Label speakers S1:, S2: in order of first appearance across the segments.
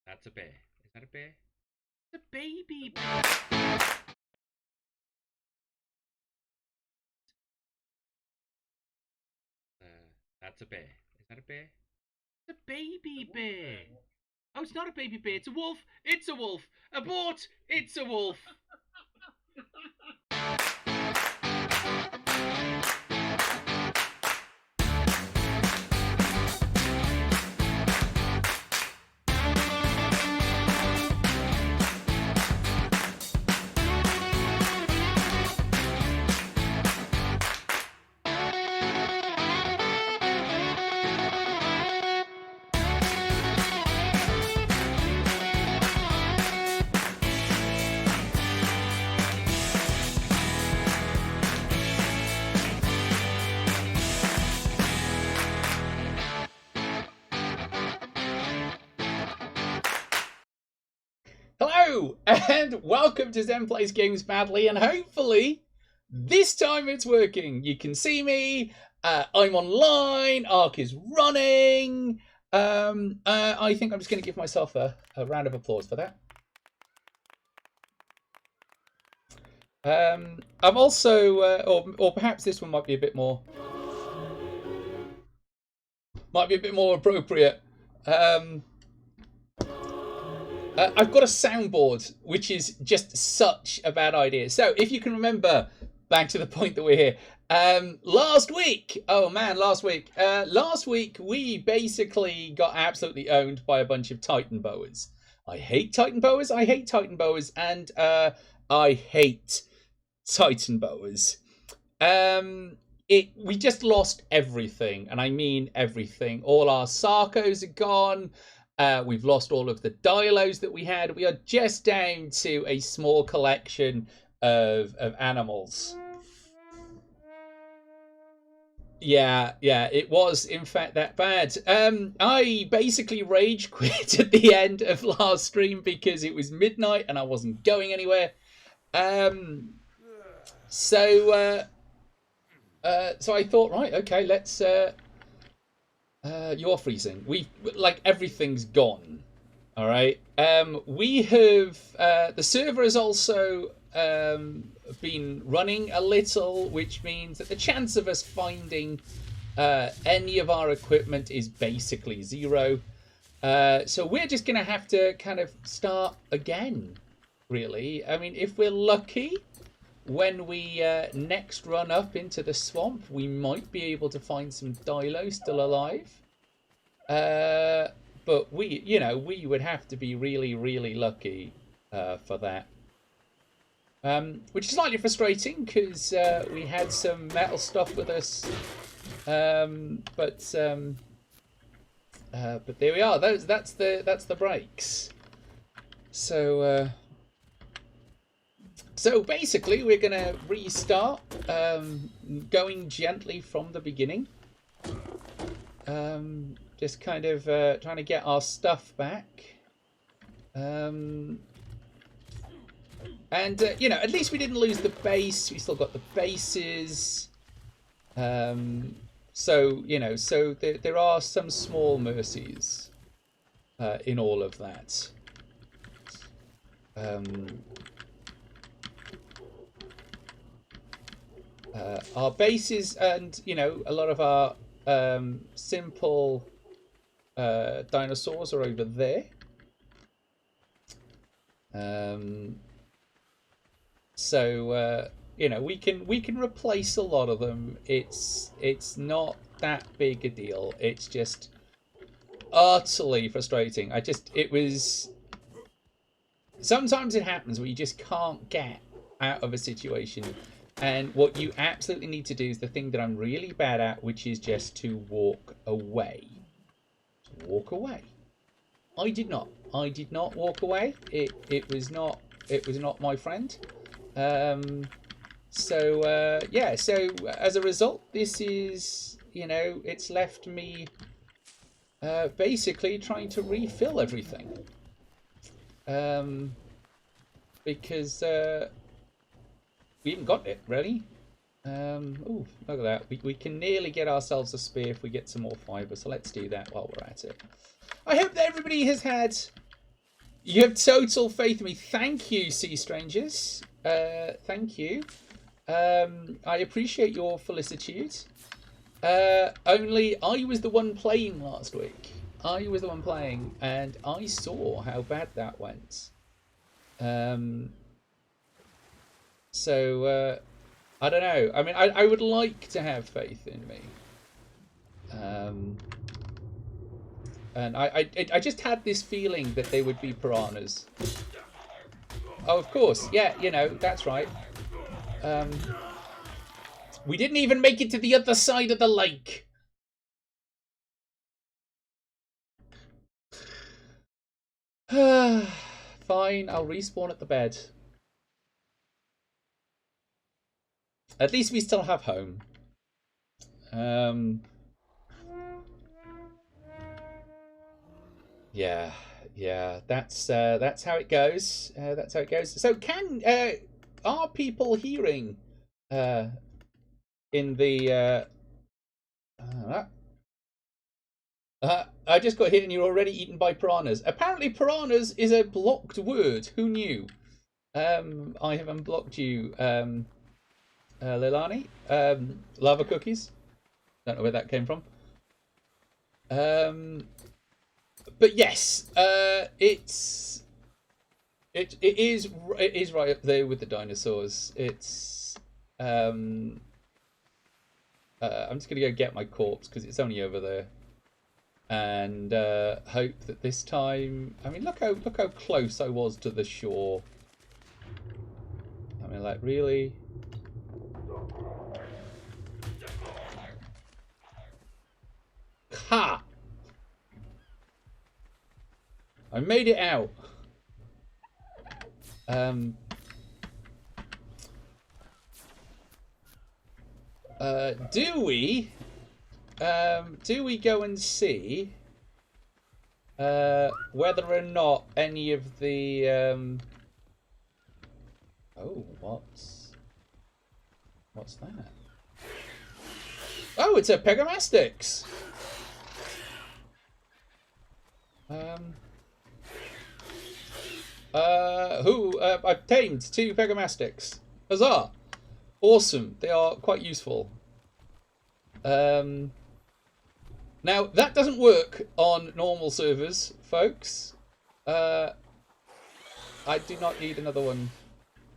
S1: That's a bear. Is that a bear? The baby bear. That's a bear. Is that a bear? The baby bear. Oh, it's not a baby bear. It's a wolf. It's a wolf. Abort. It's a wolf. Hello, and welcome to Zen Plays Games Badly, and hopefully this time it's working. You can see me, I'm online, Ark is running. I think I'm just going to give myself a round of applause for that. I'm also, or perhaps this one might be a bit more appropriate. I've got a soundboard, which is just such a bad idea. So if you can remember, back to the point that we're here. Last week we basically got absolutely owned by a bunch of Titan Boas. I hate Titan Boas, and I hate Titan Boas. We just lost everything, and I mean everything. All our Sarkos are gone. We've lost all of the dilos that we had. We are just down to a small collection of animals. Yeah, it was in fact that bad. I basically rage quit at the end of last stream because it was midnight and I wasn't going anywhere. So I thought, right, okay, let's. You're freezing. Everything's gone. All right. We have the server has also been running a little, which means that the chance of us finding any of our equipment is basically zero. So we're just going to have to kind of start again, really. I mean, if we're lucky, when we next run up into the swamp, we might be able to find some Dilo still alive. But we would have to be really, really lucky for that. Which is slightly frustrating because we had some metal stuff with us. But there we are. That's the breaks. So basically, we're going to restart, going gently from the beginning. Just kind of trying to get our stuff back. And, at least we didn't lose the base. We still got the bases. So there are some small mercies in all of that. Our bases and, a lot of our simple dinosaurs are over there. So we can replace a lot of them. It's not that big a deal. It's just utterly frustrating. Sometimes it happens where you just can't get out of a situation. And what you absolutely need to do is the thing that I'm really bad at, which is just to walk away. Walk away. I did not walk away. It was not my friend. So as a result, this is, it's left me basically trying to refill everything. Because we haven't got it, really. Oh, look at that. We can nearly get ourselves a spear if we get some more fibre, so let's do that while we're at it. I hope that everybody has had You have total faith in me. Thank you, Sea Strangers. Thank you. I appreciate your felicitude. Only I was the one playing last week. I was the one playing, and I saw how bad that went. So I don't know. I mean, I would like to have faith in me. And I just had this feeling that they would be piranhas. Oh, of course. Yeah, you know, that's right. We didn't even make it to the other side of the lake. Fine, I'll respawn at the bed. At least we still have home. Yeah, that's how it goes. That's how it goes. So, are people hearing in the I just got hit and you're already eaten by piranhas. Apparently piranhas is a blocked word. Who knew? I have unblocked you, Leilani. Lava cookies. Don't know where that came from. But yes, it is right up there with the dinosaurs. It's I'm just gonna go get my corpse because it's only over there, and hope that this time. I mean, look how close I was to the shore. I mean, like, really. Ha! I made it out. Do we go and see whether or not any of the oh, what's that? Oh, it's a Pegamastix. I've tamed 2 Pegamastix. Huzzah! Awesome. They are quite useful. Now, that doesn't work on normal servers, folks. I do not need another one.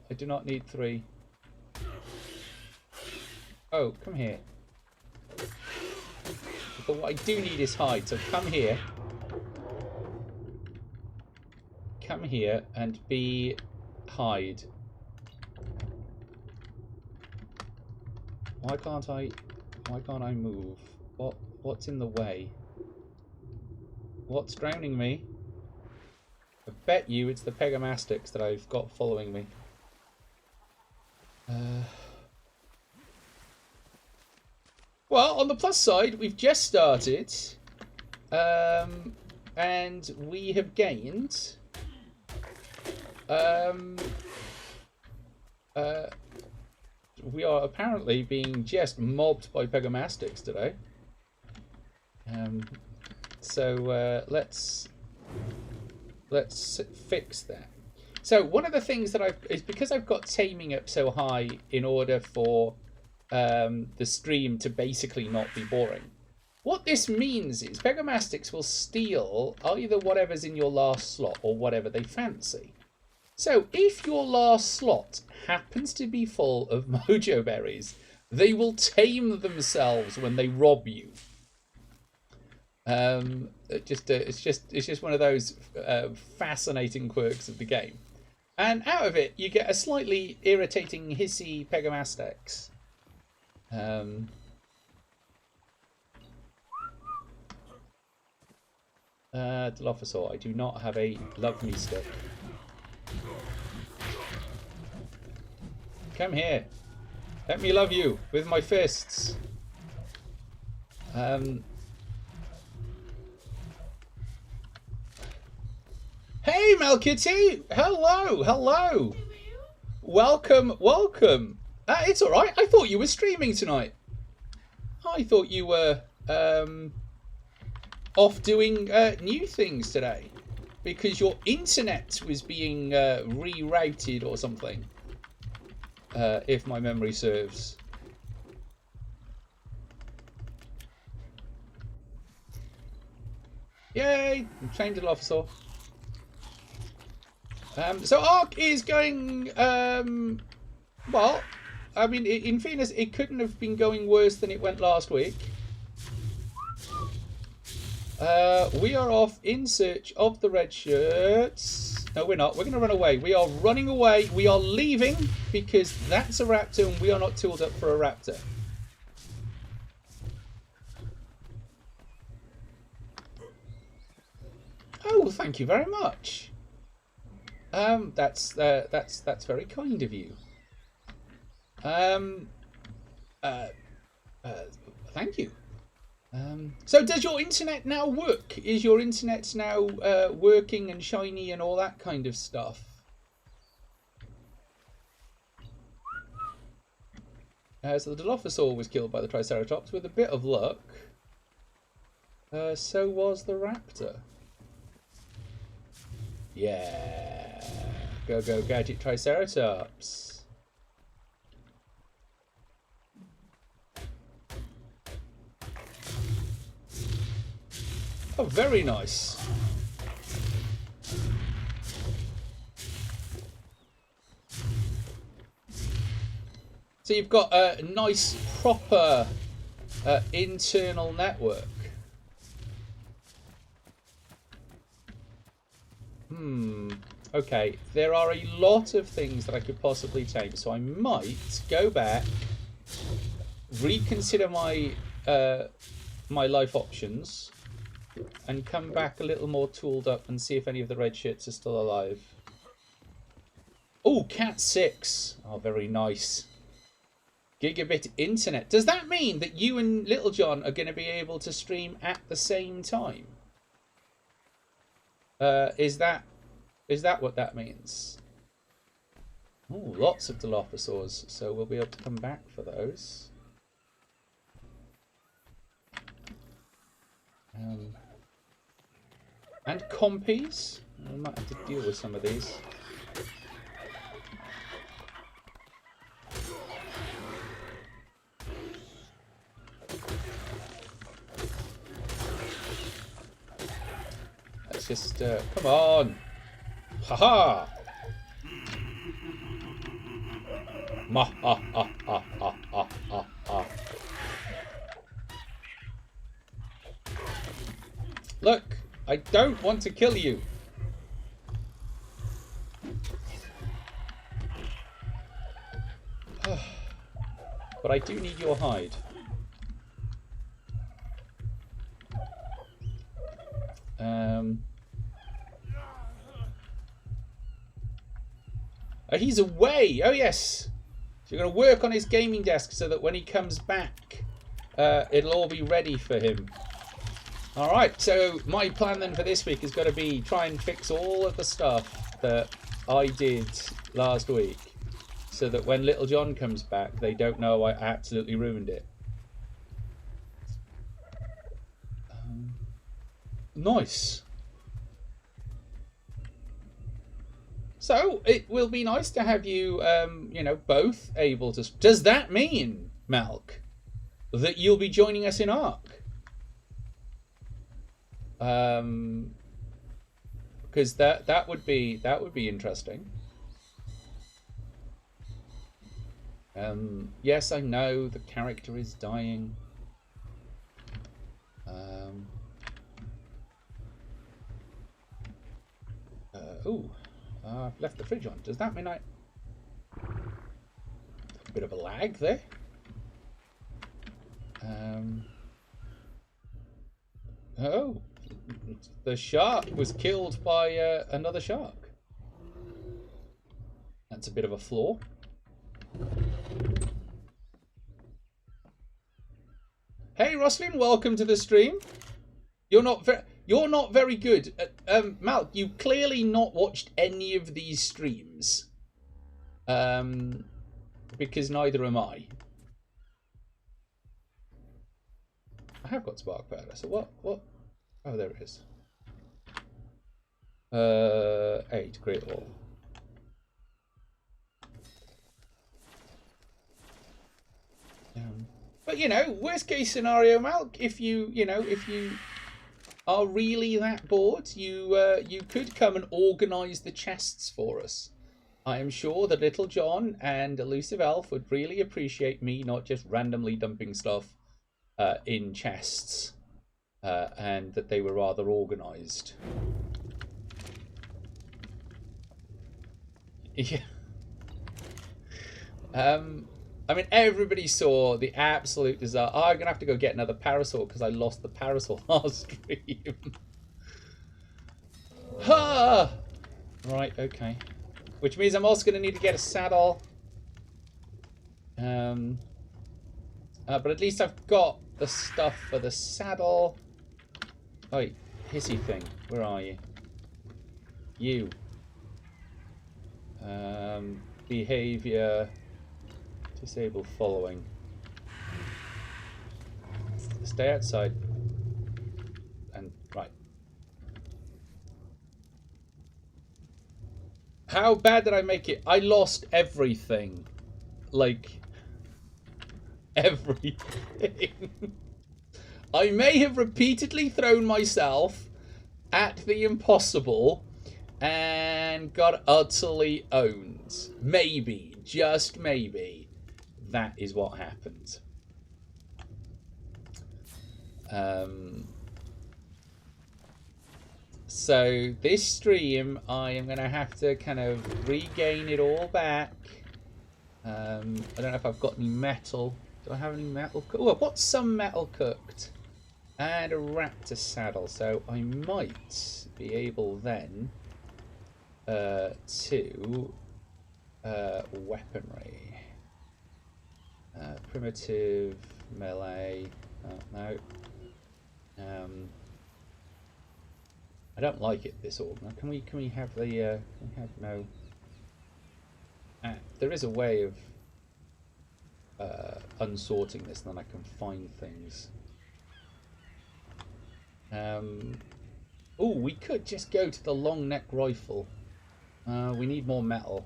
S1: I do not need 3. Oh, come here. But what I do need is hide, so come here. Come here and be hide. Why can't I move? What's in the way? What's drowning me? I bet you it's the Pegamastix that I've got following me. Well, on the plus side, we've just started, and we have gained we are apparently being just mobbed by Pegamastix today. So let's fix that. So one of the things that is because I've got taming up so high in order for the stream to basically not be boring. What this means is Pegamastix will steal either whatever's in your last slot or whatever they fancy. So if your last slot happens to be full of mojo berries, they will tame themselves when they rob you. It's just one of those fascinating quirks of the game. And out of it, you get a slightly irritating, hissy Pegamastix. Dilophosaur, I do not have a love me stick. Come here. Let me love you with my fists. Hey, Malkitty! Hello, hello. Welcome, welcome. It's all right. I thought you were streaming tonight. I thought you were off doing new things today, because your internet was being rerouted or something. If my memory serves. Yay! Trained an officer. So Ark is going, well, I mean, in fairness, it couldn't have been going worse than it went last week. We are off in search of the red shirts. No, we're not. We're going to run away. We are running away. We are leaving because that's a raptor and we are not tooled up for a raptor. Oh, thank you very much. That's very kind of you. Thank you. So does your internet now work? Is your internet now working and shiny and all that kind of stuff? So the Dilophosaur was killed by the Triceratops with a bit of luck. So was the raptor. Yeah. Go, go, gadget Triceratops. Oh, very nice. So you've got a nice, proper internal network. Okay, there are a lot of things that I could possibly take, so I might go back, reconsider my my life options, and come back a little more tooled up and see if any of the red shirts are still alive. Oh, Cat 6. Oh, very nice. Gigabit internet. Does that mean that you and Little John are going to be able to stream at the same time? Is that what that means? Oh, lots of Dilophosaurs, so we'll be able to come back for those. And compies. I might have to deal with some of these. Let's just come on. Haha! Ma ha ha ha ha ha ha ha. Look, I don't want to kill you. But I do need your hide. Oh, he's away. Oh, yes. So you're going to work on his gaming desk so that when he comes back, it'll all be ready for him. All right. So my plan then for this week is going to be try and fix all of the stuff that I did last week, so that when Little John comes back, they don't know I absolutely ruined it. Nice. So it will be nice to have you, you know, both able to. Does that mean, Malk, that you'll be joining us in Ark? Because that would be interesting. Yes, I know the character is dying. I've left the fridge on. Does that mean a bit of a lag there? Oh, the shark was killed by another shark. That's a bit of a flaw. Hey, Roslyn, welcome to the stream. You're not very good. Mal, you clearly not watched any of these streams. Because neither am I. I have got spark powder. So what? Oh, there it is. 8, Great Wall. But you know, worst case scenario, Malk, if you are really that bored, you could come and organise the chests for us. I am sure that Little John and Elusive Elf would really appreciate me not just randomly dumping stuff in chests, and that they were rather organised. Yeah. I mean, everybody saw the absolute disaster. Oh, I'm gonna have to go get another parasol because I lost the parasol last stream. Ha! Right, okay. Which means I'm also gonna need to get a saddle. But at least I've got the stuff for the saddle. Oi, hissy thing, where are you? You. Behavior. Disable following. Stay outside. And right. How bad did I make it? I lost everything. Like everything. I may have repeatedly thrown myself at the impossible and got utterly owned. Maybe, just maybe, that is what happened. So this stream, I am going to have to kind of regain it all back. I don't know if I've got any metal. Do I have any metal? Oh, I've got some metal cooked. And a raptor saddle, so I might be able then to weaponry. Primitive, melee, no. I don't like it, this orb. Now, can we have the, can we have, no. There is a way of unsorting this, and then I can find things. Oh, we could just go to the long neck rifle. We need more metal.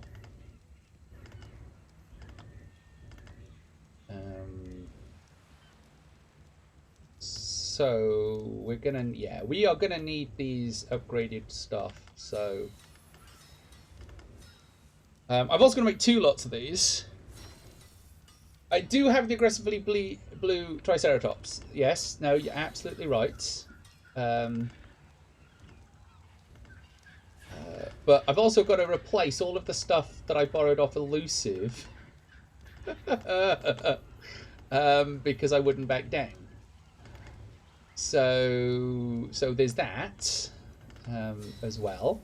S1: So we're gonna, yeah, we are gonna need these upgraded stuff. So I've also gonna make 2 lots of these. I do have the aggressively blue Triceratops. Yes, no, you're absolutely right. But I've also got to replace all of the stuff that I borrowed off Elusive because I wouldn't back down. So there's that as well.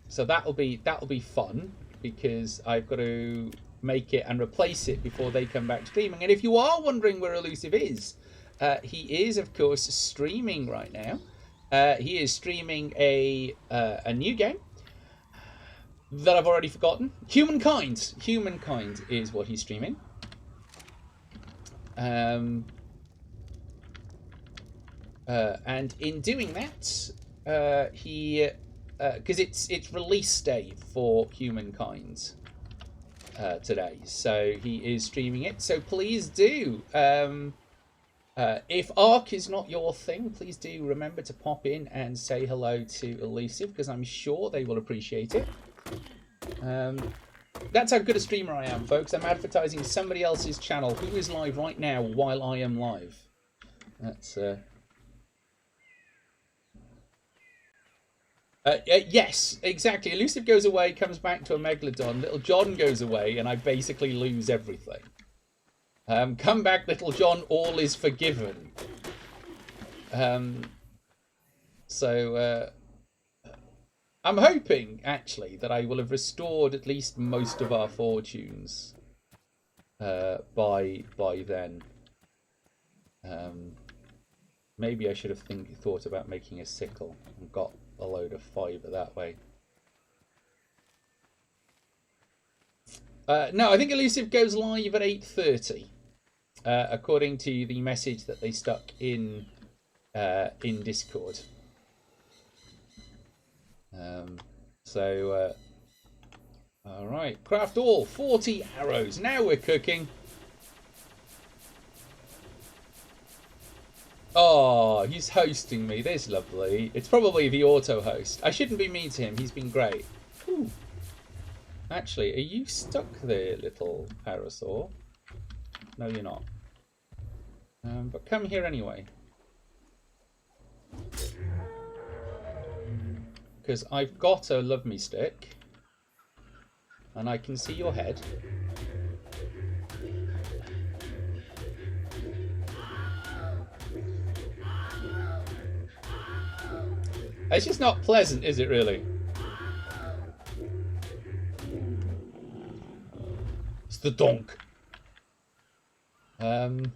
S1: So that'll be fun because I've got to make it and replace it before they come back streaming. And if you are wondering where Elusive is, he is of course streaming right now. He is streaming a new game that I've already forgotten. Humankind. Humankind is what he's streaming. And in doing that, he because it's release day for Humankind today, so he is streaming it. So please do. If Ark is not your thing, please do remember to pop in and say hello to Elusive, because I'm sure they will appreciate it. That's how good a streamer I am, folks. I'm advertising somebody else's channel who is live right now while I am live. That's yes, exactly. Elusive goes away, comes back to a Megalodon. Little John goes away, and I basically lose everything. Come back, Little John, all is forgiven. So I'm hoping, actually, that I will have restored at least most of our fortunes by then. Maybe I should have thought about making a sickle and got a load of fibre that way. No, I think Elusive goes live at 8:30. According to the message that they stuck in in Discord. So, all right, craft all 40 arrows. Now we're cooking. Oh, he's hosting me. This is lovely. It's probably the auto host. I shouldn't be mean to him. He's been great. Ooh. Actually, are you stuck there, little parasaur? No, you're not. But come here anyway. Because I've got a love me stick. And I can see your head. It's just not pleasant, is it really? It's the donk. And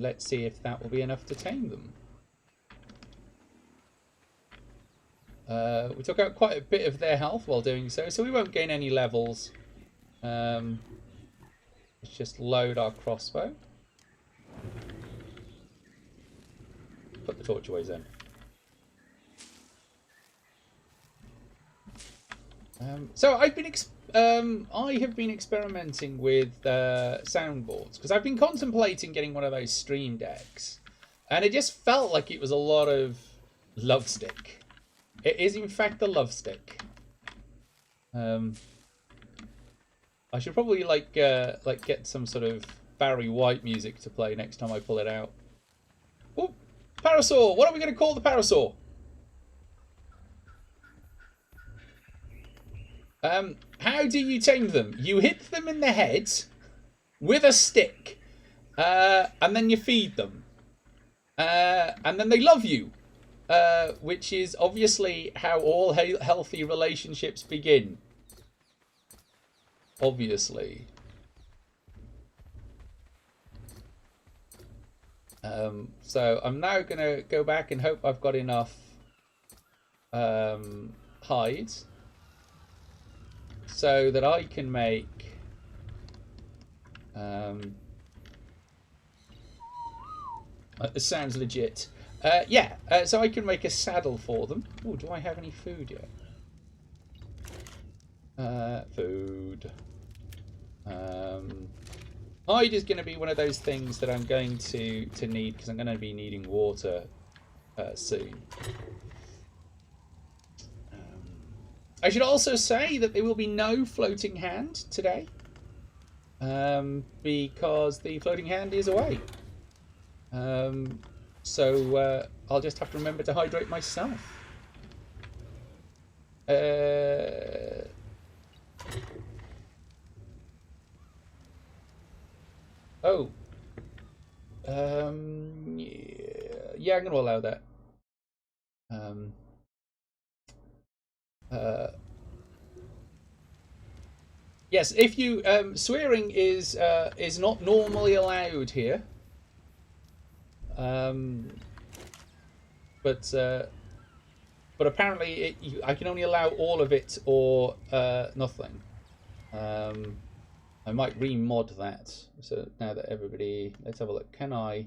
S1: let's see if that will be enough to tame them. We took out quite a bit of their health while doing so, so we won't gain any levels. Let's just load our crossbow. Put the torchaways in. So I have been experimenting with soundboards because I've been contemplating getting one of those stream decks, and it just felt like it was a lot of love stick. It is in fact the love stick. I should probably like get some sort of Barry White music to play next time I pull it out. Oh, parasaur! What are we going to call the parasaur? How do you tame them? You hit them in the head with a stick, and then you feed them, and then they love you, which is obviously how all healthy relationships begin. Obviously. So I'm now going to go back and hope I've got enough hides so that I can make this sounds legit. So I can make a saddle for them. Oh, do I have any food yet? Food. Hide is going to be one of those things that I'm going to need because I'm going to be needing water soon. I should also say that there will be no floating hand today because the floating hand is away. So I'll just have to remember to hydrate myself. Oh. Yeah, I'm going to allow that. Yes, if you swearing is not normally allowed here. But apparently I can only allow all of it or nothing. I might remod that. So now that everybody, let's have a look. Can I?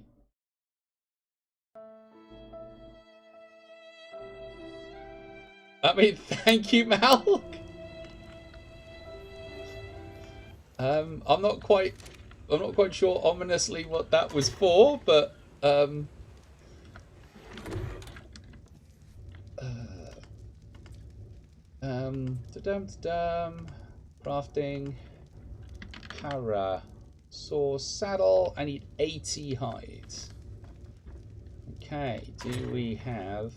S1: I mean, thank you, Malk. I'm not quite sure ominously what that was for, but crafting parasaur saddle. I need 80 hides. Okay, do we have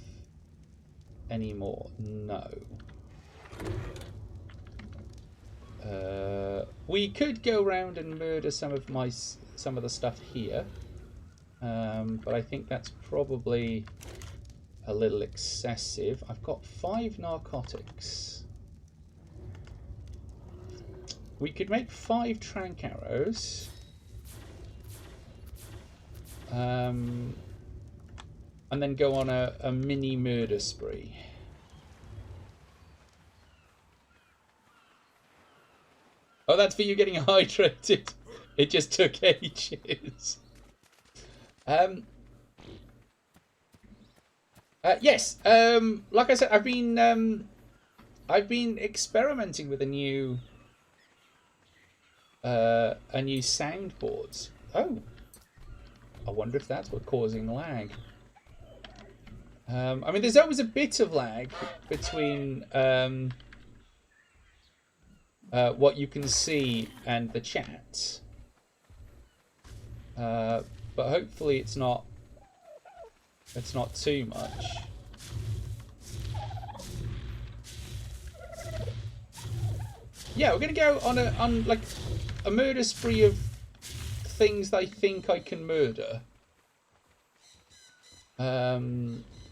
S1: any more? No. We could go around and murder some of the stuff here, but I think that's probably a little excessive. I've got 5 narcotics. We could make 5 trank arrows. And then go on a mini murder spree. Oh, that's for you getting hydrated. It just took ages. Yes. Like I said, I've been experimenting with a new soundboard. Oh, I wonder if that's what's causing lag. I mean, there's always a bit of lag between what you can see and the chat, but hopefully it's not too much. Yeah, we're gonna go on like a murder spree of things that I think I can murder.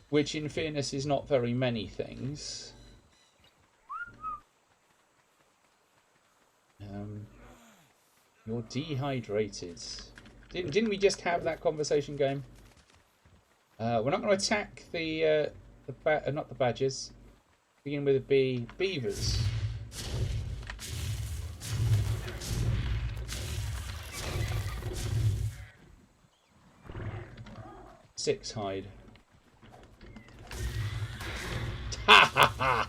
S1: Which in fairness is not very many things. You're dehydrated. Didn't we just have that conversation going? We're not going to attack not the badgers. Begin with a B. Beavers. Six hide. Ha ha ha!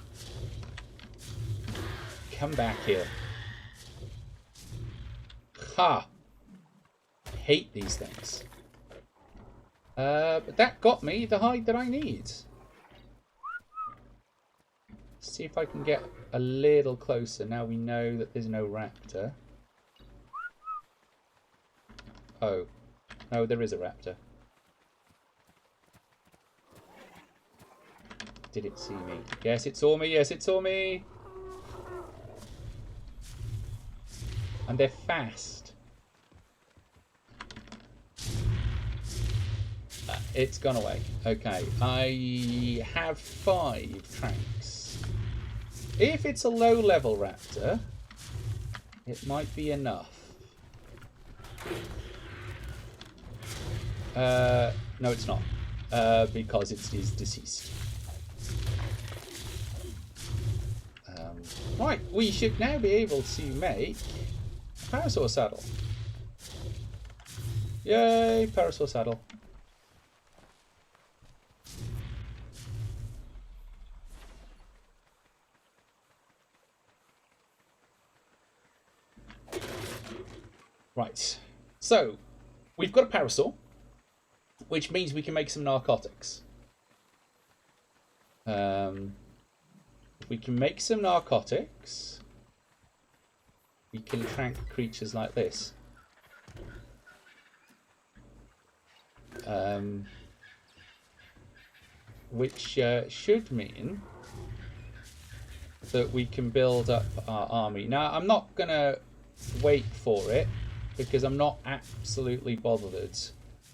S1: Come back here. Ha! I hate these things. But that got me the hide that I need. See if I can get a little closer. Now we know that there's no raptor. Oh. No, there is a raptor. Did it see me? Yes, it saw me. Yes, it saw me. And they're fast. It's gone away. Okay, I have 5 tranks. If it's a low-level raptor, it might be enough. No, it's not. Because it is deceased. Right, we should now be able to make a parasaur saddle. Yay, parasaur saddle. Right, so we've got a parasaur, which means we can make some narcotics. If we can make some narcotics, we can trank creatures like this. Which should mean that we can build up our army. Now, I'm not going to wait for it, because I'm not absolutely bothered.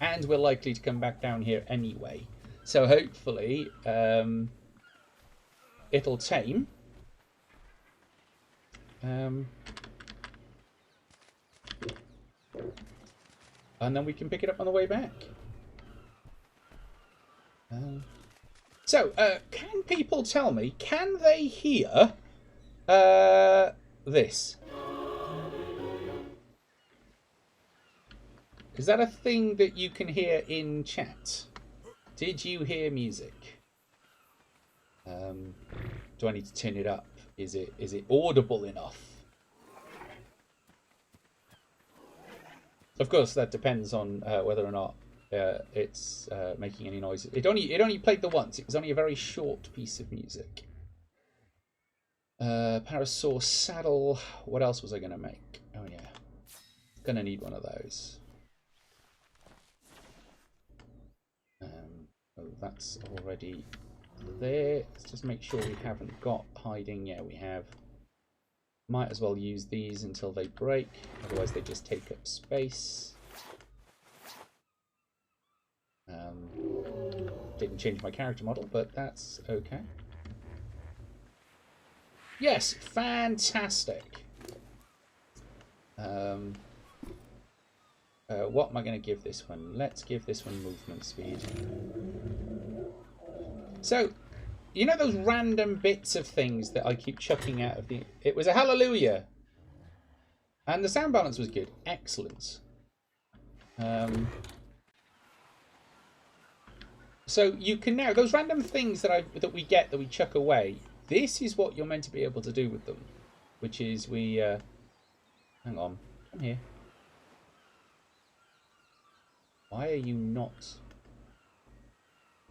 S1: And we're likely to come back down here anyway. So hopefully, it'll tame. And then we can pick it up on the way back. So, can people tell me, can they hear this? Is that a thing that you can hear in chat? Did you hear music? Do I need to turn it up? Is it audible enough? Of course, that depends on whether or not it's making any noise. It only played the once. It was only a very short piece of music. Parasaur saddle. What else was I going to make? Oh yeah, gonna need one of those. Oh, that's already there. Let's just make sure we haven't got hiding. Yeah, we have. Might as well use these until they break, otherwise they just take up space. Didn't change my character model, but that's okay. Yes, fantastic. What am I going to give this one? Let's give this one movement speed. So, you know those random bits of things that I keep chucking out of the... It was a hallelujah. And the sound balance was good. Excellent. So you can now, those random things that we get, that we chuck away, this is what you're meant to be able to do with them. Which is hang on, come here. Why are you not?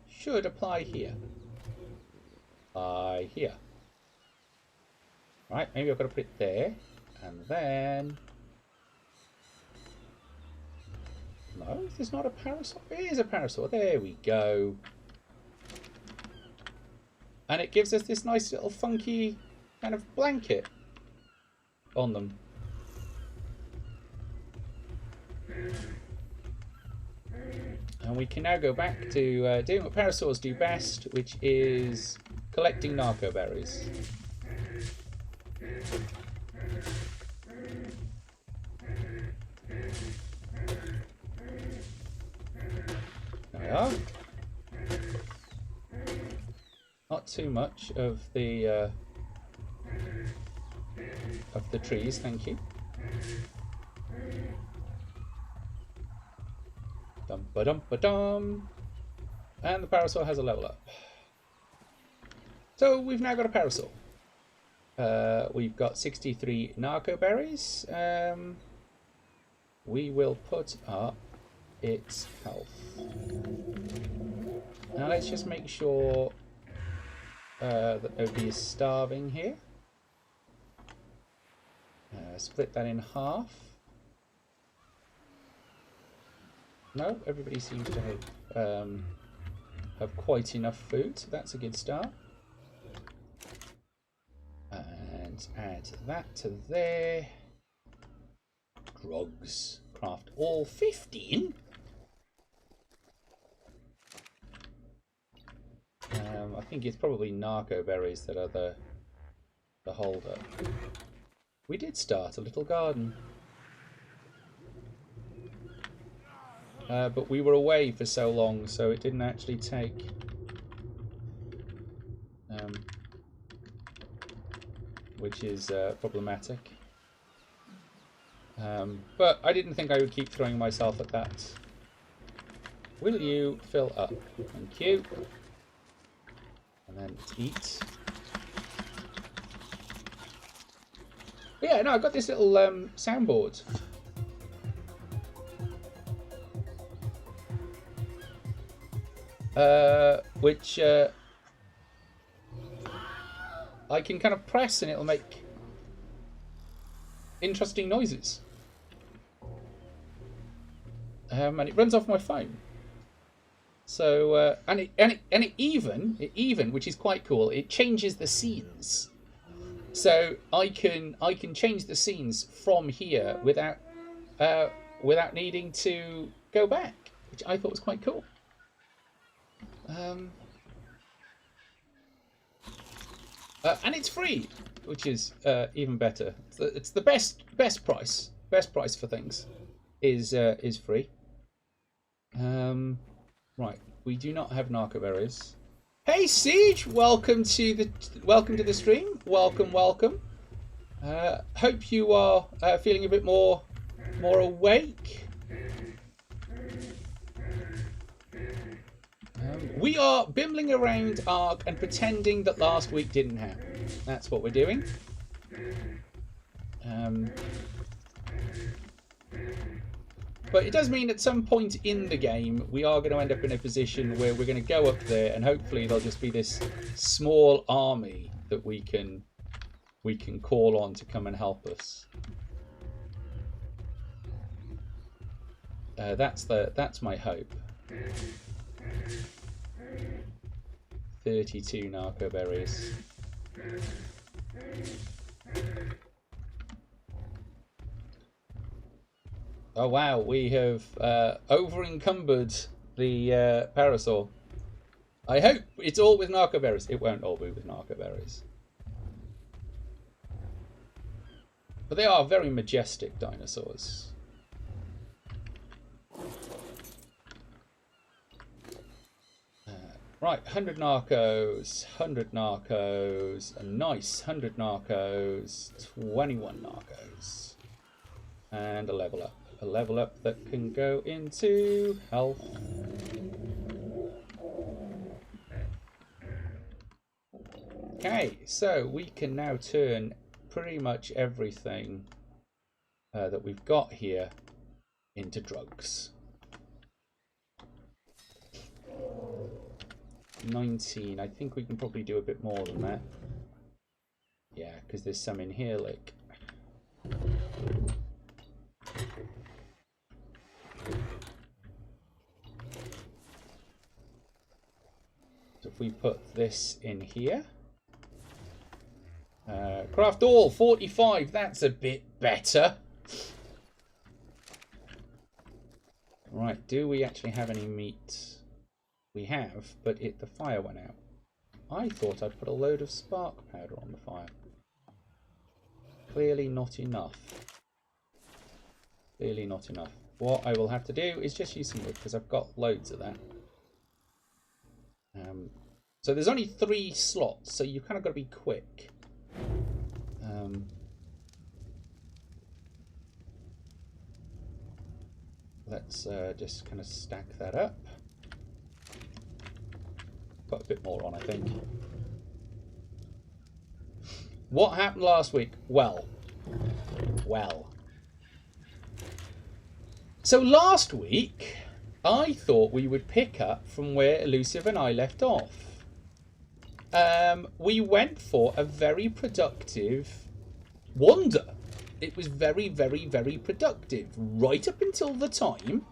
S1: Should apply here. Apply here. Right, maybe I've got to put it there. And then... No, there's not a parasol. It is a parasol. There we go. And it gives us this nice little funky kind of blanket on them. And we can now go back to doing what parasaurs do best, which is collecting narco berries. There we are. Not too much of the trees, thank you. Dum ba dum ba dum. And the parasol has a level up. So we've now got a parasol. We've got 63 narco berries. We will put up its health. Now let's just make sure that nobody is starving here. Split that in half. No, everybody seems to have quite enough food, so that's a good start. And add that to there. Drugs. Craft all 15. I think it's probably narco berries that are the holder. We did start a little garden. But we were away for so long, so it didn't actually take... which is problematic. But I didn't think I would keep throwing myself at that. Will you fill up? Thank you. And then eat. But yeah, no, I've got this little soundboard. Which I can kind of press and it'll make interesting noises. And it runs off my phone. So and it even, which is quite cool, it changes the scenes. So I can change the scenes from here without needing to go back, which I thought was quite cool. And it's free, which is even better. It's the best price. Best price for things is free. Right, we do not have narco berries. Hey Siege, welcome to the stream. Welcome. Hope you are feeling a bit more awake. We are bimbling around Ark and pretending that last week didn't happen. That's what we're doing. But it does mean at some point in the game we are going to end up in a position where we're going to go up there and hopefully there'll just be this small army that we can call on to come and help us. That's my hope. 32 narco berries. Oh wow, we have over encumbered the parasol. I hope it's all with narco berries. It won't all be with narco berries. But they are very majestic dinosaurs. Right, 100 narcos, 100 narcos, a nice 100 narcos, 21 narcos. And a level up. A level up that can go into health. Okay, so we can now turn pretty much everything that we've got here into drugs. 19. I think we can probably do a bit more than that. Yeah, because there's some in here, like. So if we put this in here. Craft all, 45. That's a bit better. Right, do we actually have any meat? We have, but the fire went out. I thought I'd put a load of spark powder on the fire. Clearly not enough. Clearly not enough. What I will have to do is just use some wood, because I've got loads of that. So there's only 3 slots, so you've kind of got to be quick. Let's just kind of stack that up. Got a bit more on, I think. What happened last week? Well. So last week, I thought we would pick up from where Elusive and I left off. We went for a very productive wander. It was very, very, very productive, right up until the time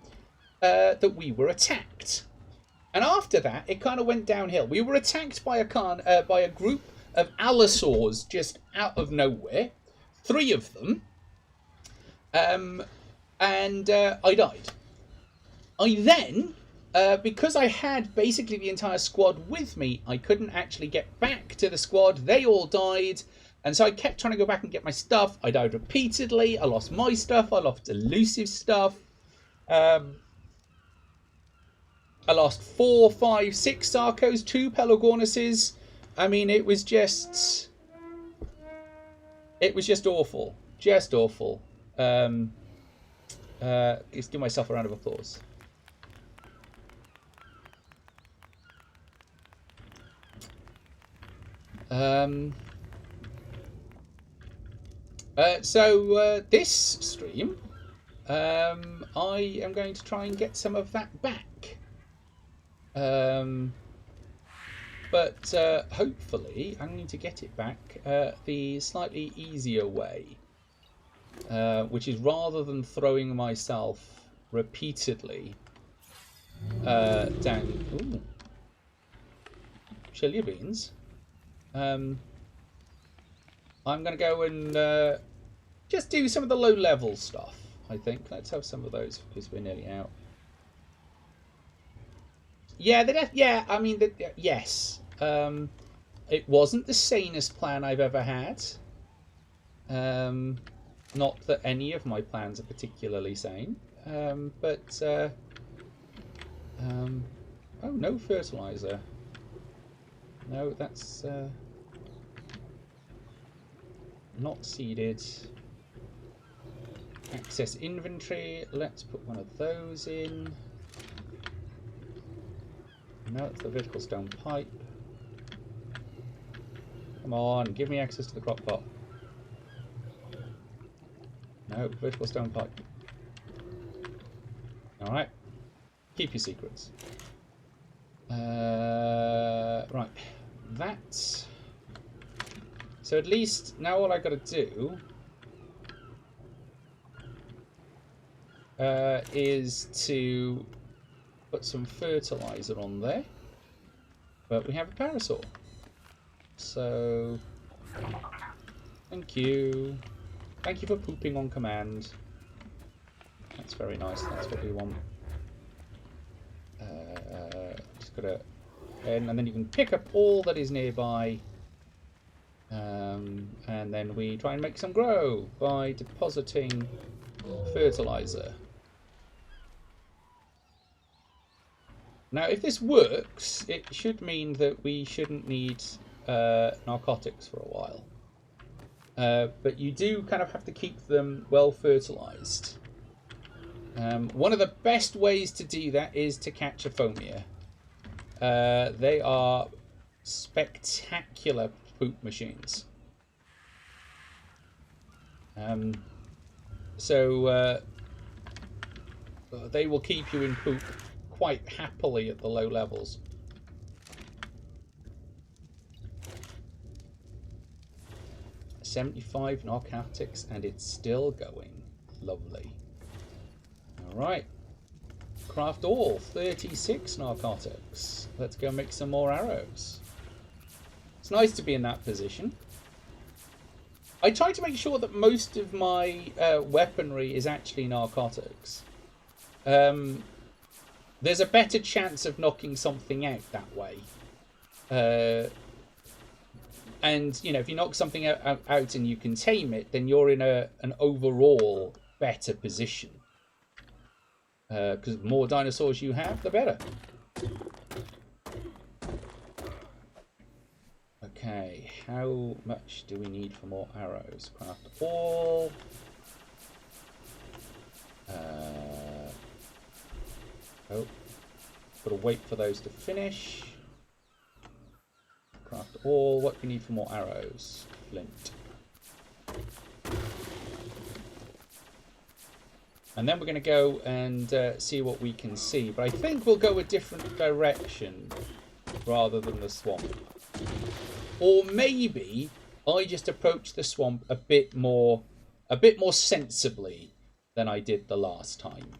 S1: that we were attacked. And after that, it kind of went downhill. We were attacked by a group of allosaurs just out of nowhere. 3 of them. And I died. I then, because I had basically the entire squad with me, I couldn't actually get back to the squad. They all died. And so I kept trying to go back and get my stuff. I died repeatedly. I lost my stuff. I lost Elusive stuff. I lost 4, 5, 6 Sarcos, 2 Pelagornises. I mean, it was just awful. Just awful. Let's give myself a round of applause. So this stream, I am going to try and get some of that back. But hopefully I'm going to get it back the slightly easier way, which is rather than throwing myself repeatedly down. Ooh, chili beans. I'm going to go and just do some of the low-level stuff, I think. Let's have some of those, because we're nearly out. Yeah, I mean, yes. It wasn't the sanest plan I've ever had. Not that any of my plans are particularly sane. But... oh, no fertilizer. No, that's... not seeded. Access inventory. Let's put one of those in. No, it's the vertical stone pipe. Come on, give me access to the crock pot. No, vertical stone pipe. Alright. Keep your secrets. Right. That's... So at least now all I got to do is to put some fertilizer on there. But we have a parasaur. So thank you. Thank you for pooping on command. That's very nice. That's what we want. Just gotta and then you can pick up all that is nearby. And then we try and make some grow by depositing fertilizer. Now, if this works, it should mean that we shouldn't need narcotics for a while. But you do kind of have to keep them well fertilized. One of the best ways to do that is to catch a phomia. They are spectacular poop machines. So they will keep you in poop quite happily at the low levels. $75 narcotics, and it's still going. Lovely. Alright. Craft all 36 narcotics. Let's go make some more arrows. It's nice to be in that position. I try to make sure that most of my weaponry is actually narcotics. There's a better chance of knocking something out that way. And, you know, if you knock something out and you can tame it, then you're in an overall better position. Because the more dinosaurs you have, the better. Okay, how much do we need for more arrows? Craft all. Oh, gotta wait for those to finish. Craft all. What do we need for more arrows? Flint. And then we're going to go and see what we can see. But I think we'll go a different direction rather than the swamp. Or maybe I just approach the swamp a bit more sensibly than I did the last time.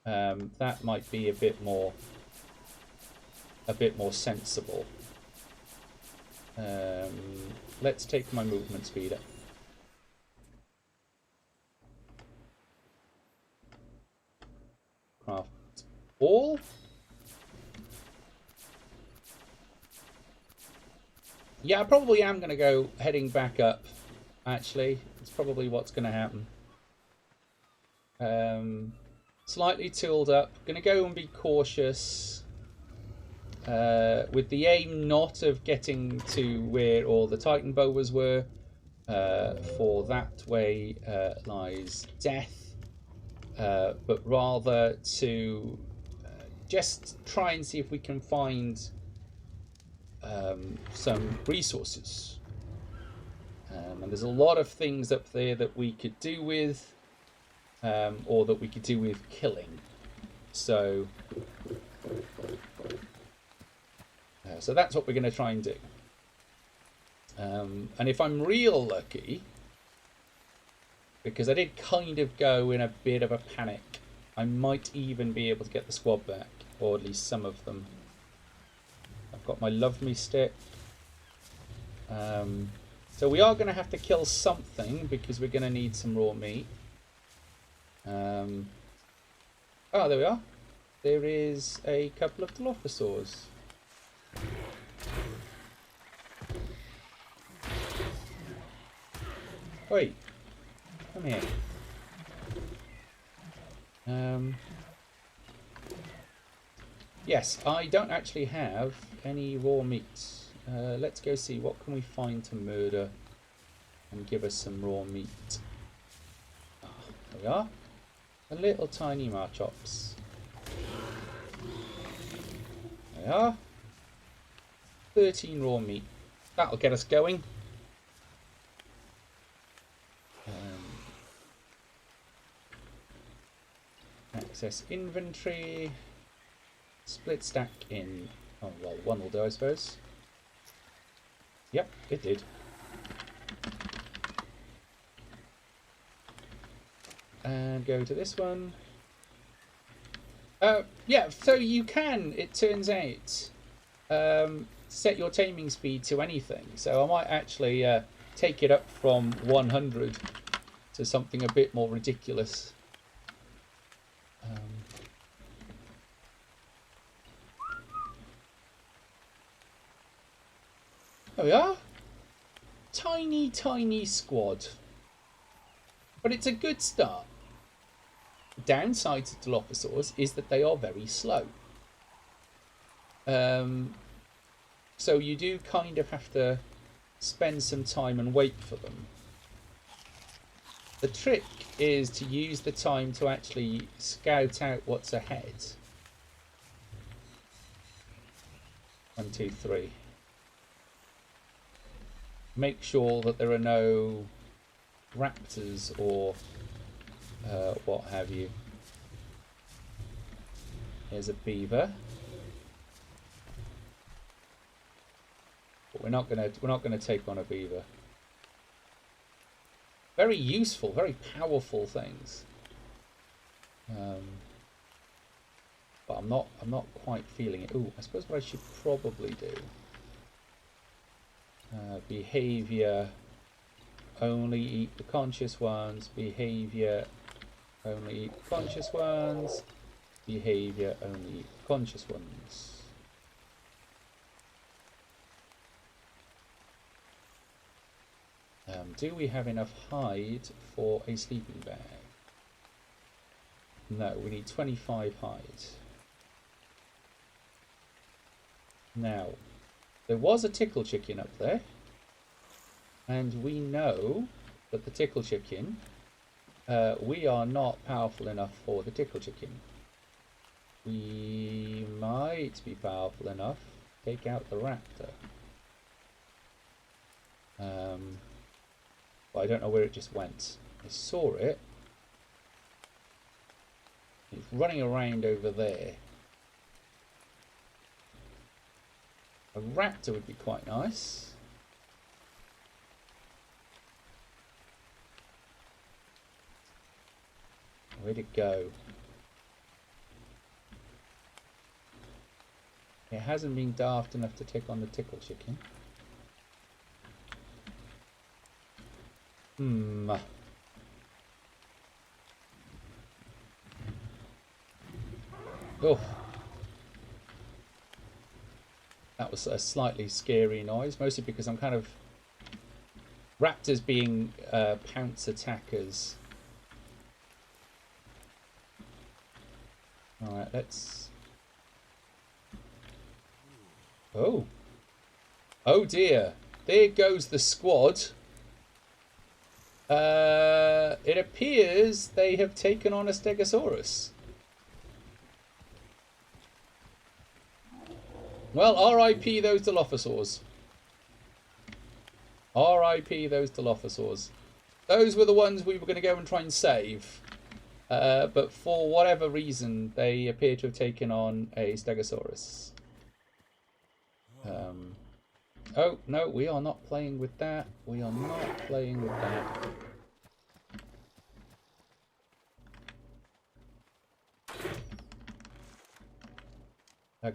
S1: That might be a bit more sensible. Let's take my movement speed up. Craft all. Yeah, I probably am going to go heading back up, actually. It's probably what's going to happen. Slightly tooled up. Going to go and be cautious. With the aim not of getting to where all the Titan boas were. For that way lies death. But rather to just try and see if we can find some resources. And there's a lot of things up there that we could do with, or that we could do with killing. So that's what we're going to try and do. And if I'm real lucky, because I did kind of go in a bit of a panic, I might even be able to get the squad back, or at least some of them. I've got my love me stick. So we are going to have to kill something, because we're going to need some raw meat. Oh, there we are. There is a couple of Dilophosaurs. Wait. Come here. Yes, I don't actually have any raw meat. Let's go see what can we find to murder and give us some raw meat. Ah, there we are. A little tiny Marchops. There we are. 13 raw meat. That'll get us going. Access inventory. Split stack in. Oh, well, one will do, I suppose. Yep, it did. And go to this one. Yeah, so you can, it turns out, set your taming speed to anything. So I might actually take it up from 100 to something a bit more ridiculous. There we are. Tiny, tiny squad. But it's a good start. The downside to Dilophosaurs is that they are very slow. So you do kind of have to spend some time and wait for them. The trick is to use the time to actually scout out what's ahead. 1, 2, 3. Make sure that there are no raptors or what have you. Here's a beaver. But we're not gonna take on a beaver. Very useful, very powerful things. But I'm not quite feeling it. Ooh, I suppose what I should probably do. Behavior, only eat the conscious ones. Behavior, only eat the conscious ones. Behavior, only eat the conscious ones. Do we have enough hide for a sleeping bag? No, we need 25 hide. Now, there was a tickle chicken up there, and we know that the tickle chicken, we are not powerful enough for the tickle chicken. We might be powerful enough to take out the raptor. But I don't know where it just went. I saw it. It's running around over there. A raptor would be quite nice. Where'd it go? It hasn't been daft enough to take on the tickle chicken. Oh. That was a slightly scary noise, mostly because I'm kind of... Raptors being pounce attackers. Alright, let's... Oh. Oh dear. There goes the squad. It appears they have taken on a Stegosaurus. Well, R.I.P. those Dilophosaurs. R.I.P. those Dilophosaurs. Those were the ones we were going to go and try and save. But for whatever reason, they appear to have taken on a Stegosaurus. Oh, no, we are not playing with that. We are not playing with that.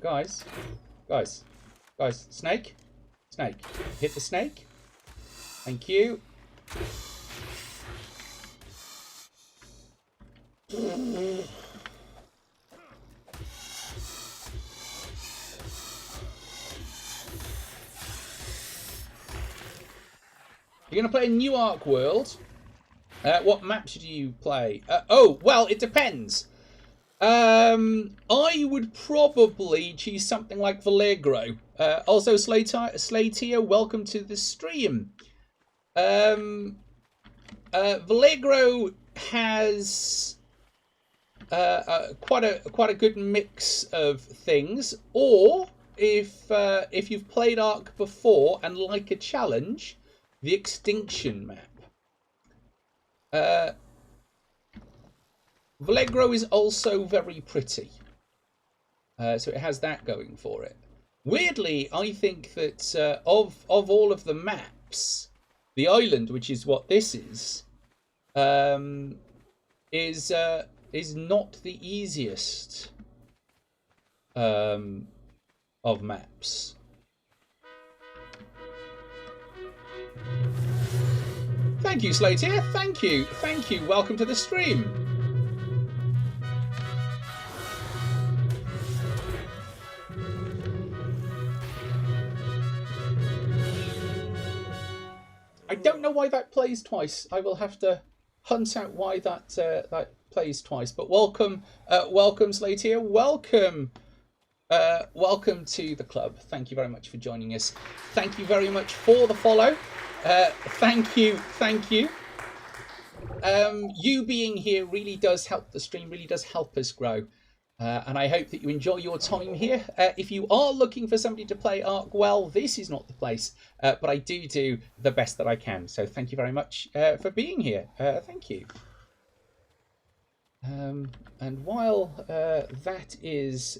S1: Guys, snake, hit the snake. Thank you. You're going to play a new Ark World. What map should you play? Oh, well, it depends. I would probably choose something like Vallegro. Also, Slater, welcome to the stream. Vallegro has quite a good mix of things. Or if you've played Ark before and like a challenge, the Extinction map. Vallegro is also very pretty. So it has that going for it. Weirdly, I think that of all of the maps, the island, which is what this is not the easiest of maps. Thank you, Slater. Thank you. Welcome to the stream. I don't know why that plays twice. I will have to hunt out why that plays twice. But welcome, Slater. Welcome to the club. Thank you very much for joining us. Thank you very much for the follow. Thank you. you being here really does help the stream, really does help us grow. And I hope that you enjoy your time here. If you are looking for somebody to play Ark well, this is not the place. But I do the best that I can. So thank you very much for being here. Thank you. And while that is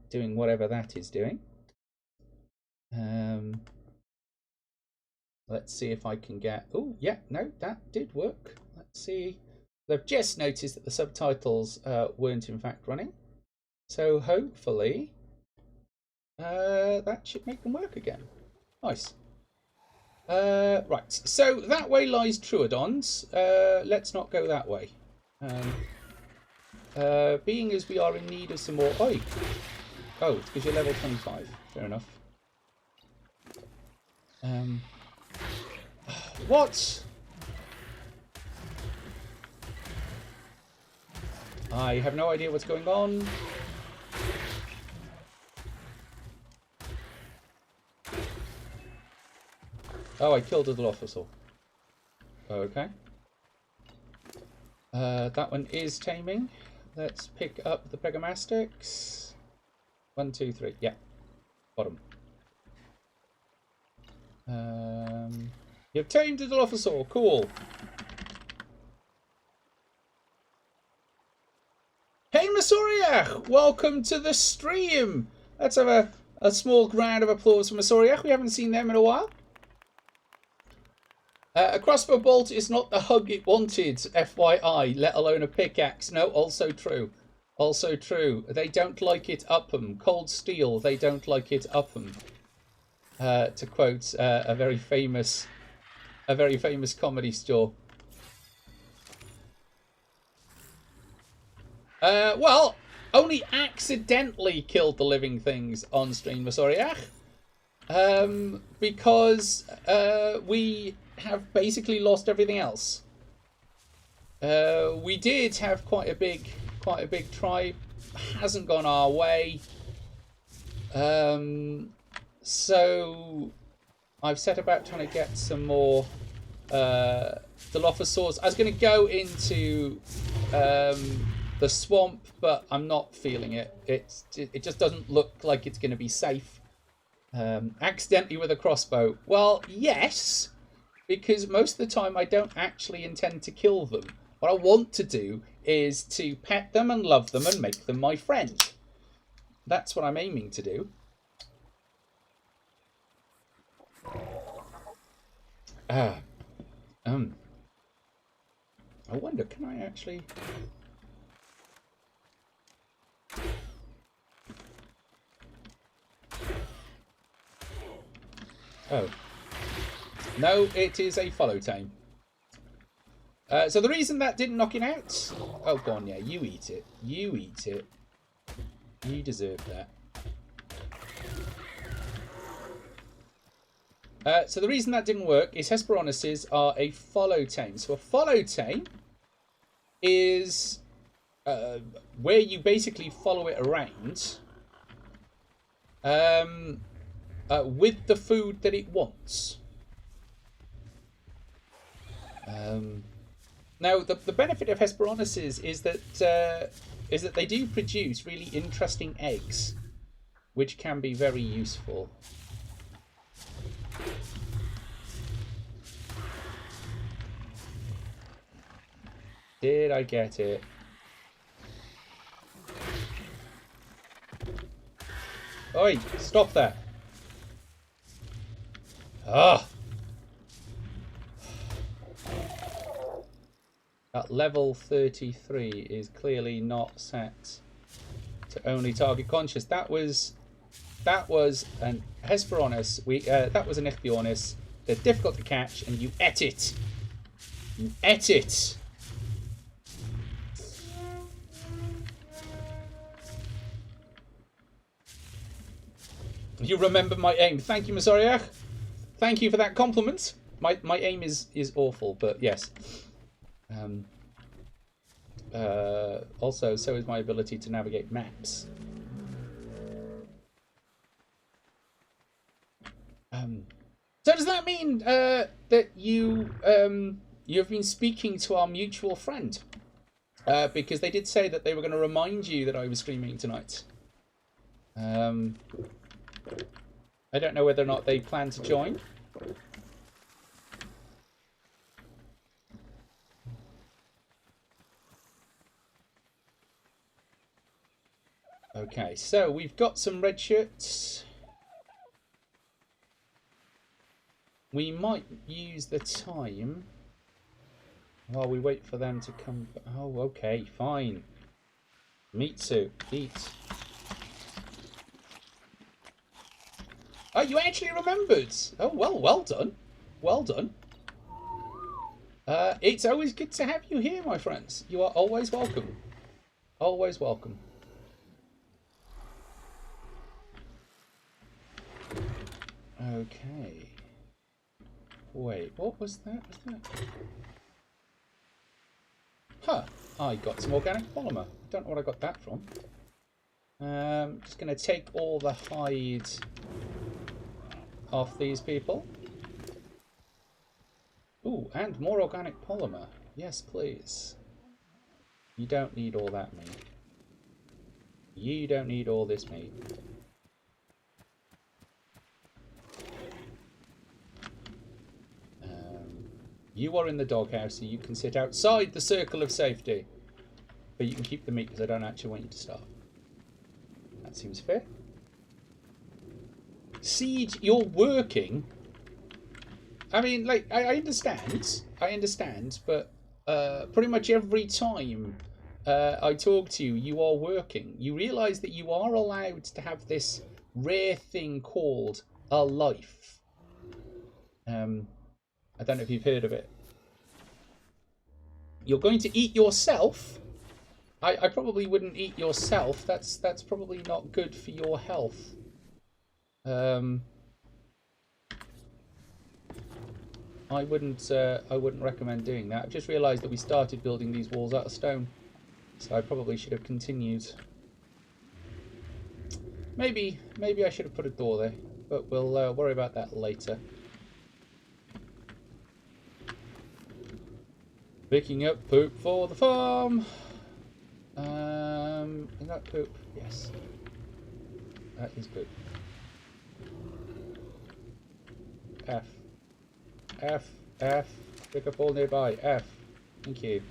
S1: doing whatever that is doing, let's see if I can get... Oh, yeah, no, that did work. Let's see. I've just noticed that the subtitles weren't in fact running. So hopefully that should make them work again. Nice. Right, so that way lies Truodons. Let's not go that way. Being as we are in need of some more... Oi! Oh, it's because you're level 25. Fair enough. What? I have no idea what's going on. Oh, I killed a Dilophosaur. Okay. That one is taming. Let's pick up the Pegomastics. 1, 2, 3. Yeah. Bottom. You've tamed a Dilophosaur. Cool. Hey, Masoriach! Welcome to the stream! Let's have a small round of applause for Masoriach. We haven't seen them in a while. A crossbow bolt is not the hug it wanted, FYI, let alone a pickaxe. No, also true. Also true. They don't like it up 'em. Cold steel, they don't like it up 'em. To quote a very famous comedy store. Well, only accidentally killed the living things on stream, Masoriach. Because we have basically lost everything else. We did have quite a big tribe. Hasn't gone our way. So I've set about trying to get some more Dilophosaurs. I was going to go into the swamp, but I'm not feeling it. It just doesn't look like it's going to be safe. Accidentally with a crossbow. Well, yes, because most of the time I don't actually intend to kill them. What I want to do is to pet them and love them and make them my friend. That's what I'm aiming to do. I wonder, can I actually... Oh. No, it is a follow tame. So the reason that didn't knock it out... Oh, go on, yeah, you eat it. You eat it. You deserve that. So the reason that didn't work is Hesperonychus are a follow tame. So a follow tame is where you basically follow it around with the food that it wants. Now, the benefit of Hesperonychus is that they do produce really interesting eggs, which can be very useful. Did I get it? Oi, stop that. Ah! That level 33 is clearly not set to only target conscious. That was an Hesperonychus. That was an Ichthyornis. They're difficult to catch, and you ate it. You ate it. You remember my aim. Thank you, Masoriach. Thank you for that compliment. My aim is awful, but yes. Also, so is my ability to navigate maps. So does that mean that you You have been speaking to our mutual friend. Because they did say that they were going to remind you that I was streaming tonight. I don't know whether or not they plan to join. Okay, so we've got some red shirts. We might use the time while we wait for them to come. Oh, okay, fine. Meat soup, eat. Oh, you actually remembered. Oh, well done. Well done. It's always good to have you here, my friends. You are always welcome. Always welcome. Okay. Wait, what was that? Huh. I got some organic polymer. Don't know what I got that from. Just going to take all the hide off these people. Ooh, and more organic polymer. Yes, please. You don't need all that meat. You don't need all this meat. You are in the doghouse, so you can sit outside the circle of safety. But you can keep the meat because I don't actually want you to starve. That seems fair. Siege, you're working. I mean, like, I understand, but pretty much every time I talk to you, you are working. You realise that you are allowed to have this rare thing called a life. I don't know if you've heard of it. You're going to eat yourself. I probably wouldn't eat yourself. That's probably not good for your health. I wouldn't recommend doing that. I've just realised that we started building these walls out of stone, so I probably should have continued. Maybe I should have put a door there, but we'll worry about that later. Picking up poop for the farm. Is that poop? Yes. That is poop. F. Pick up all nearby. F. Thank you.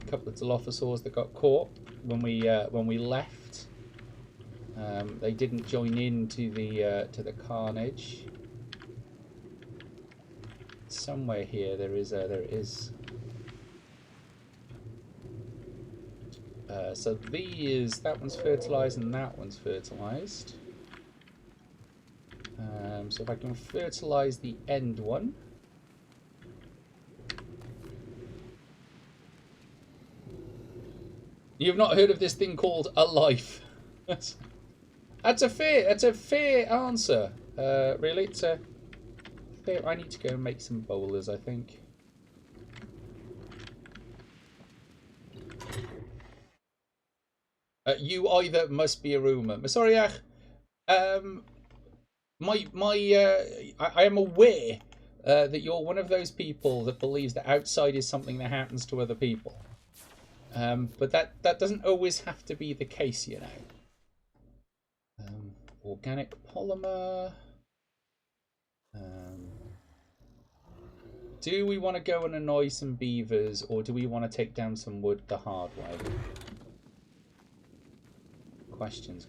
S1: A couple of Dilophosaurs that got caught when we left. They didn't join in to the carnage. Somewhere here there is. So that one's fertilised and that one's fertilised. So if I can fertilise the end one. You've not heard of this thing called a life. That's a fair answer. Really, it's a fair. I need to go and make some bowlers, I think. You either must be a rumour. Masoriach, I am aware that you're one of those people that believes that outside is something that happens to other people. But that doesn't always have to be the case, you know. Organic polymer. Do we want to go and annoy some beavers, or do we want to take down some wood the hard way? Questions.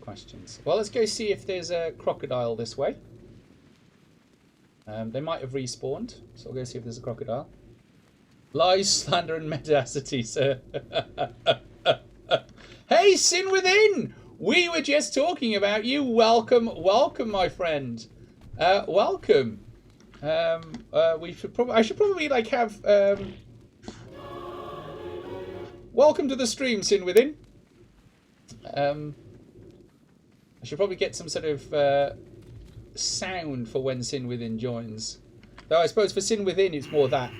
S1: Well, let's go see if there's a crocodile this way. They might have respawned, so we'll go see if there's a crocodile. Lies, slander, and mendacity, sir. Hey, Sin Within! We were just talking about you. Welcome, my friend. Welcome. I should probably like have. Welcome to the stream, Sin Within. I should probably get some sort of sound for when Sin Within joins. Though I suppose for Sin Within it's more that.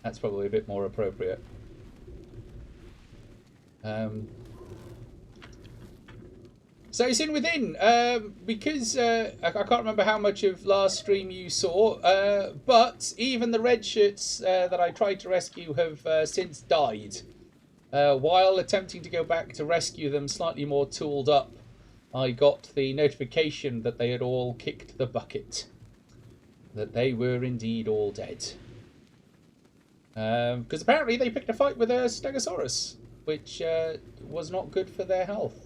S1: That's probably a bit more appropriate. So Sin Within, because I can't remember how much of last stream you saw, but even the red shirts that I tried to rescue have since died. While attempting to go back to rescue them slightly more tooled up, I got the notification that they had all kicked the bucket. That they were indeed all dead. Because apparently they picked a fight with a Stegosaurus, which was not good for their health.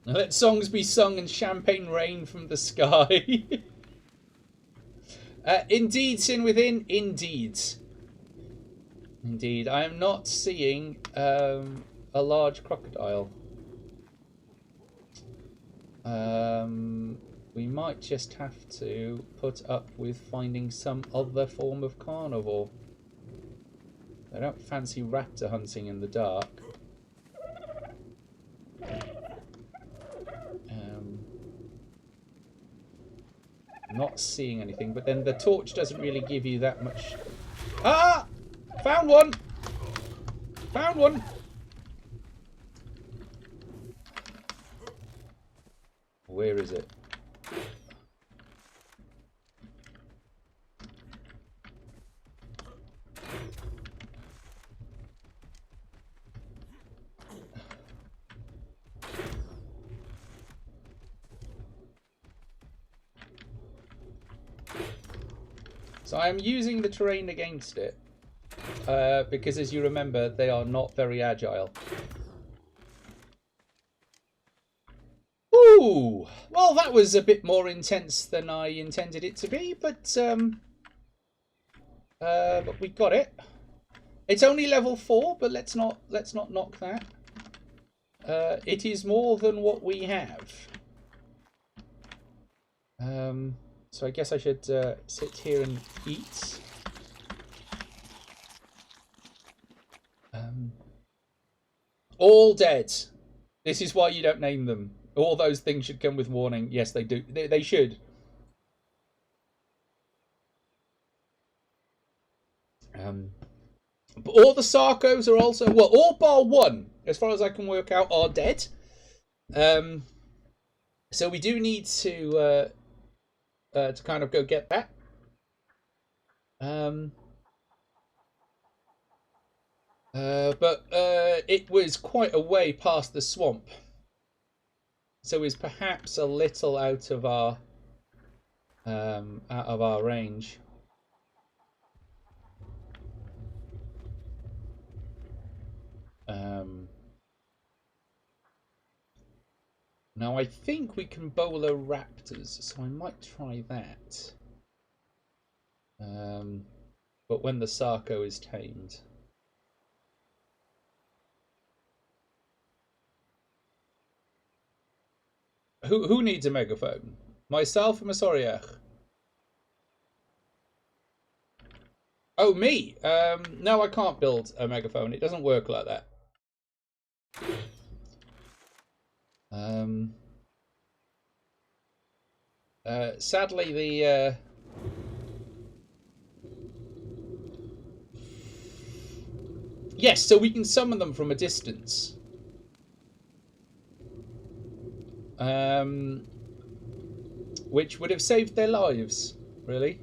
S1: Let songs be sung and champagne rain from the sky. Indeed, Sin Within, indeed. Indeed, I am not seeing a large crocodile. We might just have to put up with finding some other form of carnivore. I don't fancy raptor hunting in the dark. Not seeing anything, but then the torch doesn't really give you that much. Ah! Found one! Found one! Where is it? So I am using the terrain against it, because as you remember, they are not very agile. Ooh! Well, that was a bit more intense than I intended it to be, but we got it. It's only level 4, but let's not knock that. It is more than what we have. So I guess I should sit here and eat. All dead. This is why you don't name them. All those things should come with warning. Yes, they do. They should. But all the Sarcos are also... Well, all bar one, as far as I can work out, are dead. So we do need to kind of go get that. But it was quite a way past the swamp, so is perhaps a little out of our range. Now I think we can bowler raptors, so I might try that. But when the Sarco is tamed. Who needs a megaphone? Myself or Masoriach? Oh, me? No, I can't build a megaphone. It doesn't work like that. Sadly, the yes, so we can summon them from a distance. Which would have saved their lives, really.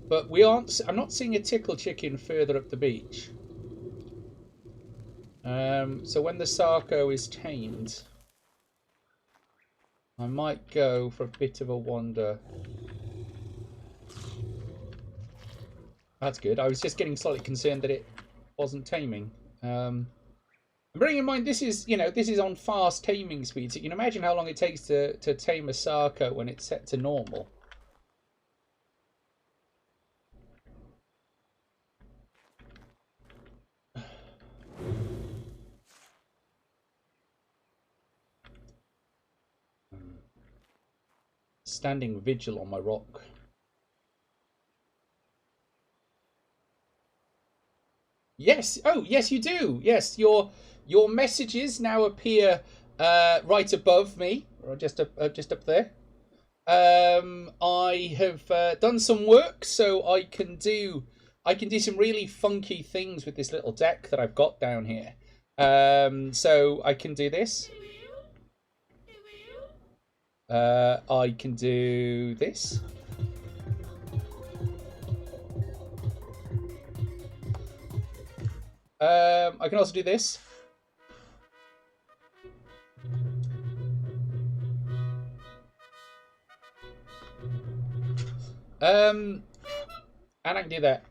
S1: But we aren't. I'm not seeing a tickle chicken further up the beach. So when the Sarco is tamed, I might go for a bit of a wander. That's good. I was just getting slightly concerned that it wasn't taming. And bearing in mind, this is on fast taming speed. So you can imagine how long it takes to tame a Sarco when it's set to normal. Standing vigil on my rock. Yes. Oh, yes, you do. Yes, your messages now appear right above me, or just up there. I have done some work, so I can do some really funky things with this little deck that I've got down here. So I can do this. I can do this. I can also do this. And I can do that.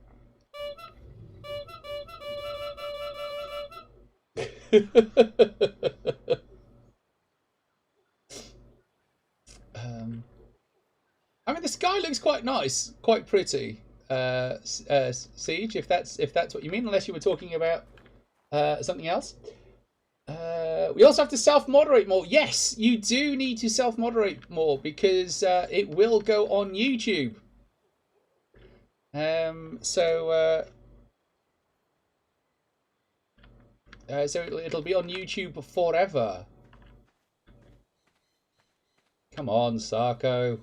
S1: I mean, the sky looks quite nice, quite pretty. Siege, if that's what you mean, unless you were talking about something else. We also have to self-moderate more. Yes, you do need to self-moderate more because it will go on YouTube. So it'll be on YouTube forever. Come on, Sarko.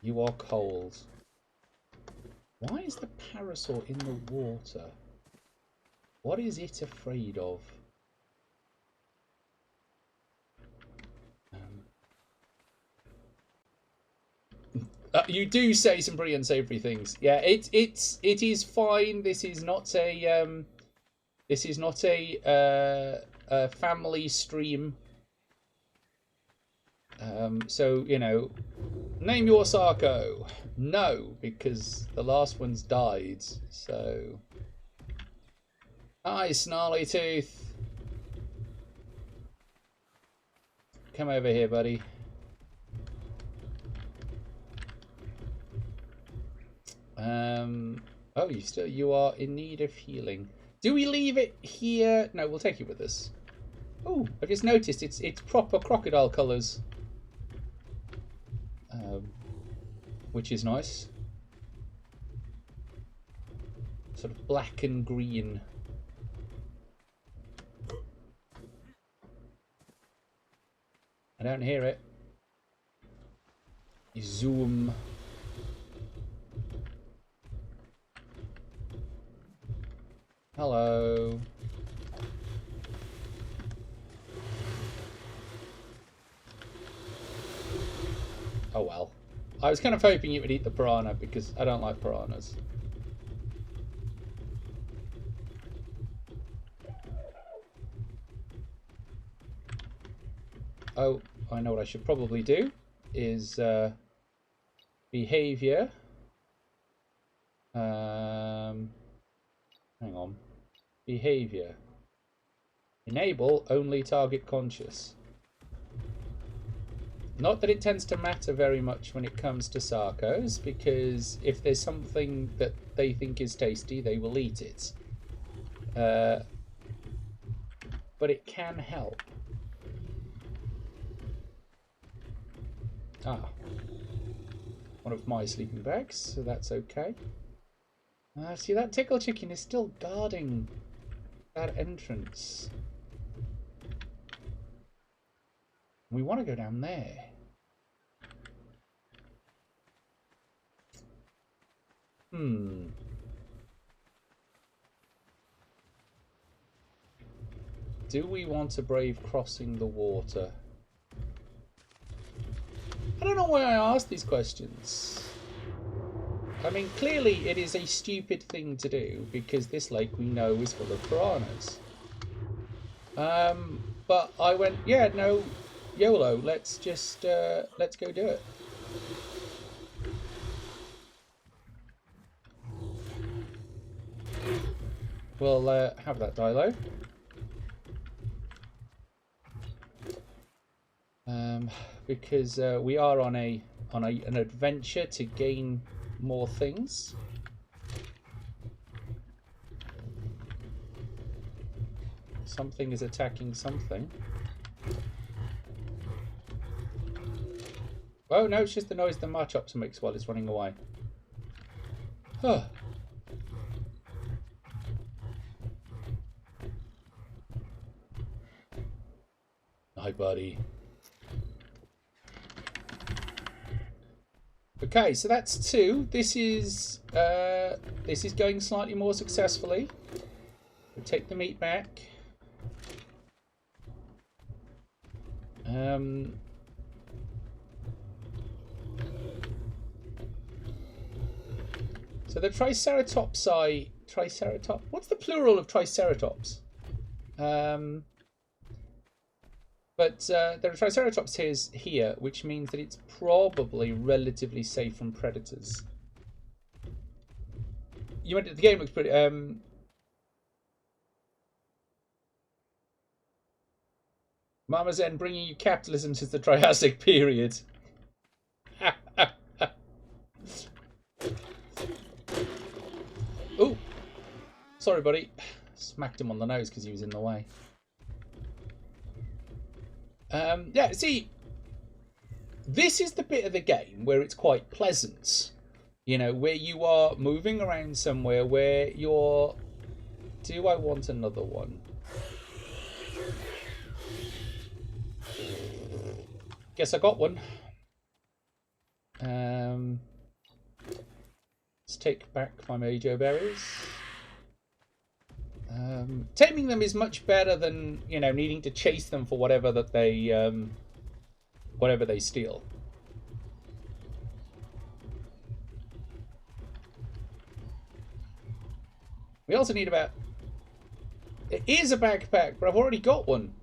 S1: You are cold. Why is the parasol in the water? What is it afraid of? You do say some pretty unsavory things. Yeah, it is fine. This is not a family stream. So you know, name your Sarko. No, because the last one's died. So, hi, Snarly Tooth. Come over here, buddy. Oh, you are in need of healing. Do we leave it here? No, we'll take it with us. Oh, I've just noticed it's proper crocodile colours. Which is nice. Sort of black and green. I don't hear it. Zoom. Hello. Oh well. I was kind of hoping it would eat the piranha because I don't like piranhas. Oh, I know what I should probably do is behavior. Hang on. Behavior. Enable only target conscious. Not that it tends to matter very much when it comes to Sarkos, because if there's something that they think is tasty, they will eat it. But it can help. Ah. One of my sleeping bags, so that's okay. See, that tickle chicken is still guarding that entrance. We want to go down there. Do we want to brave crossing the water? I don't know why I asked these questions. I mean, clearly it is a stupid thing to do because this lake we know is full of piranhas. But I went, yeah, no, YOLO. Let's just let's go do it. We'll have that Dilo. Because we are on an adventure to gain more things. Something is attacking something. Oh no, it's just the noise the Marchopter makes while it's running away. Huh. Hi, buddy. Okay, so that's 2. This is going slightly more successfully. We'll take the meat back. So the Triceratopsi... What's the plural of Triceratops? But there are Triceratops here, which means that it's probably relatively safe from predators. You went. The game looks pretty... Mama Zen bringing you capitalism since the Triassic period. Oh, sorry, buddy. Smacked him on the nose because he was in the way. Yeah, see, this is the bit of the game where it's quite pleasant. You know, where you are moving around somewhere where you're... Do I want another one? Guess I got one. Let's take back my mojo berries. Taming them is much better than, you know, needing to chase them for whatever that they steal. We also need about... It is a backpack, but I've already got one.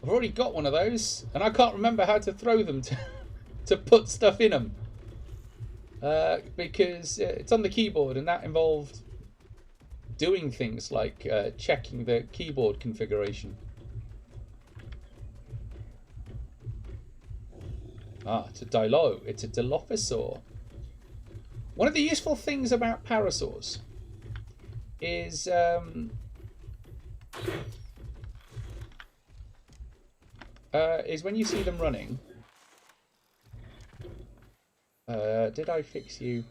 S1: I've already got one of those, and I can't remember how to throw them to put stuff in them. Because it's on the keyboard, and that involved doing things like checking the keyboard configuration. Ah, it's a Dilo. It's a Dilophosaur. One of the useful things about parasaurs is when you see them running. Did I fix you?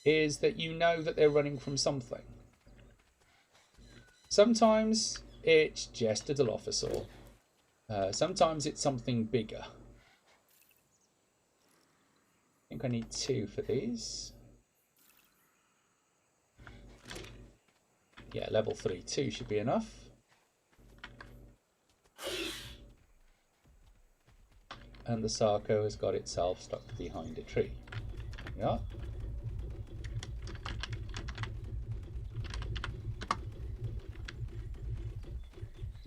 S1: Is that you know that they're running from something. Sometimes it's just a Dilophosaur. Sometimes it's something bigger. I think I need 2 for these. Yeah, level 3, 2 should be enough. And the Sarco has got itself stuck behind a tree. Yeah.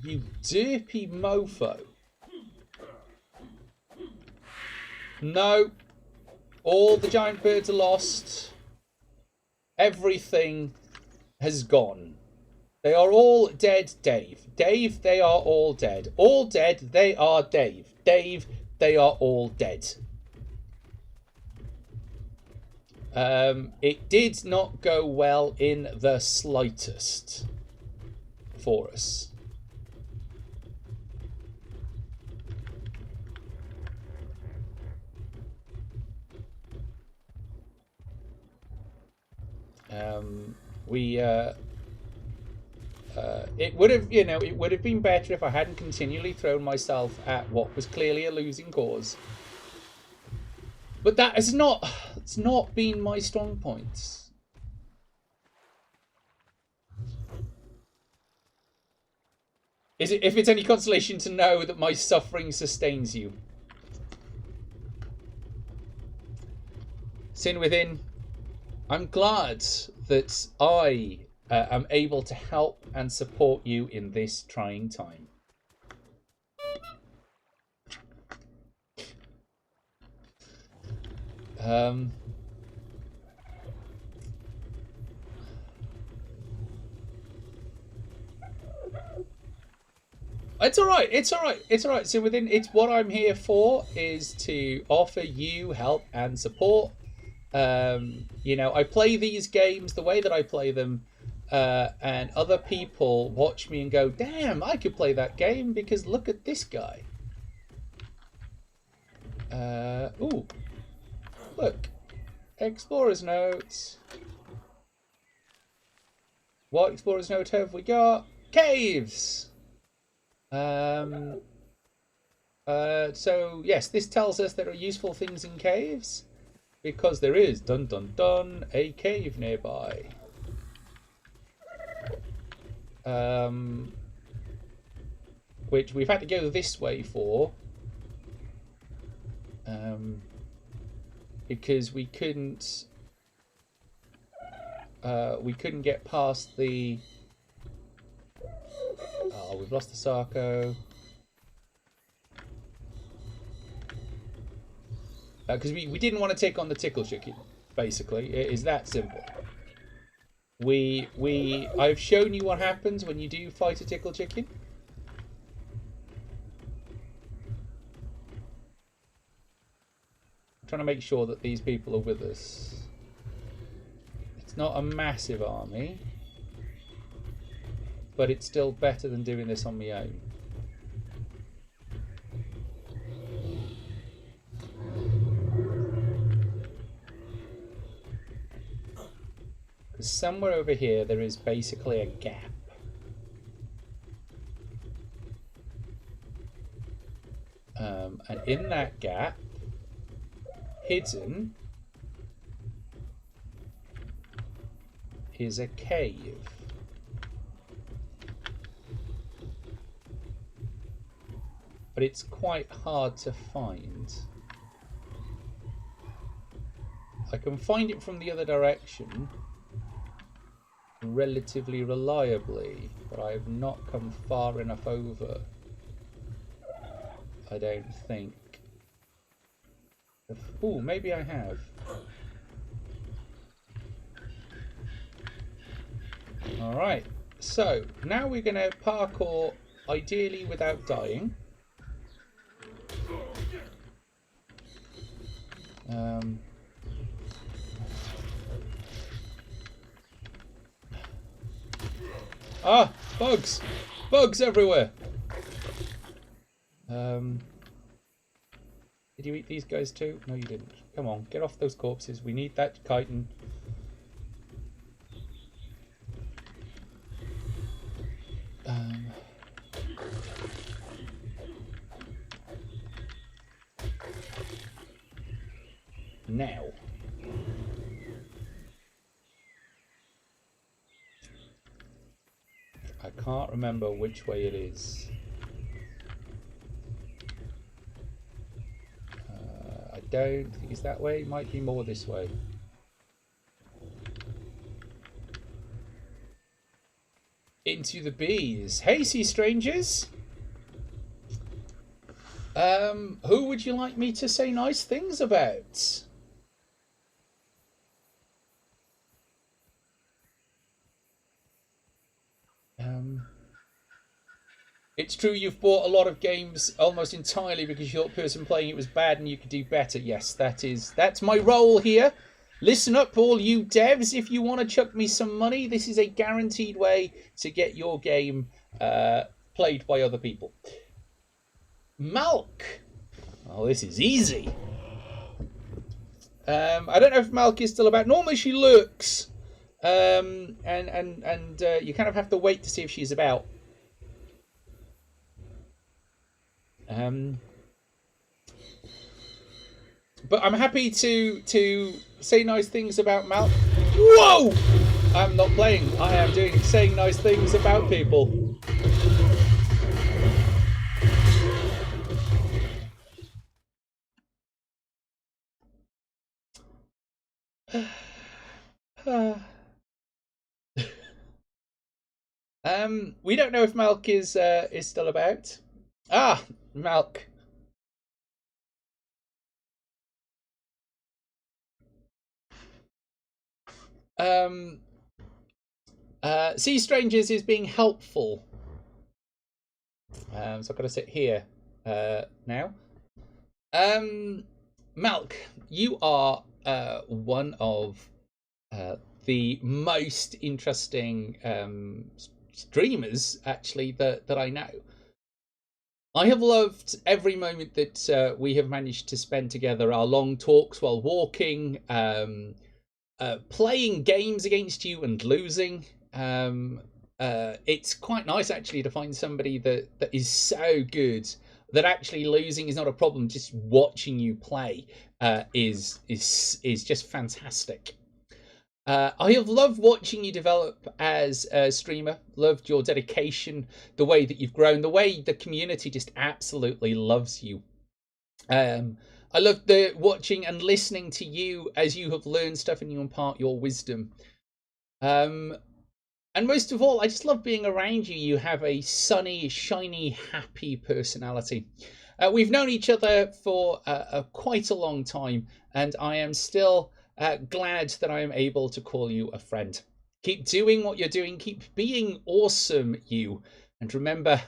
S1: You derpy mofo. No. All the giant birds are lost. Everything has gone. They are all dead, Dave. Dave, they are all dead. All dead, they are Dave. Dave, they are all dead. It did not go well in the slightest for us. It would have, you know, it would have been better if I hadn't continually thrown myself at what was clearly a losing cause. But that is not, it's not been my strong point. Is it, if it's any consolation to know that my suffering sustains you. Sin within. I'm glad that I am able to help and support you in this trying time. It's all right. It's all right. It's all right. So within, it's what I'm here for is to offer you help and support. You know, I play these games the way that I play them, and other people watch me and go, damn, I could play that game because look at this guy. Ooh, look, Explorer's Notes. What Explorer's Note have we got? Caves. So yes, this tells us there are useful things in caves because there is, dun dun dun, a cave nearby. Which we've had to go this way for, because we couldn't get past the. Oh, we've lost the Sarco. Because we didn't want to take on the tickle chicken. Basically, it is that simple. I've shown you what happens when you do fight a tickle chicken. I'm trying to make sure that these people are with us. It's not a massive army, but it's still better than doing this on my own. Because somewhere over here there is basically a gap. And in that gap, hidden, is a cave. But it's quite hard to find. I can find it from the other direction relatively reliably, but I have not come far enough over, I don't think. Oh, maybe I have. Alright, so now we're going to parkour, ideally without dying. Ah, bugs! Bugs everywhere! Did you eat these guys too? No, you didn't. Come on, get off those corpses. We need that chitin. Now. I can't remember which way it is. I don't think it's that way. It might be more this way. Into the bees. Hey, sea strangers. Who would you like me to say nice things about? It's true you've bought a lot of games almost entirely because you thought the person playing it was bad and you could do better. Yes, that's my role here. Listen up, all you devs. If you want to chuck me some money, this is a guaranteed way to get your game played by other people. Malk. Oh, this is easy. I don't know if Malk is still about. Normally she lurks. And you kind of have to wait to see if she's about. But I'm happy to say nice things about Malk. Whoa! I'm not playing. I am saying nice things about people. We don't know if Malk is still about. Ah, Malk. Sea Strangers is being helpful. So I've got to sit here now. Malk, you are one of the most interesting streamers, actually, that I know. I have loved every moment that we have managed to spend together, our long talks while walking, playing games against you and losing. it's quite nice actually to find somebody that is so good that actually losing is not a problem. Just watching you play is just fantastic. I have loved watching you develop as a streamer. Loved your dedication, the way that you've grown, the way the community just absolutely loves you. Um, I love the watching and listening to you as you have learned stuff and you impart your wisdom. Um, and most of all, I just love being around you. You have a sunny, shiny, happy personality. We've known each other for quite a long time, and I am still glad that I am able to call you a friend. Keep doing what you're doing. Keep being awesome, you. And remember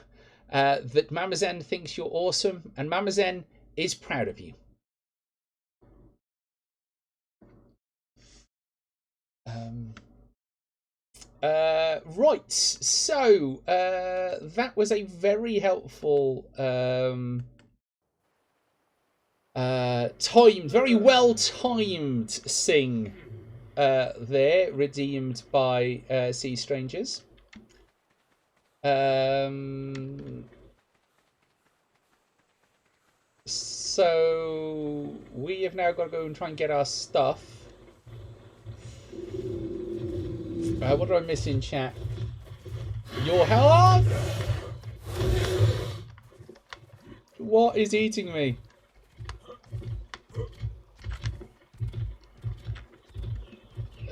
S1: that Mama Zen thinks you're awesome, and Mama Zen is proud of you. Right, so that was a very helpful timed, very well timed sing there, redeemed by Sea Strangers. So we have now got to go and try and get our stuff. What do I miss in chat? Your health? What is eating me?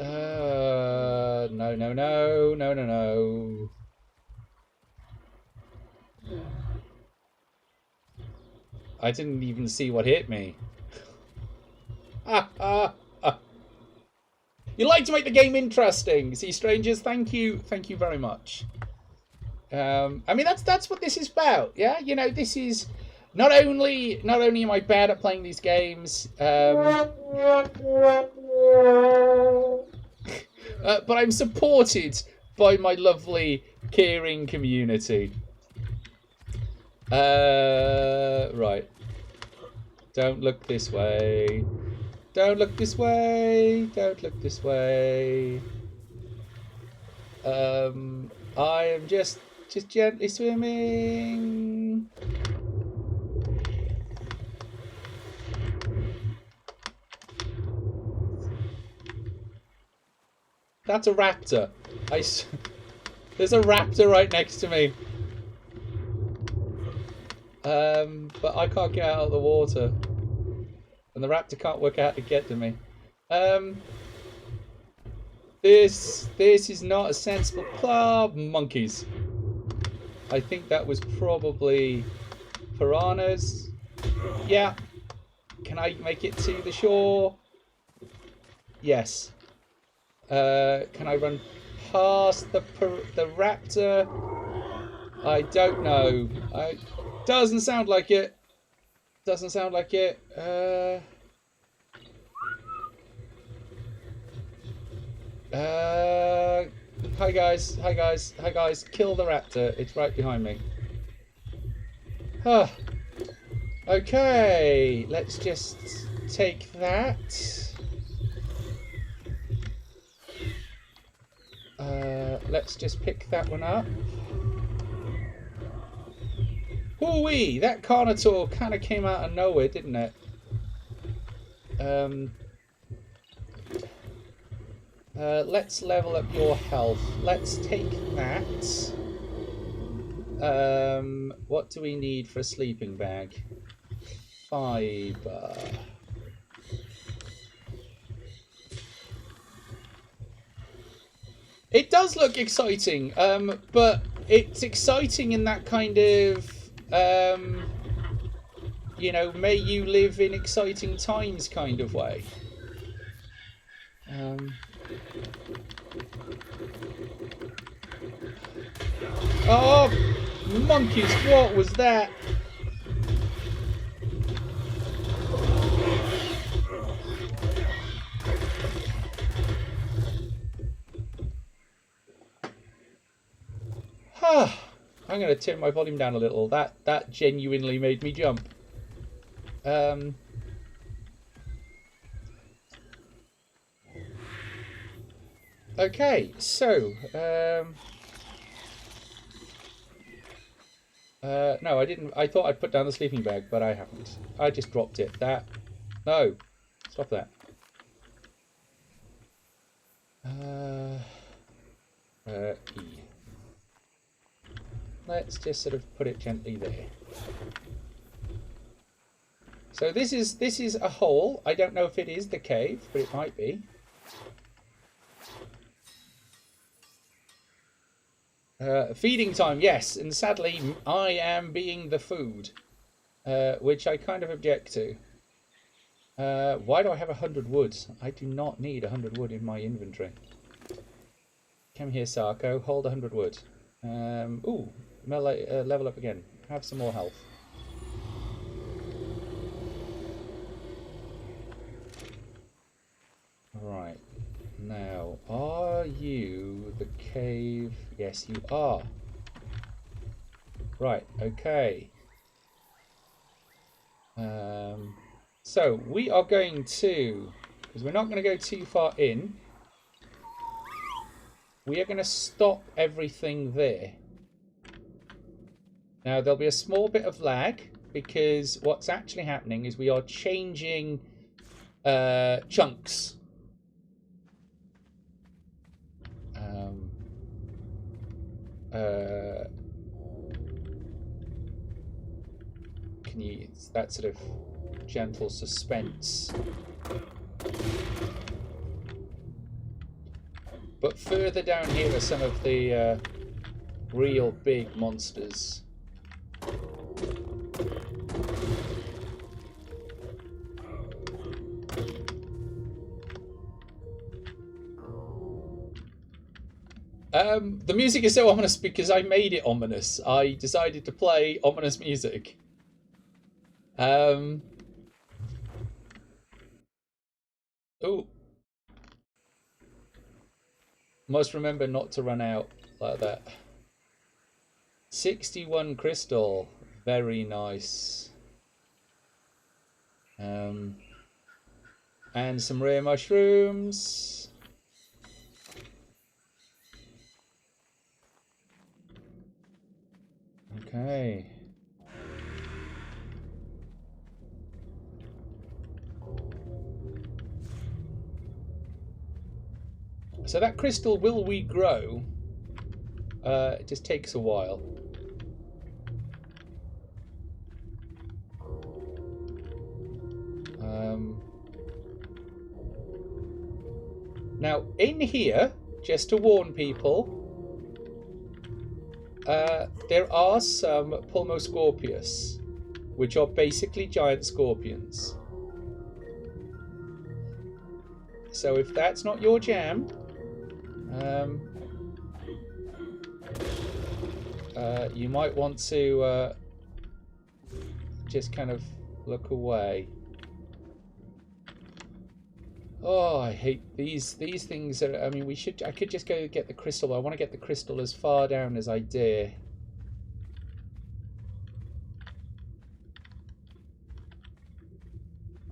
S1: No, no, no, no, no, no. I didn't even see what hit me. You like to make the game interesting. Sea Strangers, thank you very much. I mean, that's what this is about. Yeah, you know, this is not only am I bad at playing these games, but I'm supported by my lovely, caring community. Right. Don't look this way. Don't look this way. Don't look this way. I am just gently swimming. That's a raptor. There's a raptor right next to me. But I can't get out of the water. And the raptor can't work out to get to me. This is not a sensible club. Monkeys. I think that was probably piranhas. Yeah. Can I make it to the shore? Yes. Can I run past the raptor? I don't know. Doesn't sound like it. Doesn't sound like it. Hi guys. Hi guys. Hi guys. Kill the raptor. It's right behind me. Okay. Let's just take that. Let's just pick that one up. Ooh-wee! That Carnotaur kind of came out of nowhere, didn't it? Let's level up your health. Let's take that. What do we need for a sleeping bag? Fiber. It does look exciting, but it's exciting in that kind of, you know, may you live in exciting times kind of way. Oh, monkeys, what was that? I'm going to turn my volume down a little. That genuinely made me jump. Okay, so No, I didn't. I thought I'd put down the sleeping bag, but I haven't. I just dropped it. That. No. Stop that. E. Let's just sort of put it gently there. So this is a hole. I don't know if it is the cave, but it might be. Feeding time, yes, and sadly I am being the food, which I kind of object to. Why do I have 100 wood? I do not need 100 wood in my inventory. Come here, Sarko. Hold 100 wood. Ooh, level up again. Have some more health. Right. Now, are you the cave? Yes, you are. Right, okay. So, we are going to, because we're not going to go too far in, we are going to stop everything there. Now, there'll be a small bit of lag, because what's actually happening is we are changing chunks. Can you, it's that sort of gentle suspense. But further down here are some of the real big monsters. The music is so ominous because I made it ominous. I decided to play ominous music. Oh. Must remember not to run out like that. 61 crystal. Very nice. And some rare mushrooms. Okay. So that crystal will regrow. It just takes a while. Now, in here, just to warn people, there are some Pulmoscorpius, which are basically giant scorpions. So if that's not your jam, you might want to just kind of look away. Oh, I hate these things. I mean, I could just go get the crystal. I want to get the crystal as far down as I dare.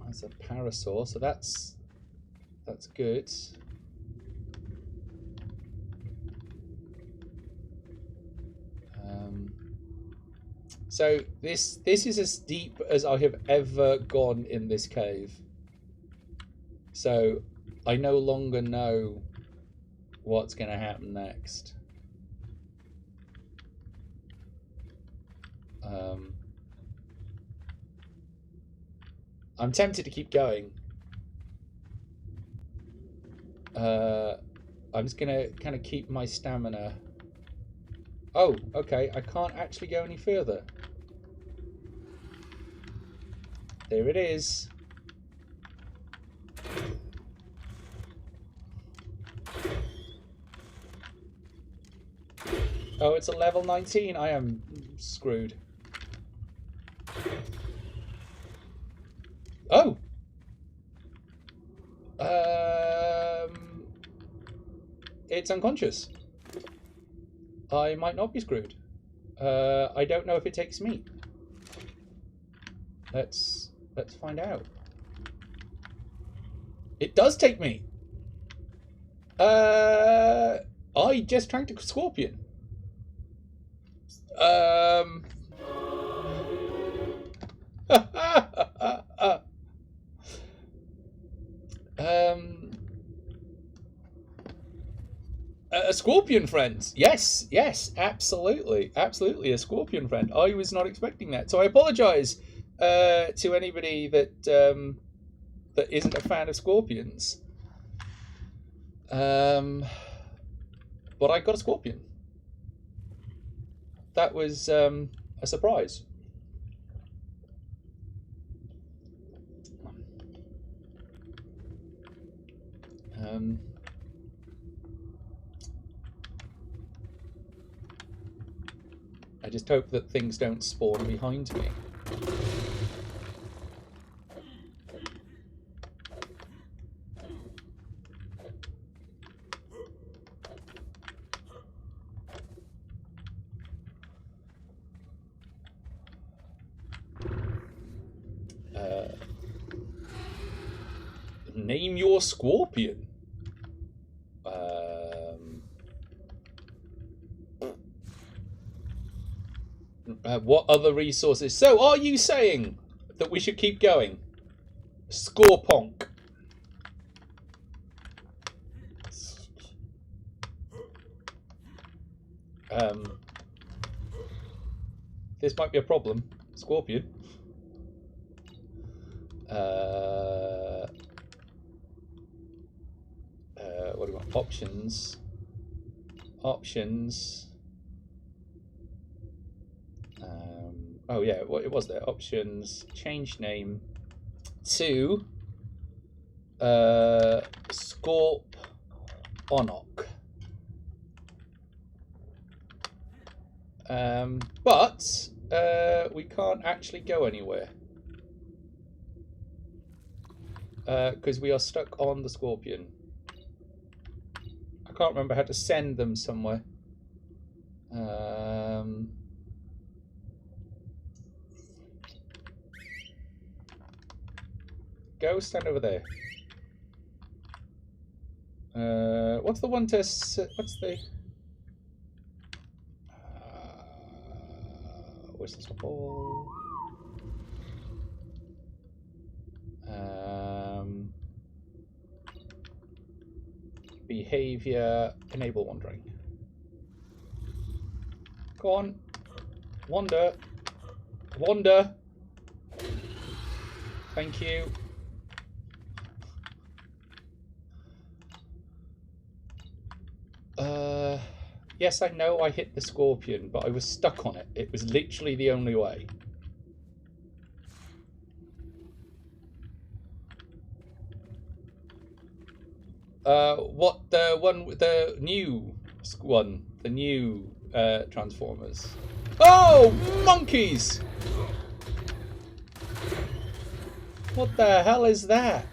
S1: That's a parasaur, so that's good. So this is as deep as I have ever gone in this cave. So I no longer know what's going to happen next. I'm tempted to keep going. I'm just going to kind of keep my stamina. Oh, okay, I can't actually go any further. There it is. Oh, it's a level 19. I am screwed. Oh! It's unconscious. I might not be screwed. I don't know if it takes meat. Let's find out. It does take meat. I just tranked a scorpion. A scorpion friend. Yes, yes, absolutely. Absolutely a scorpion friend. I was not expecting that. So I apologise to anybody that that isn't a fan of scorpions. But I got a scorpion. That was a surprise. I just hope that things don't spawn behind me. Name your scorpion. What other resources? So, are you saying that we should keep going? Scorponk. This might be a problem. Scorpion. What do we want? Options. Options. Oh yeah, what it was there? Options. Change name to Scorponok. But we can't actually go anywhere because we are stuck on the scorpion. I can't remember how to send them somewhere. Go stand over there. What's the one to? What's the? Where's this ball? Behavior. Enable wandering. Go on. Wander. Wander. Thank you. Yes, I know I hit the scorpion, but I was stuck on it. It was literally the only way. What the one with the new one? The new Transformers. Oh, monkeys! What the hell is that?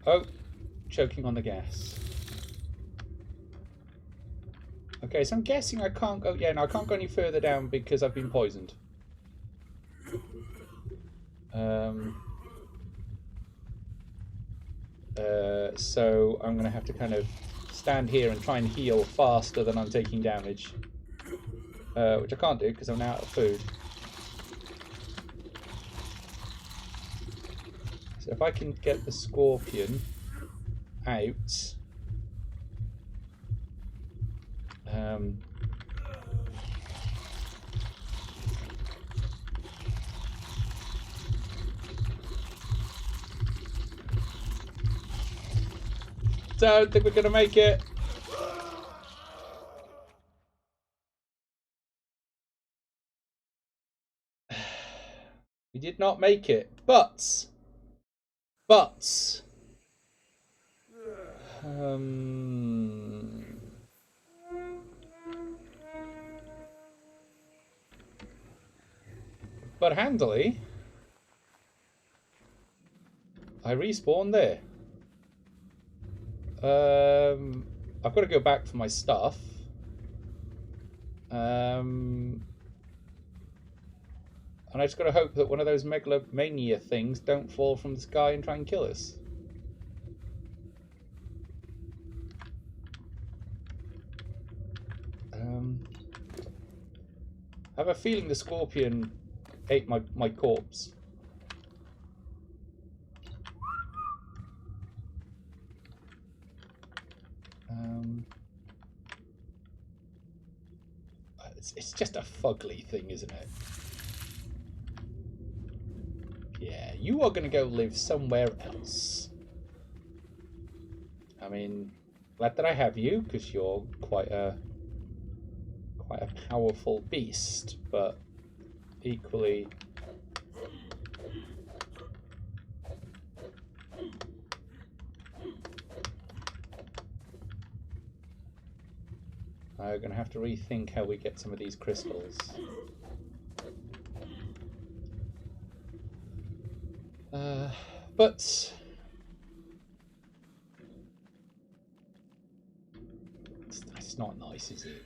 S1: Oh, choking on the gas. Okay, so I'm guessing I can't go... Yeah, no, I can't go any further down because I've been poisoned. So I'm going to have to kind of stand here and try and heal faster than I'm taking damage. Which I can't do because I'm out of food. So if I can get the scorpion out... Don't think we're going to make it. We did not make it, but but handily, I respawned there. I've got to go back for my stuff. I'm And I just got to hope that one of those megalomania things don't fall from the sky and try and kill us. I have a feeling the scorpion ate my corpse. It's just a fugly thing, isn't it? Yeah, you are going to go live somewhere else. I mean, glad that I have you, because you're quite a powerful beast, but equally... I'm going to have to rethink how we get some of these crystals. But... It's not nice, is it?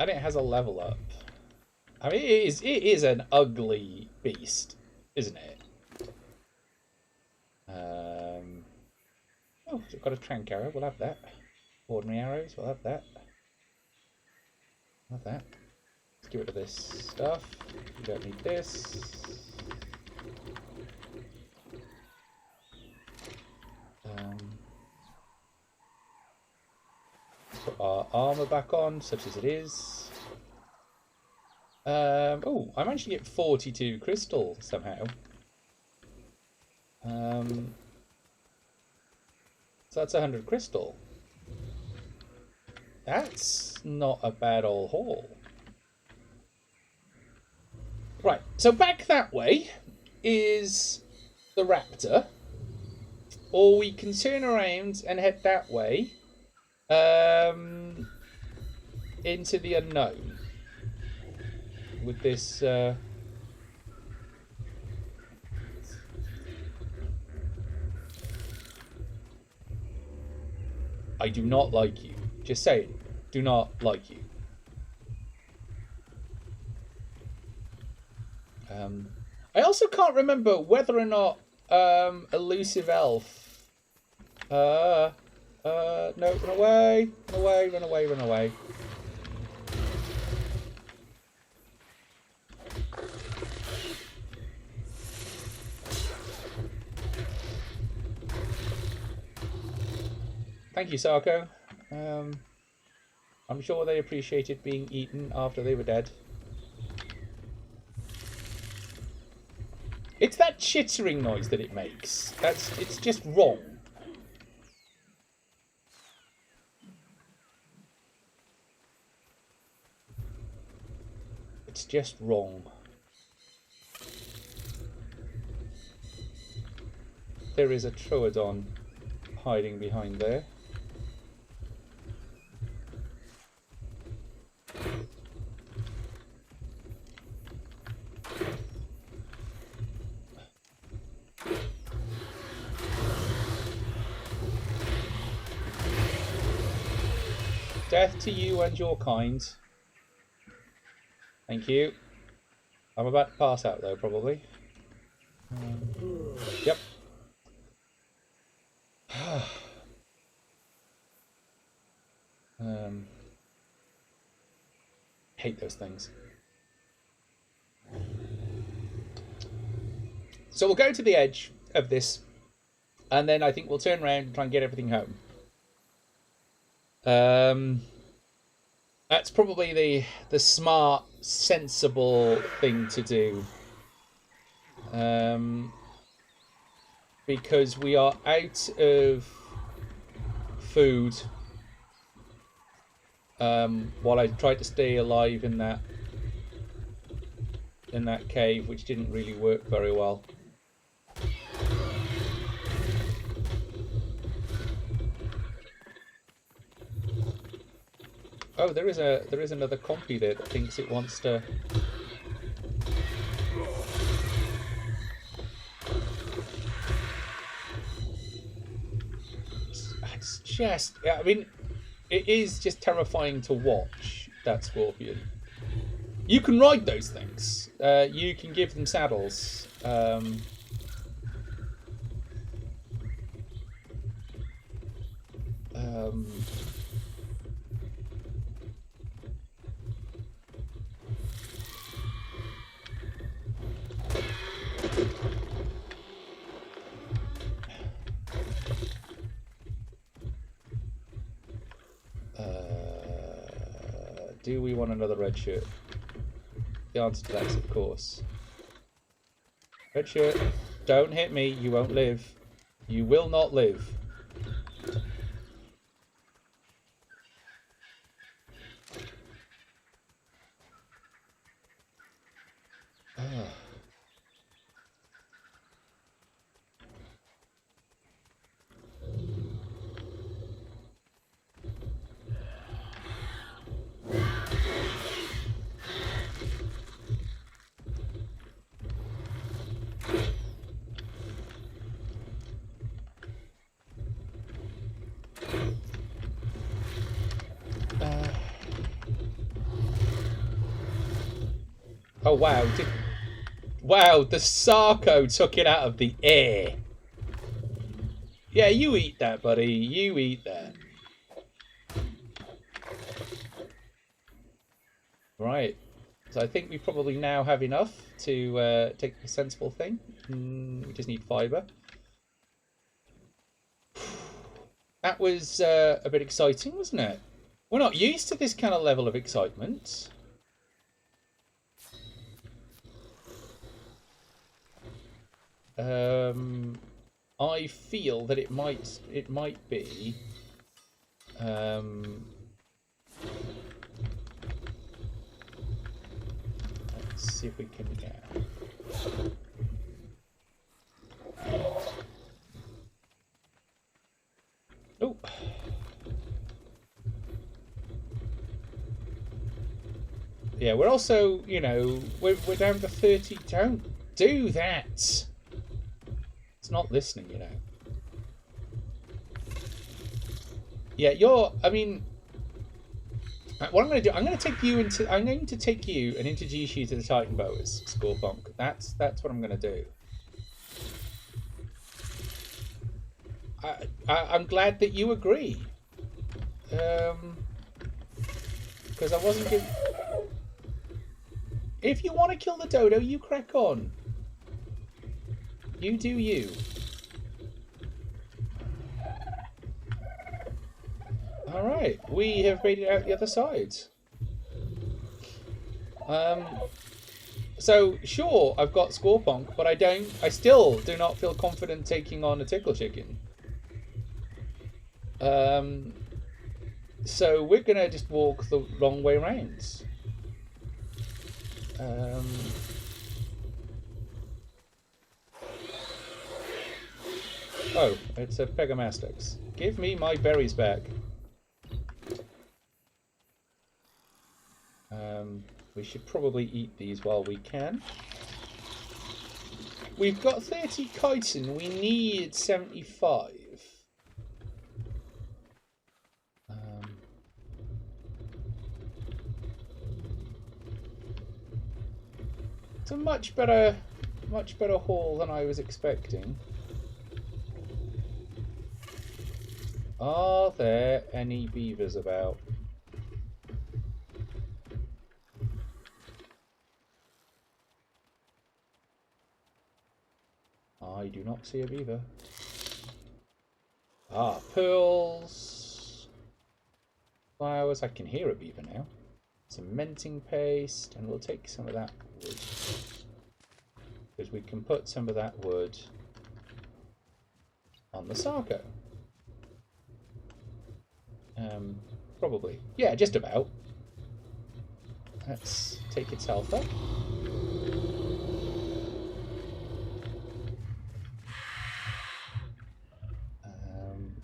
S1: And it has a level up. I mean, it is an ugly beast, isn't it? Oh, we've got a trank arrow. We'll have that. Ordinary arrows. We'll have that. We'll have that. Let's get rid of this stuff. We don't need this. Put our armor back on, such as it is. Oh, I managed to get 42 crystal somehow. So that's 100 crystal. That's not a bad old haul. Right, so back that way is the raptor. Or we can turn around and head that way. Into the unknown with this I do not like you. Just saying, do not like you. I also can't remember whether or not elusive elf no, run away, run away, run away, run away. Thank you, Sarko. I'm sure they appreciated being eaten after they were dead. It's that chittering noise that it makes. It's just wrong. It's just wrong. There is a Troodon hiding behind there. Death to you and your kind. Thank you. I'm about to pass out though, probably. Yep. Hate those things. So we'll go to the edge of this, and then I think we'll turn around and try and get everything home. That's probably the smart, sensible thing to do. Because we are out of food. While I tried to stay alive in that cave, which didn't really work very well. Oh, there is another compy there that thinks it wants to. just... I mean, it is just terrifying to watch, that scorpion. You can ride those things. You can give them saddles. Do we want another red shirt? The answer to that is of course. Red shirt, don't hit me. You won't live. You will not live. Oh wow! Wow, the Sarco took it out of the air. Yeah, you eat that, buddy. You eat that. Right. So I think we probably now have enough to take a sensible thing. We just need fibre. That was a bit exciting, wasn't it? We're not used to this kind of level of excitement. I feel that it might be let's see if we can get oh yeah, we're also, you know, we're down to 30. Don't do that. Not listening, you know. Yeah, I mean, what I'm going to do, I'm going to take you and introduce you to the Titan Boas, Scorpunk. That's what I'm going to do. I'm glad that you agree. Because I wasn't good. If you want to kill the dodo, you crack on. You do you. Alright, we have made it out the other side. So, sure, I've got Scorpunk, but I still do not feel confident taking on a Tickle Chicken. So we're gonna just walk the long way round. Oh, it's a Pegamastix. Give me my berries back. We should probably eat these while we can. We've got 30 chitin. We need 75. It's a much better haul than I was expecting. Are there any beavers about? I do not see a beaver. Ah, pearls. Flowers. I can hear a beaver now. Cementing paste, and we'll take some of that wood. Because we can put some of that wood on the Sarco. Probably. Yeah, just about. Let's take its health up.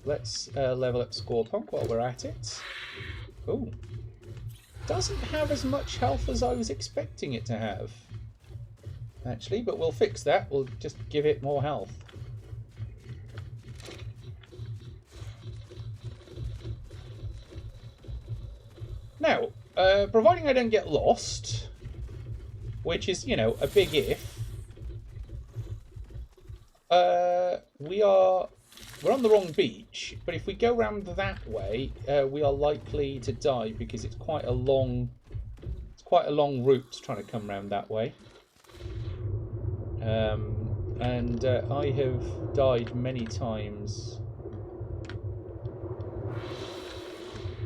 S1: Let's level up Scorpunk while we're at it. Oh, doesn't have as much health as I was expecting it to have, actually, but we'll fix that. We'll just give it more health. Now, providing I don't get lost, which is, you know, a big if, we're on the wrong beach, but if we go round that way, we are likely to die because it's quite a long route trying to come round that way. And I have died many times.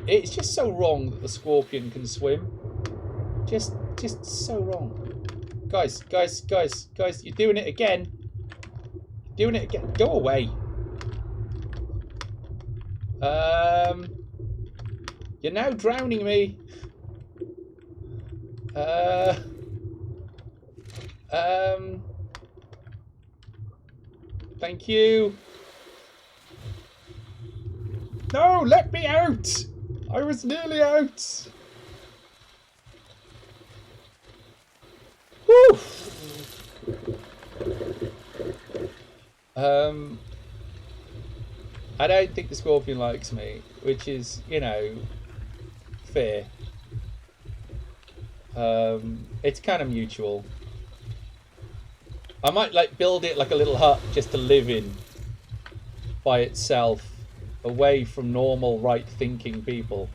S1: It's just so wrong that the scorpion can swim. Just so wrong. Guys, you're doing it again. You're doing it again. Go away. You're now drowning me. Thank you. No, let me out. I was nearly out. Woo. I don't think the scorpion likes me, which is, you know, fair. It's kind of mutual. I might like build it like a little hut just to live in by itself, away from normal right-thinking people.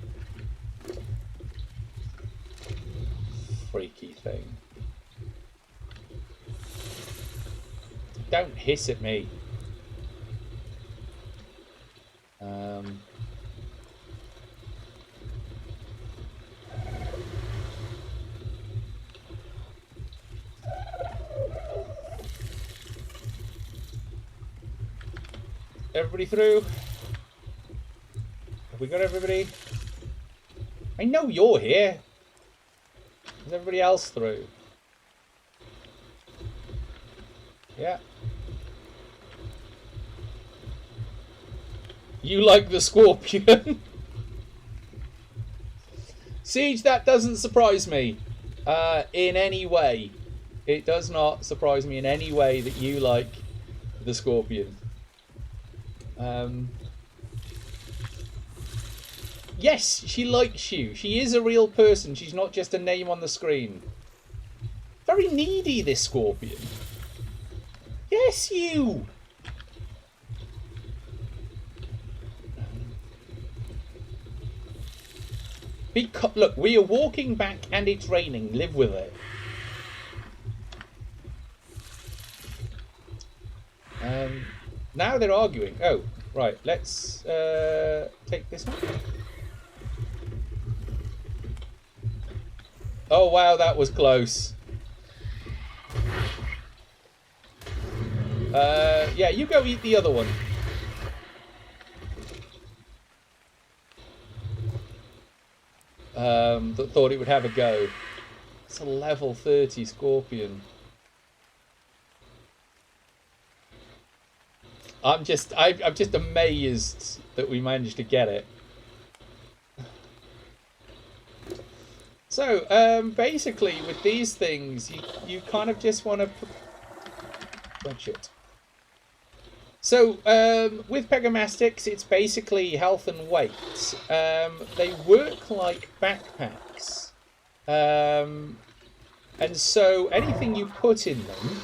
S1: Freaky thing. Don't hiss at me. Everybody through? Have we got everybody? I know you're here. Is everybody else through? Yeah. You like the scorpion? Siege, that doesn't surprise me in any way. It does not surprise me in any way that you like the scorpion. Yes, she likes you. She is a real person. She's not just a name on the screen. Very needy, this scorpion. Yes, you. Look, we are walking back and it's raining. Live with it. Now they're arguing. Oh, right. Let's take this one. Oh, wow, that was close. Yeah, you go eat the other one. Thought it would have a go. It's a level 30 scorpion. I'm just amazed that we managed to get it. So, basically, with these things, you kind of just want to... Oh, shit. So, with Pegomastics, it's basically health and weight. They work like backpacks. And so, anything you put in them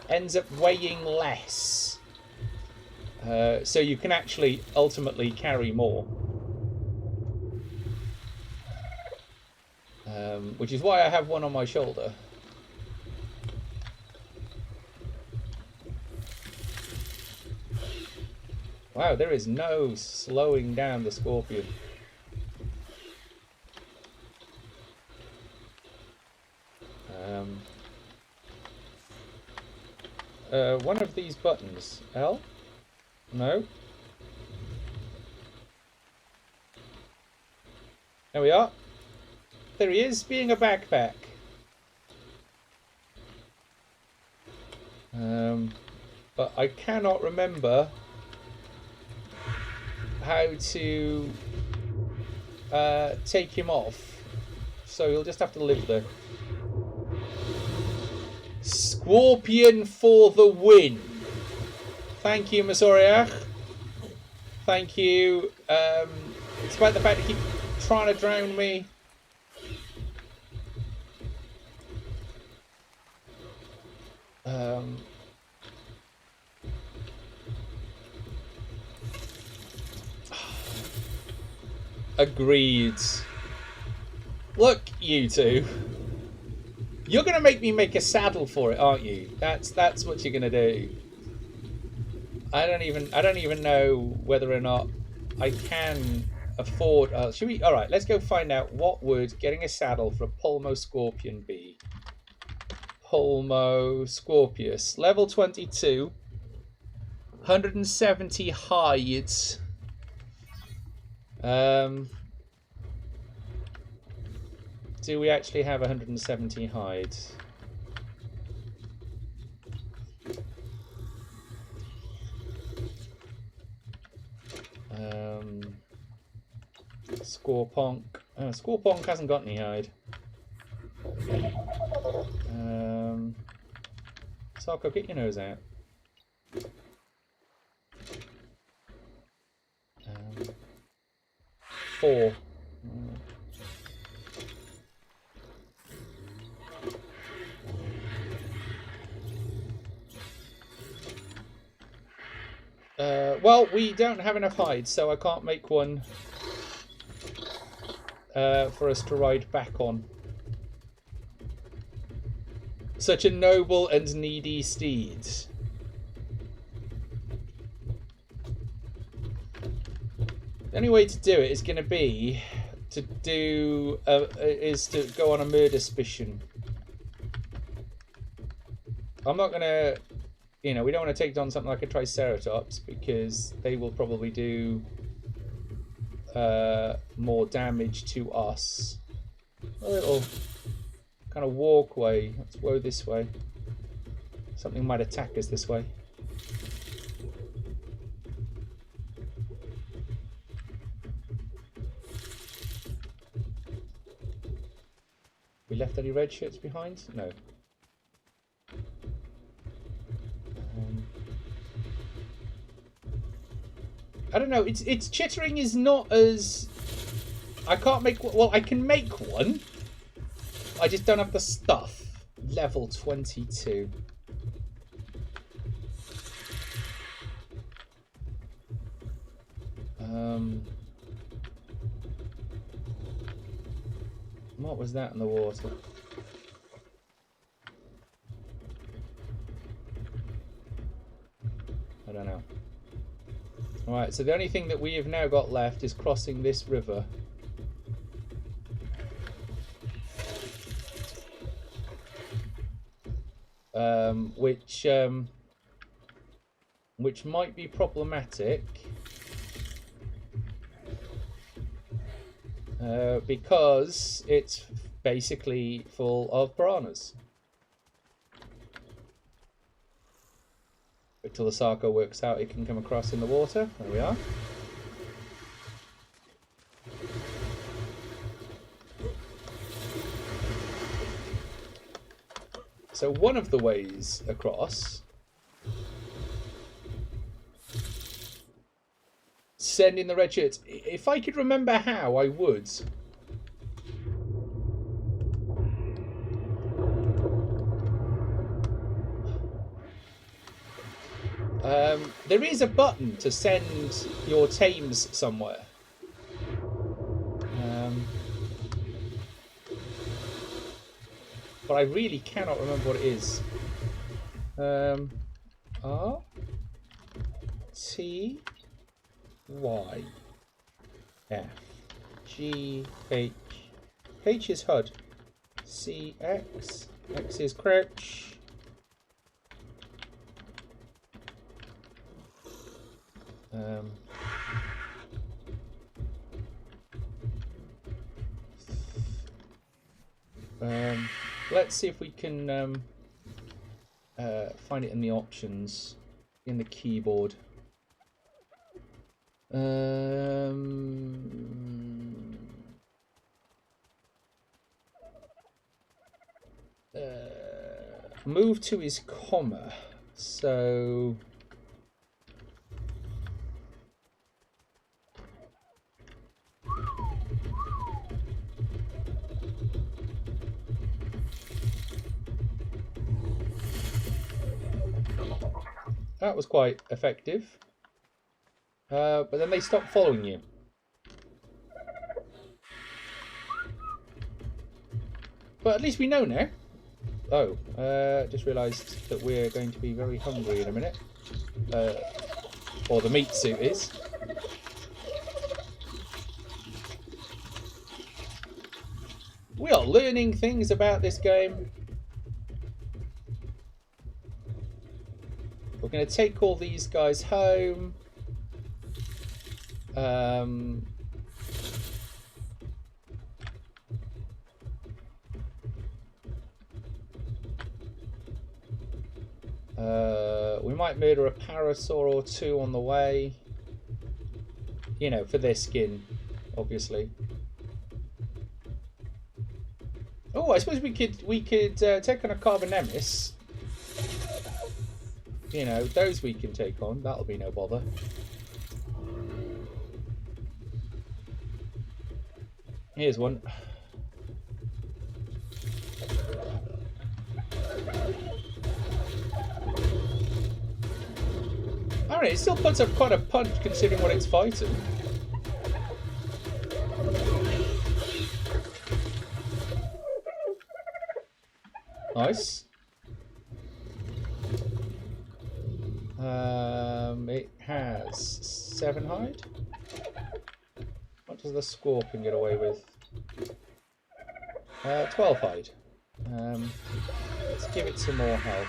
S1: ends up weighing less. So you can actually ultimately carry more. Which is why I have one on my shoulder. Wow, there is no slowing down the scorpion. One of these buttons. L? No. There we are. There he is, being a backpack. But I cannot remember how to take him off. So you'll just have to live there. Scorpion for the win. Thank you, Masoriach. Thank you. Despite the fact trying to drown me. Agreed. Look, you two. You're gonna make me make a saddle for it, aren't you? That's what you're gonna do. I don't even know whether or not I can afford. Should we? All right, let's go find out what would getting a saddle for a Pulmo Scorpion be. Pulmo Scorpius, level 22, 170 hides. Do we actually have 170 hides? Scorponk. Oh, Scorponk hasn't got any hide. Sarko, get your nose out. 4. Well, we don't have enough hides, so I can't make one for us to ride back on. Such a noble and needy steed. The only way to do it is going to be to do is to go on a murder suspicion. I'm not going to, you know, we don't want to take on something like a Triceratops because they will probably do more damage to us. A little kind of walkway. Let's go this way. Something might attack us this way. We left any red shirts behind? No. I don't know. It's chittering is not as. I can't make. Well, I can make one. I just don't have the stuff. Level 22. What was that in the water? I don't know. Alright, so the only thing that we have now got left is crossing this river. Which might be problematic because it's basically full of piranhas. Wait till the Sarko works out it can come across in the water. There we are. So one of the ways across, send in the red shirts. If I could remember how, I would. There is a button to send your tames somewhere. But I really cannot remember what it is. R T Y F G H. H is HUD. C X. X is crouch. Let's see if we can find it in the options in the keyboard. Move to is comma, so That was quite effective. But then they stopped following you. But at least we know now. Oh, just realised that we're going to be very hungry in a minute. Or the meat suit is. We are learning things about this game. We're going to take all these guys home. We might murder a parasaur or two on the way. You know, for their skin, obviously. Oh, I suppose we could take on a Carbonemis. You know, those we can take on. That'll be no bother. Here's one. Alright, it still puts up quite a punch considering what it's fighting. Nice. It has 7 hide. What does the scorpion get away with? 12 hide. Let's give it some more health.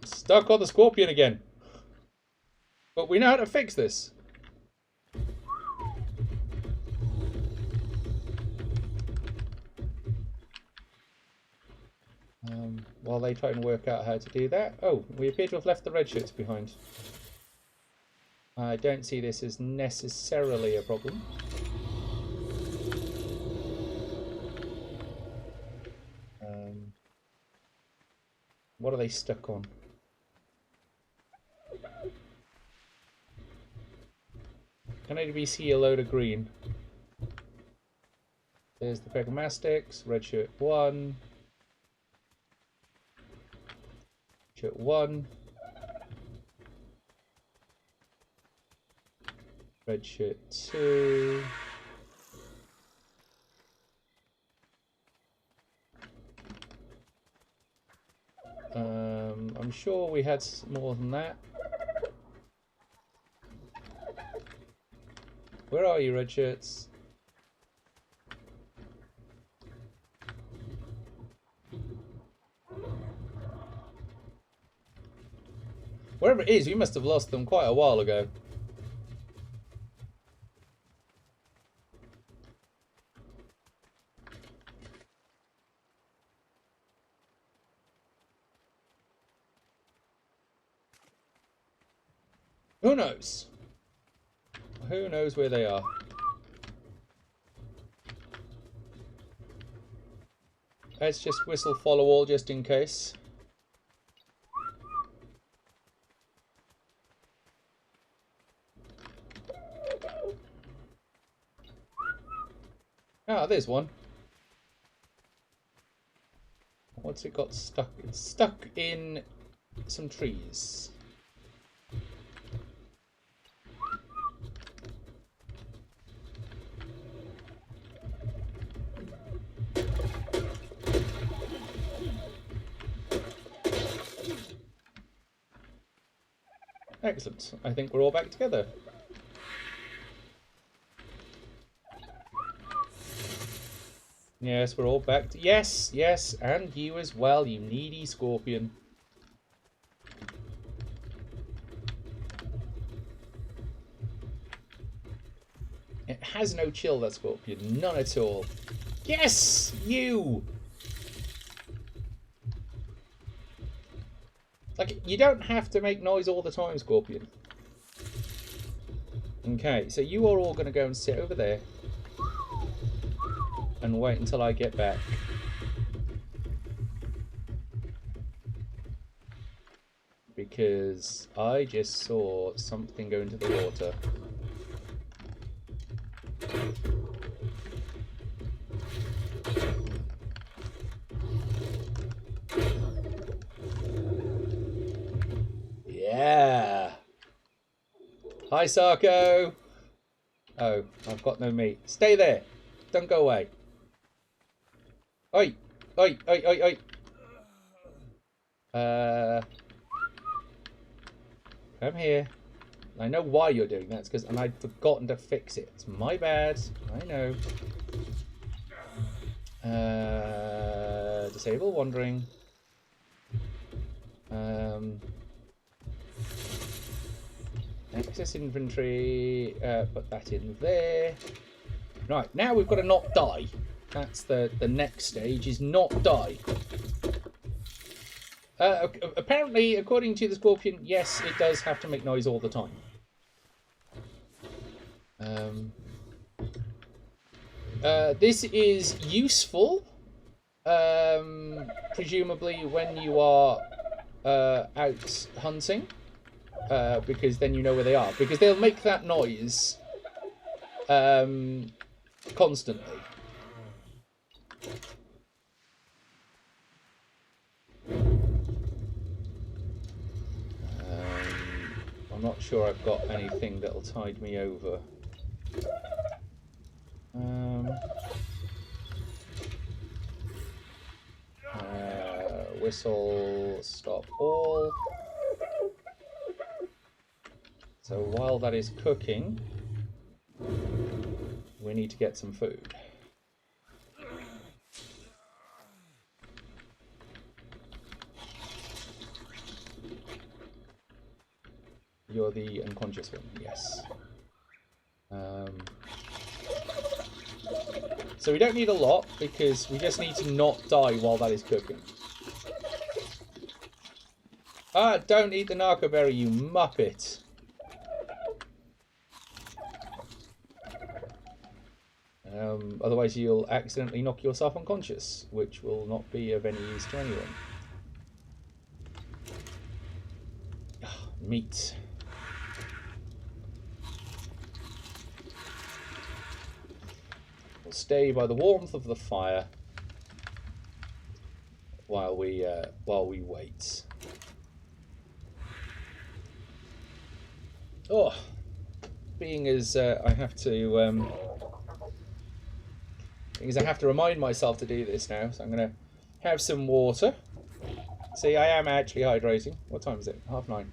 S1: Stuck on the scorpion again. But we know how to fix this. While they try and work out how to do that. Oh, we appear to have left the red shirts behind. I don't see this as necessarily a problem. What are they stuck on? Can I see a load of green? There's the Pegomastics, red shirt 1. Shirt 1. Red shirt 2. I'm sure we had more than that. Where are you, red shirts? Wherever it is, we must have lost them quite a while ago. Who knows? Who knows where they are? Let's just whistle follow all just in case. Ah, there's one. What's it got stuck? It's stuck in some trees. Excellent. I think we're all back together. Yes, we're all back. Yes, yes, and you as well, you needy scorpion. It has no chill, that scorpion. None at all. Yes! You! Like, you don't have to make noise all the time, scorpion. Okay, so you are all going to go and sit over there. And wait until I get back. Because I just saw something go into the water. Yeah. Hi, Sarko. Oh, I've got no meat. Stay there. Don't go away. Oi. Oi, oi, oi, oi. Come here. I know why you're doing that. It's because I'd forgotten to fix it. It's my bad. I know. Disable wandering. Access inventory. Put that in there. Right, now we've got to not die. That's the next stage, is not die. Apparently, according to the Scorpion, yes, it does have to make noise all the time. This is useful, presumably when you are out hunting, because then you know where they are. Because they'll make that noise constantly. I'm not sure I've got anything that'll tide me over. Whistle, stop all. So while that is cooking, we need to get some food. You're the unconscious one, yes. So we don't need a lot, because we just need to not die while that is cooking. Ah, don't eat the narcoberry, you muppet. Otherwise you'll accidentally knock yourself unconscious, which will not be of any use to anyone. Meat. We'll stay by the warmth of the fire while we wait. Oh, being as I have to remind myself to do this now, so I'm going to have some water. See, I am actually hydrating. What time is it? 9:30.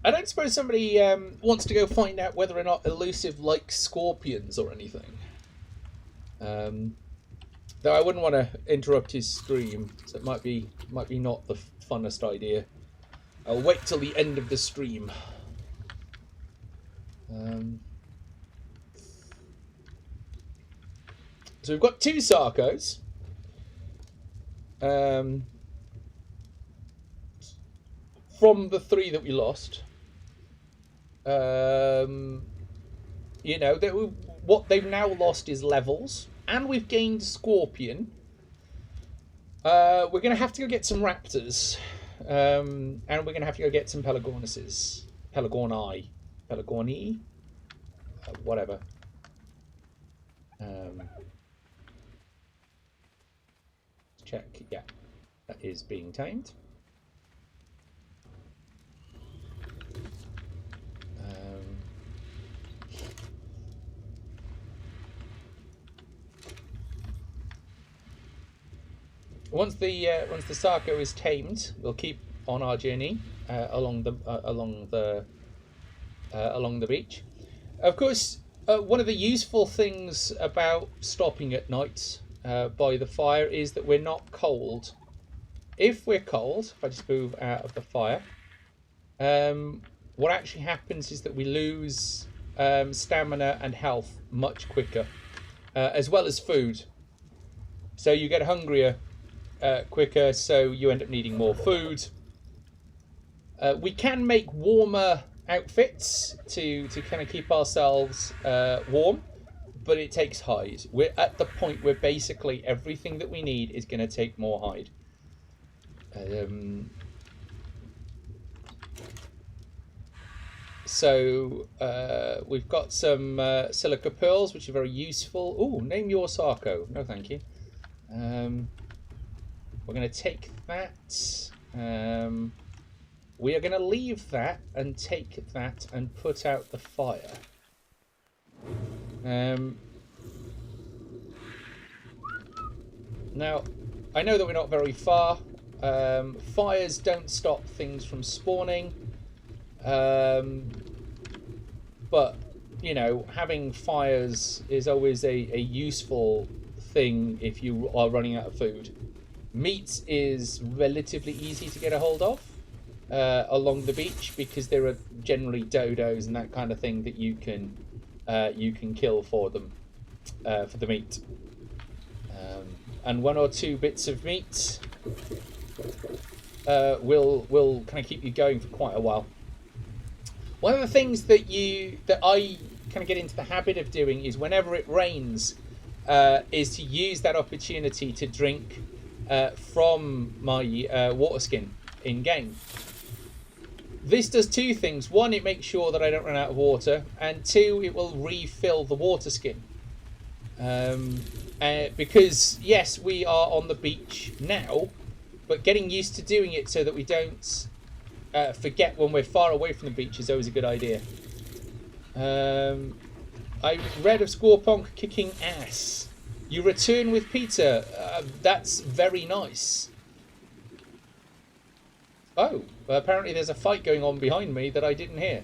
S1: I don't suppose somebody wants to go find out whether or not Elusive likes scorpions or anything. Though I wouldn't want to interrupt his stream, so it might be not the funnest idea. I'll wait till the end of the stream. So we've got 2 Sarkos. From the 3 that we lost. You know, what they've now lost is levels, and we've gained Scorpion. We're going to have to go get some raptors, and we're going to have to go get some Pelagornises. Pelagorni? Whatever. Check, yeah, that is being tamed. Once the Sarko is tamed, we'll keep on our journey along the beach. Of course, one of the useful things about stopping at night by the fire is that we're not cold. If we're cold, if I just move out of the fire, what actually happens is that we lose stamina and health much quicker, as well as food. So you get hungrier quicker, so you end up needing more food. We can make warmer outfits to kind of keep ourselves warm, but it takes hide. We're at the point where basically everything that we need is going to take more hide. So we've got some silica pearls, which are very useful. Oh, name your Sarko. No, thank you. We're going to take that. We are going to leave that and take that and put out the fire. Now, I know that we're not very far. Fires don't stop things from spawning. But, you know, having fires is always a useful thing if you are running out of food. Meat is relatively easy to get a hold of along the beach because there are generally dodos and that kind of thing that you can kill for them, for the meat. And 1 or 2 bits of meat will kind of keep you going for quite a while. One of the things that I kind of get into the habit of doing is whenever it rains, is to use that opportunity to drink from my water skin in game. This does 2 things. 1, it makes sure that I don't run out of water, and 2, it will refill the water skin. Because yes, we are on the beach now, but getting used to doing it so that we don't forget when we're far away from the beach is always a good idea. I read of Scorponk kicking ass. You return with Peter. That's very nice. Oh, well, apparently there's a fight going on behind me that I didn't hear.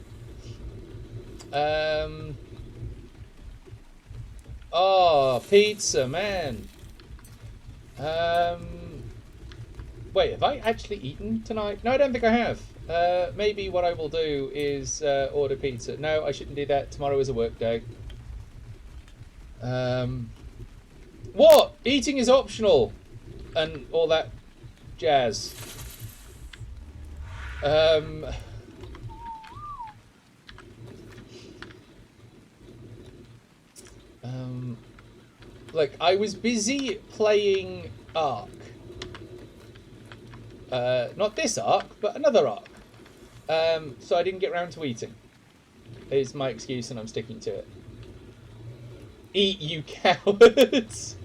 S1: Oh, pizza, man. Wait, have I actually eaten tonight? No, I don't think I have. Maybe what I will do is order pizza. No, I shouldn't do that. Tomorrow is a work day. What? Eating is optional. And all that jazz. Look, I was busy playing Ark. Not this Ark, but another Ark. So I didn't get round to eating. Is my excuse, and I'm sticking to it. Eat, you cowards!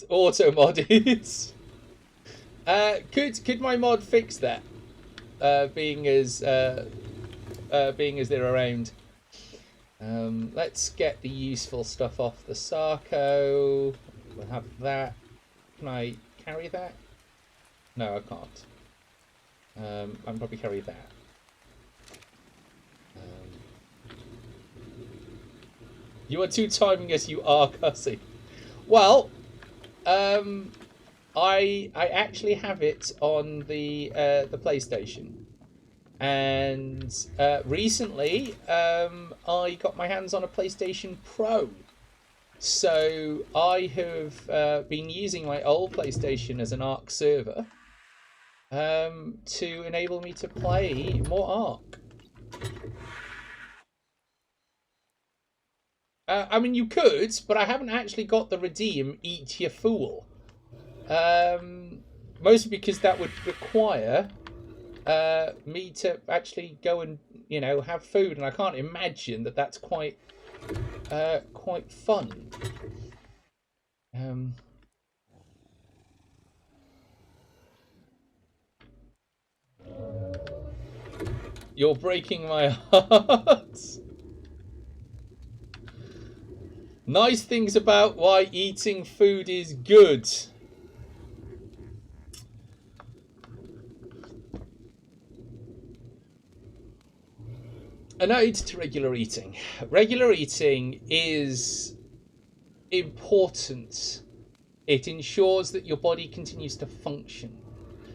S1: Auto modded. Could my mod fix that? Being as they're around. Let's get the useful stuff off the Sarko. We'll have that. Can I carry that? No, I can't. I can probably carry that. You are too timing as you are cussing. Well, I actually have it on the PlayStation, and recently I got my hands on a PlayStation Pro. So I have been using my old PlayStation as an Ark server to enable me to play more Ark. I mean, you could, but I haven't actually got the redeem eat you fool. Mostly because that would require me to actually go and, you know, have food, and I can't imagine that that's quite fun. You're breaking my heart. Nice things about why eating food is good. An ode to regular eating. Regular eating is important. It ensures that your body continues to function.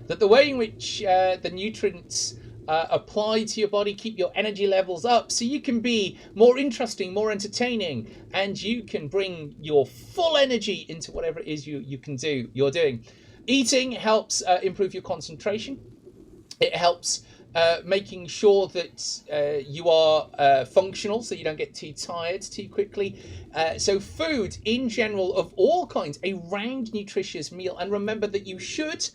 S1: That the way in which the nutrients apply to your body keep your energy levels up so you can be more interesting, more entertaining, and you can bring your full energy into whatever it is you're doing. Eating helps improve your concentration. It helps making sure that you are functional so you don't get too tired too quickly. So food in general of all kinds, a round nutritious meal. And remember that you should,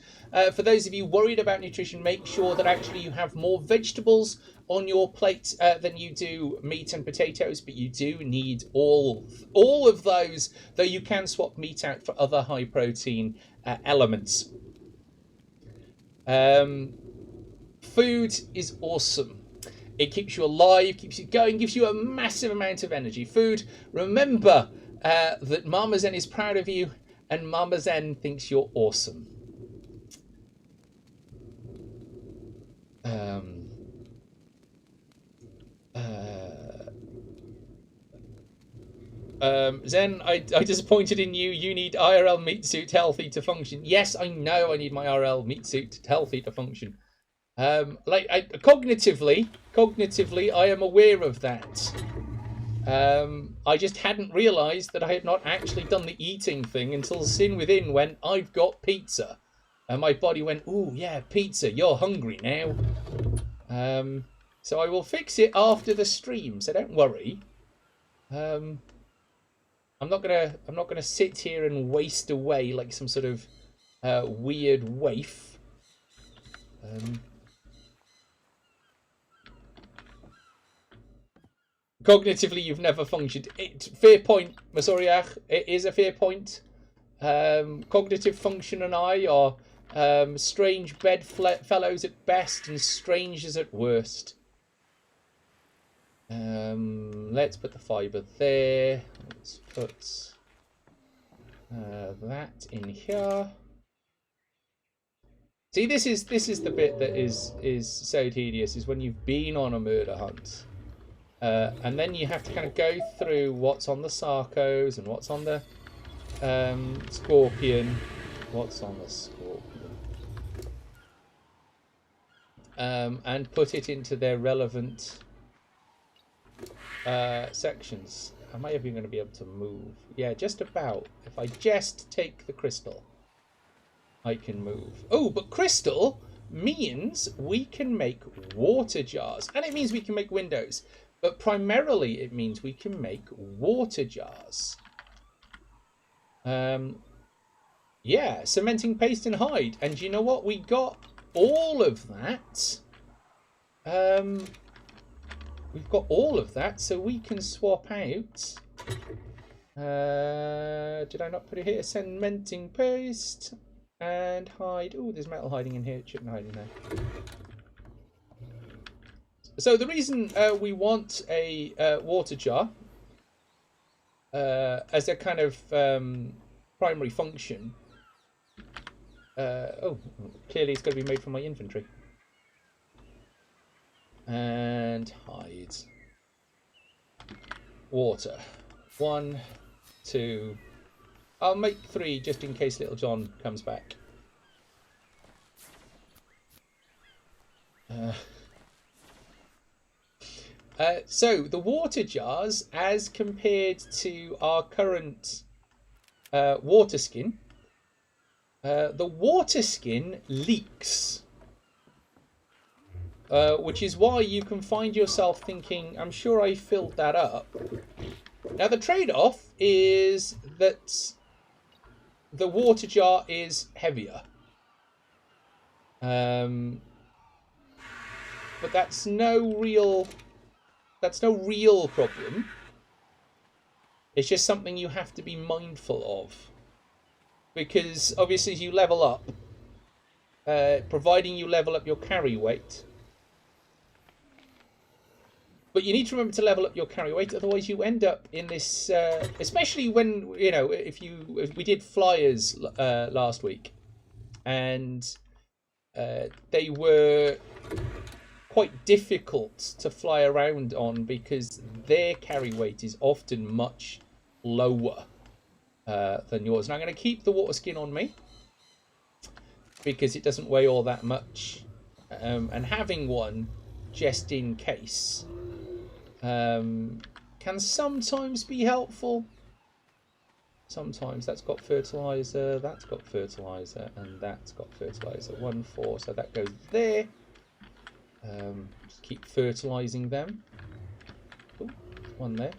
S1: for those of you worried about nutrition, make sure that actually you have more vegetables on your plate than you do meat and potatoes, but you do need all of those, though you can swap meat out for other high protein elements. Food is awesome. It keeps you alive, keeps you going, gives you a massive amount of energy. Food, remember that Mama Zen is proud of you and Mama Zen thinks you're awesome. Zen, I disappointed in you. You need IRL meat suit healthy to function. Yes, I know I need my IRL meat suit healthy to function. Cognitively, I am aware of that. I just hadn't realised that I had not actually done the eating thing until Sin Within went, I've got pizza. And my body went, ooh, yeah, pizza, you're hungry now. So I will fix it after the stream, so don't worry. I'm not gonna sit here and waste away like some sort of weird waif. Cognitively, you've never functioned. Fair point, Masoriach. It is a fair point. Cognitive function and I are strange bedfellows at best and strangers at worst. Let's put the fibre there. Let's put that in here. See, this is the bit that is so tedious. Is when you've been on a murder hunt, and then you have to kind of go through what's on the Sarcos and what's on the Scorpion. What's on the Scorpion? And put it into their relevant sections. Am I ever going to be able to move? Yeah, just about. If I just take the crystal, I can move. Oh, but crystal means we can make water jars. And it means we can make windows. But primarily it means we can make water jars. Yeah, cementing paste and hide. And you know what? We got all of that. We've got all of that, so we can swap out. Did I not put it here? Cementing paste and hide. Oh, there's metal hiding in here. It shouldn't hide in there. So the reason we want a water jar as a kind of primary function. Oh, clearly it's got to be made from my inventory. And hide. Water. 1, 2. I'll make 3 just in case Little John comes back. So the water jars, as compared to our current water skin, the water skin leaks. Which is why you can find yourself thinking, I'm sure I filled that up. Now the trade-off is that the water jar is heavier. But that's no real problem. It's just something you have to be mindful of. Because obviously as you level up, providing you level up your carry weight, but you need to remember to level up your carry weight, otherwise you end up in this, especially when, you know, if we did flyers last week, and they were quite difficult to fly around on because their carry weight is often much lower than yours. And I'm going to keep the water skin on me because it doesn't weigh all that much, and having one just in case can sometimes be helpful. Sometimes. That's got fertilizer, that's got fertilizer, and that's got fertilizer. 1, 4, so that goes there. Just keep fertilizing them. Oh, one there.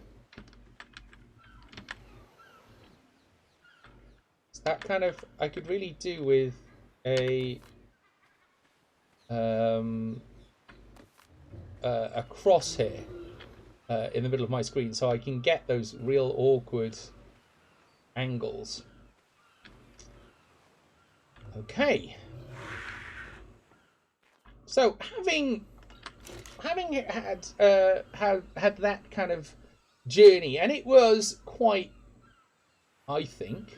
S1: So that kind of, I could really do with a crosshair in the middle of my screen, so I can get those real awkward angles. Okay. So having had that kind of journey, and it was quite, I think,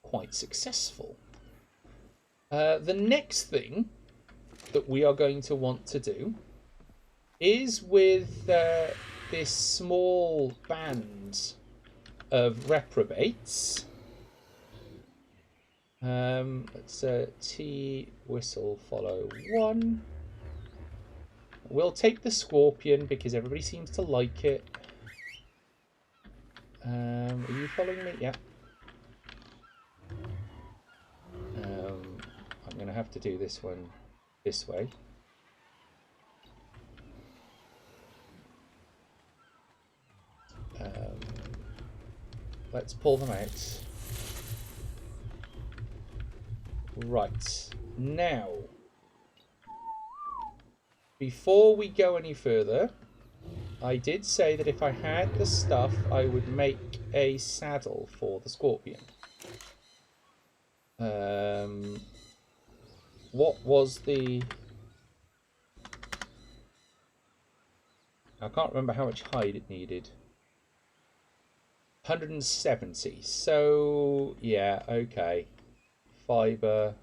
S1: quite successful. The next thing that we are going to want to do is with this small band of reprobates. Let's T whistle follow 1. We'll take the scorpion because everybody seems to like it. Are you following me? Yeah. I'm going to have to do this one this way. Let's pull them out. Right. Now, before we go any further, I did say that if I had the stuff, I would make a saddle for the scorpion. What was the... I can't remember how much hide it needed. 170. So, yeah, okay. Fibre,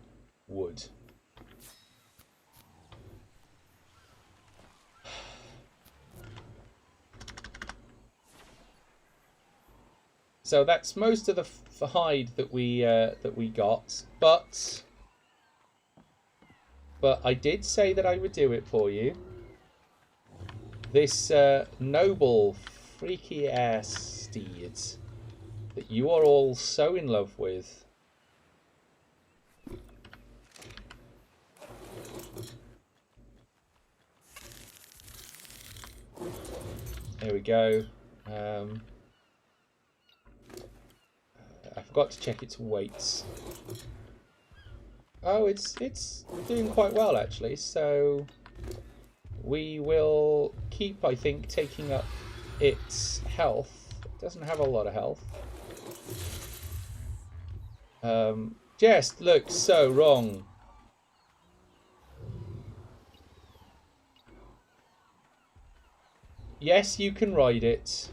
S1: wood. So that's most of the hide that we got, but I did say that I would do it for you. This noble, freaky ass steed that you are all so in love with. There we go. I forgot to check its weights. Oh, it's doing quite well actually. So we will keep, I think, taking up its health. It doesn't have a lot of health. Just looks so wrong. Yes, you can ride it.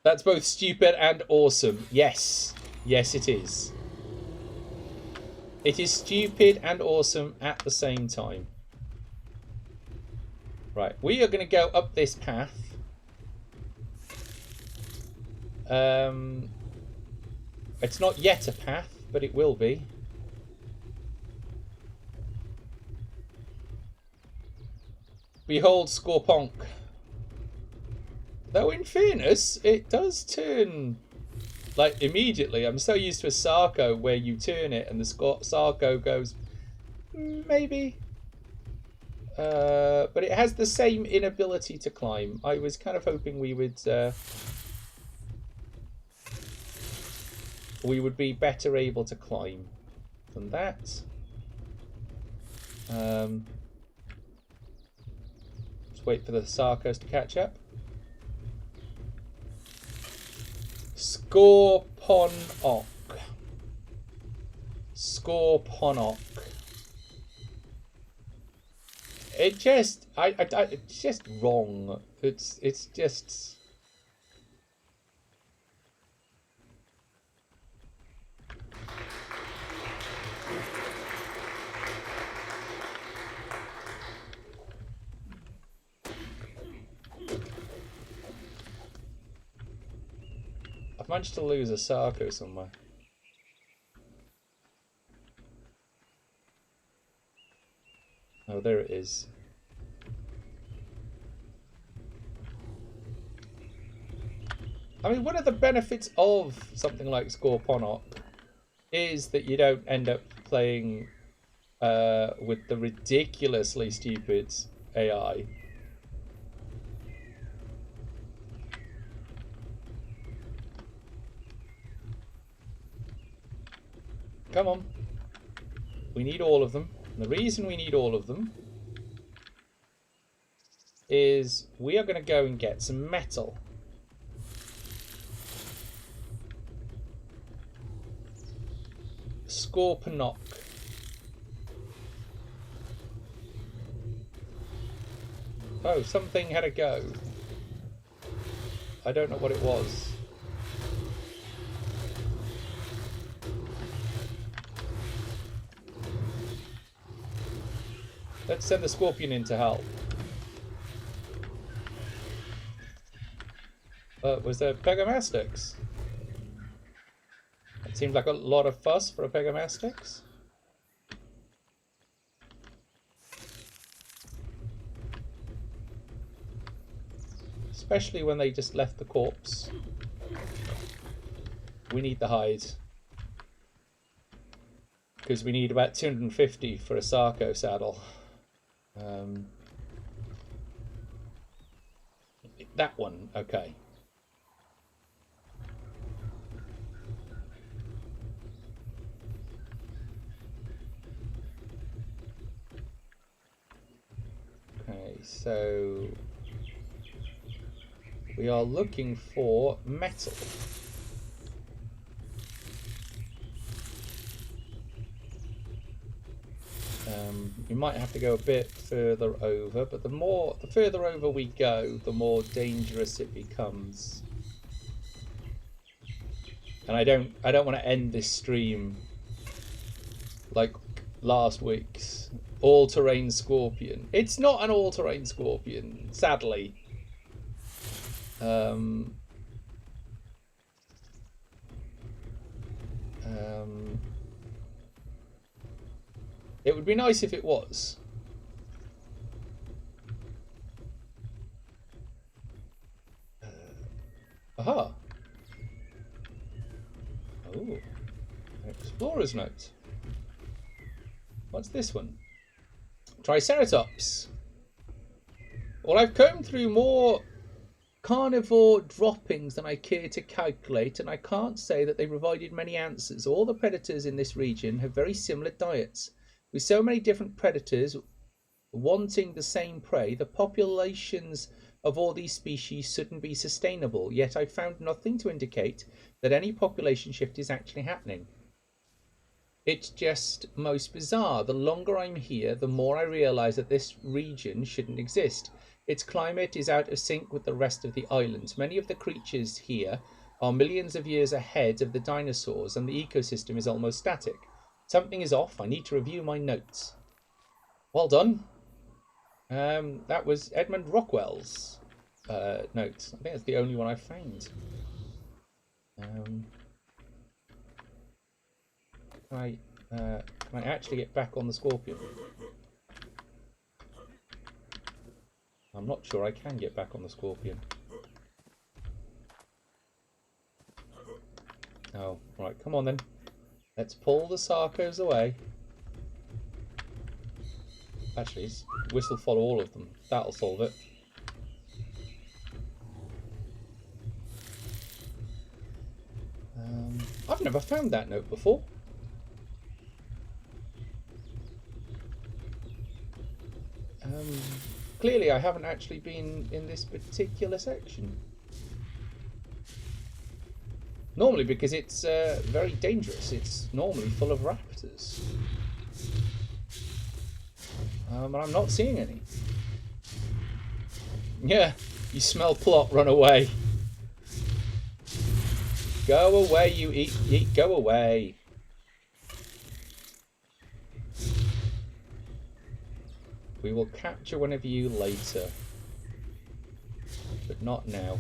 S1: That's both stupid and awesome. Yes. Yes, it is. It is stupid and awesome at the same time. Right, we are going to go up this path. It's not yet a path, but it will be. Behold Scorponk. Though in fairness, it does turn, like, immediately. I'm so used to a Sarco where you turn it and the Sarco goes, maybe. But it has the same inability to climb. I was kind of hoping we would be better able to climb than that. Just wait for the Sarcos to catch up. Scorponok. Scorponok. It just, it's just wrong. It's just. I've managed to lose a Sarco somewhere. Oh, there it is. I mean, one of the benefits of something like Scorponok is that you don't end up playing with the ridiculously stupid AI. Come on. We need all of them. And the reason we need all of them is we are going to go and get some metal. Scorponok. Oh, something had a go. I don't know what it was. Let's send the scorpion in to help. Was there Pegamastix? It seemed like a lot of fuss for a Pegamastix. Especially when they just left the corpse. We need the hide. Because we need about 250 for a Sarco saddle. That one, okay. Okay, so we are looking for metal. We might have to go a bit further over, but the further over we go, the more dangerous it becomes. And I don't want to end this stream like last week's all-terrain scorpion. It's not an all-terrain scorpion, sadly. It would be nice if it was. Aha. Oh, an explorer's note. What's this one? Triceratops. Well, I've combed through more carnivore droppings than I care to calculate, and I can't say that they provided many answers. All the predators in this region have very similar diets. With so many different predators wanting the same prey, the populations of all these species shouldn't be sustainable, yet I found nothing to indicate that any population shift is actually happening. It's just most bizarre. The longer I'm here, the more I realise that this region shouldn't exist. Its climate is out of sync with the rest of the island. Many of the creatures here are millions of years ahead of the dinosaurs, and the ecosystem is almost static. Something is off. I need to review my notes. Well done. That was Edmund Rockwell's notes. I think that's the only one I found. Can I actually get back on the scorpion? I'm not sure I can get back on the scorpion. Oh, right, come on then. Let's pull the Sarcos away. Actually, whistle follow all of them. That'll solve it. I've never found that note before. Clearly I haven't actually been in this particular section. Normally, because it's very dangerous, it's normally full of raptors. And I'm not seeing any. Yeah, you smell plot, run away. Go away, you eat, go away. We will capture one of you later, but not now.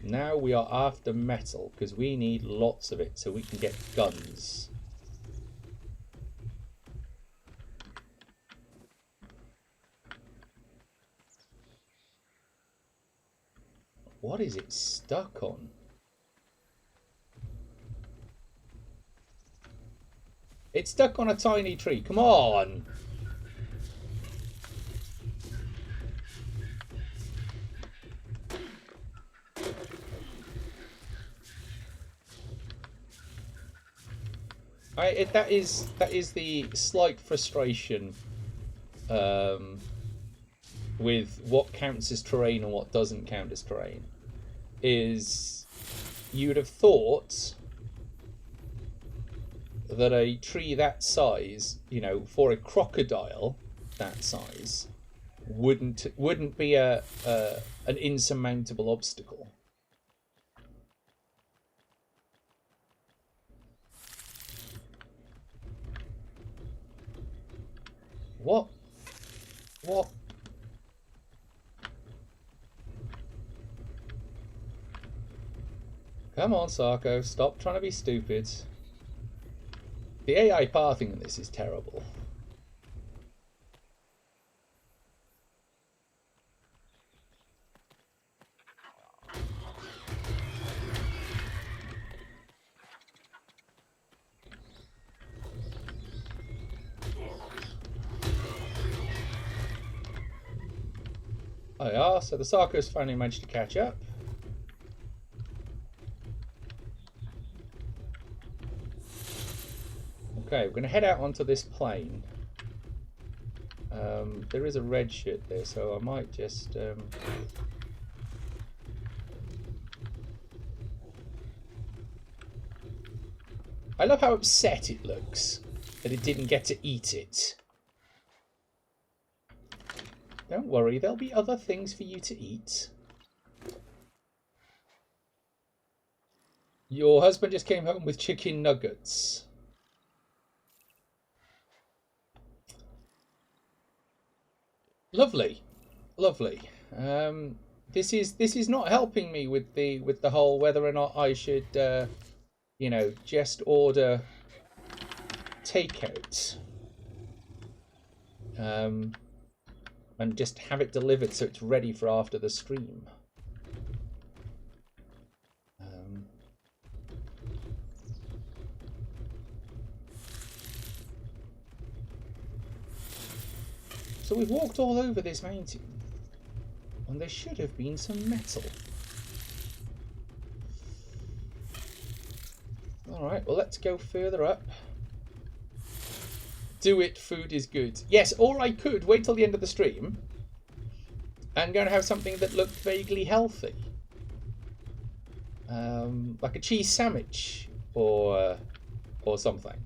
S1: Now we are after metal, because we need lots of it so we can get guns. What is it stuck on? It's stuck on a tiny tree. Come on! That is the slight frustration with what counts as terrain and what doesn't count as terrain. Is you would have thought that a tree that size, you know, for a crocodile that size, wouldn't be an insurmountable obstacle. What? What? Come on, Sarko, stop trying to be stupid. The AI pathing in this is terrible. Oh yeah, so the Sarko's finally managed to catch up. Okay, we're going to head out onto this plane. There is a red shit there, so I might just... I love how upset it looks that it didn't get to eat it. Don't worry, there'll be other things for you to eat. Your husband just came home with chicken nuggets. Lovely, lovely. This is not helping me with the whole whether or not I should, you know, just order takeout, and just have it delivered so it's ready for after the stream. So we've walked all over this mountain, and there should have been some metal. Alright, well let's go further up. Do it, food is good. Yes, or I could wait till the end of the stream and go and have something that looked vaguely healthy. Like a cheese sandwich or something.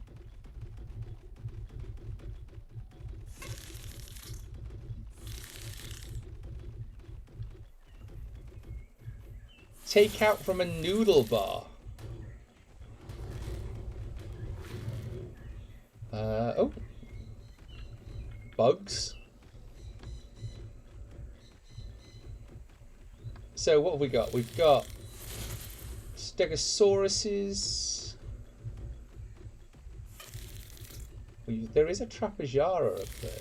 S1: Take out from a noodle bar. Oh. Bugs. So what have we got? We've got Stegosauruses. There is a Trapejara up there.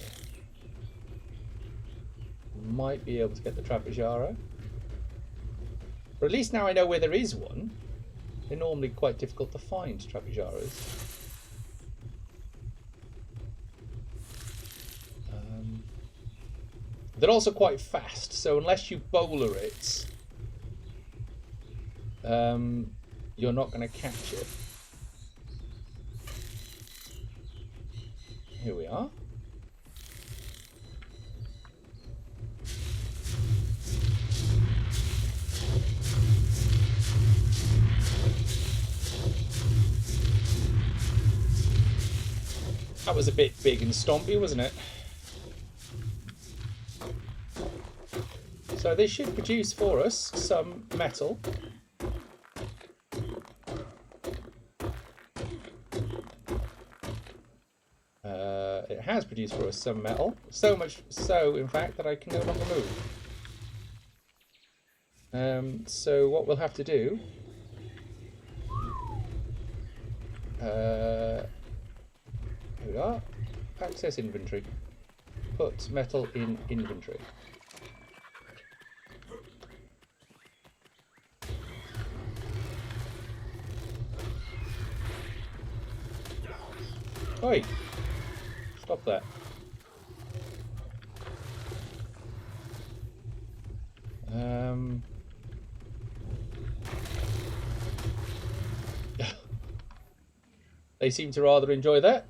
S1: Might be able to get the Trapejara. But at least now I know where there is one. They're normally quite difficult to find, Trapejaras. They're also quite fast, so unless you bowler it, you're not going to catch it. Here we are. That was a bit big and stompy, wasn't it? So they should produce for us some metal. It has produced for us some metal. So much so, in fact, that I can no longer move. So what we'll have to do... here we are. Access inventory. Put metal in inventory. Oi! Stop that. They seem to rather enjoy that.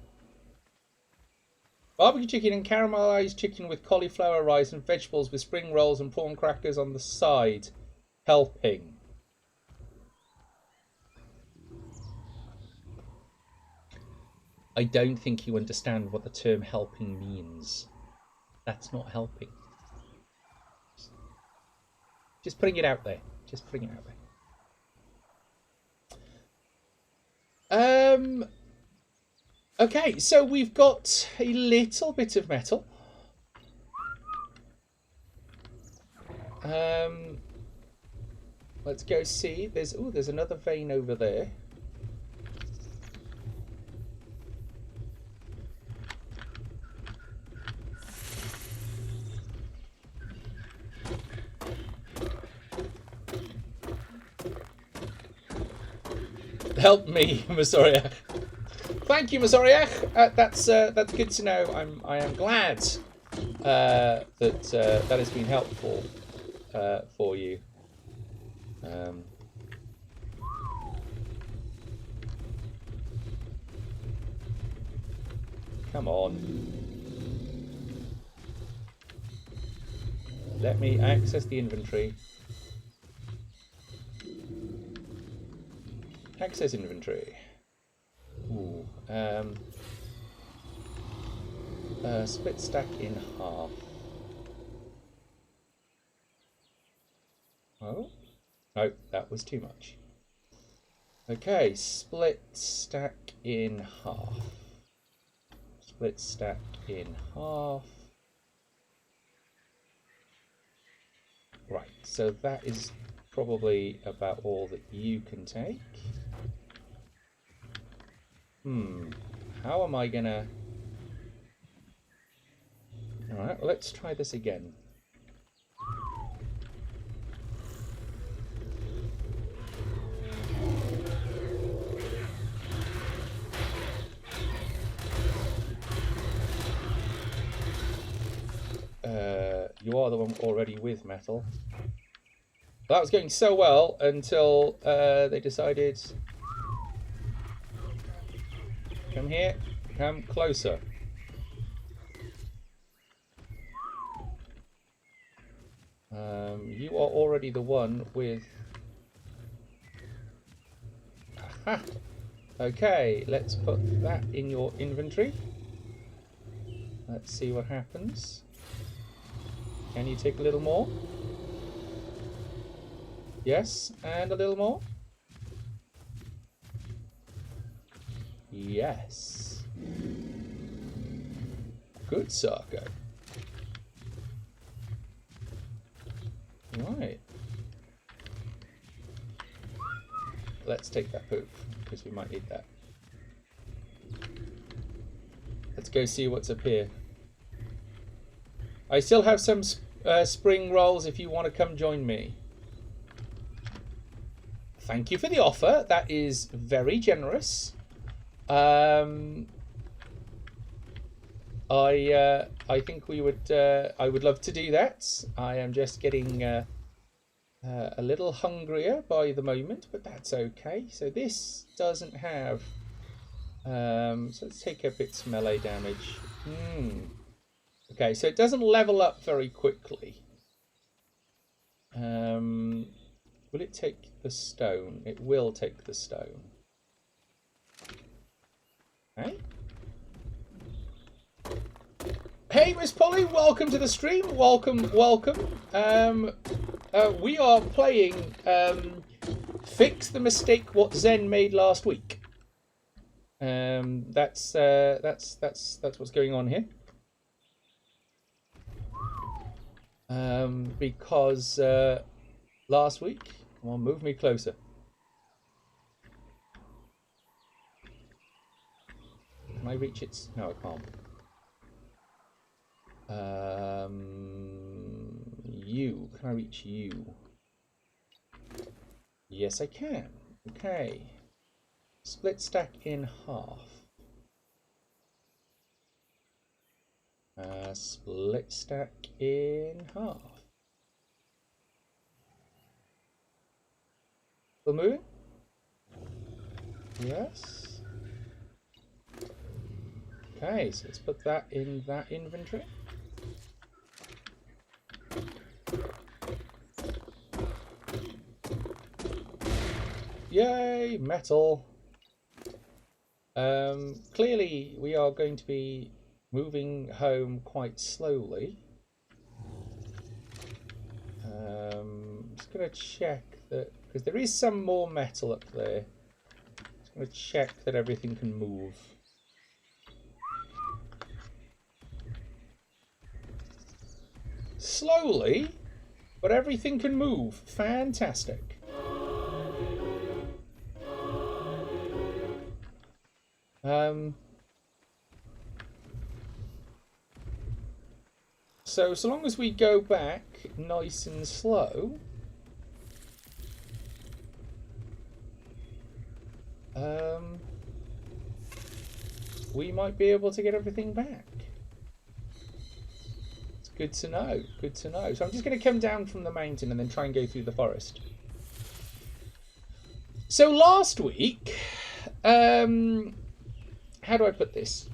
S1: Barbecue chicken and caramelized chicken with cauliflower rice and vegetables with spring rolls and prawn crackers on the side. Helping. I don't think you understand what the term helping means. That's not helping. Just putting it out there. Just putting it out there. Okay, so we've got a little bit of metal. Let's go see. There's another vein over there. Help me, Masoriach. Thank you, Masoriach. That's good to know. I am glad that that has been helpful for you. Come on. Let me access the inventory. Access inventory. Ooh. Split stack in half. Oh? No, that was too much. Okay, split stack in half. Split stack in half. Right, so that is probably about all that you can take. How am I gonna... Alright, well, let's try this again. You are the one already with metal. That was going so well until they decided... Come here, come closer. You are already the one with... Aha! Okay, let's put that in your inventory. Let's see what happens. Can you take a little more? Yes, and a little more? Yes. Good, Sarko. Right. Let's take that poop, because we might need that. Let's go see what's up here. I still have some spring rolls if you want to come join me. Thank you for the offer. That is very generous. I think we would. I would love to do that. I am just getting a little hungrier by the moment, but that's okay. So this doesn't have. So let's take a bit's melee damage. Okay, so it doesn't level up very quickly. Will it take the stone? It will take the stone. Okay. Hey, Miss Polly, welcome to the stream. Welcome, welcome. We are playing Fix the Mistake What Zen Made Last Week. That's what's going on here. Because last week, come on, move me closer. Can I reach it? No, I can't. You. Can I reach you? Yes, I can. Okay. Split stack in half. Split stack in half. Still moving? Yes. Okay, so let's put that in that inventory. Yay, metal. Clearly we are going to be moving home quite slowly. I'm just going to check that, because there is some more metal up there. Just going to check that everything can move. Slowly, but everything can move. Fantastic. So long as we go back nice and slow, we might be able to get everything back. It's good to know. Good to know. So I'm just going to come down from the mountain and then try and go through the forest. So last week, how do I put this?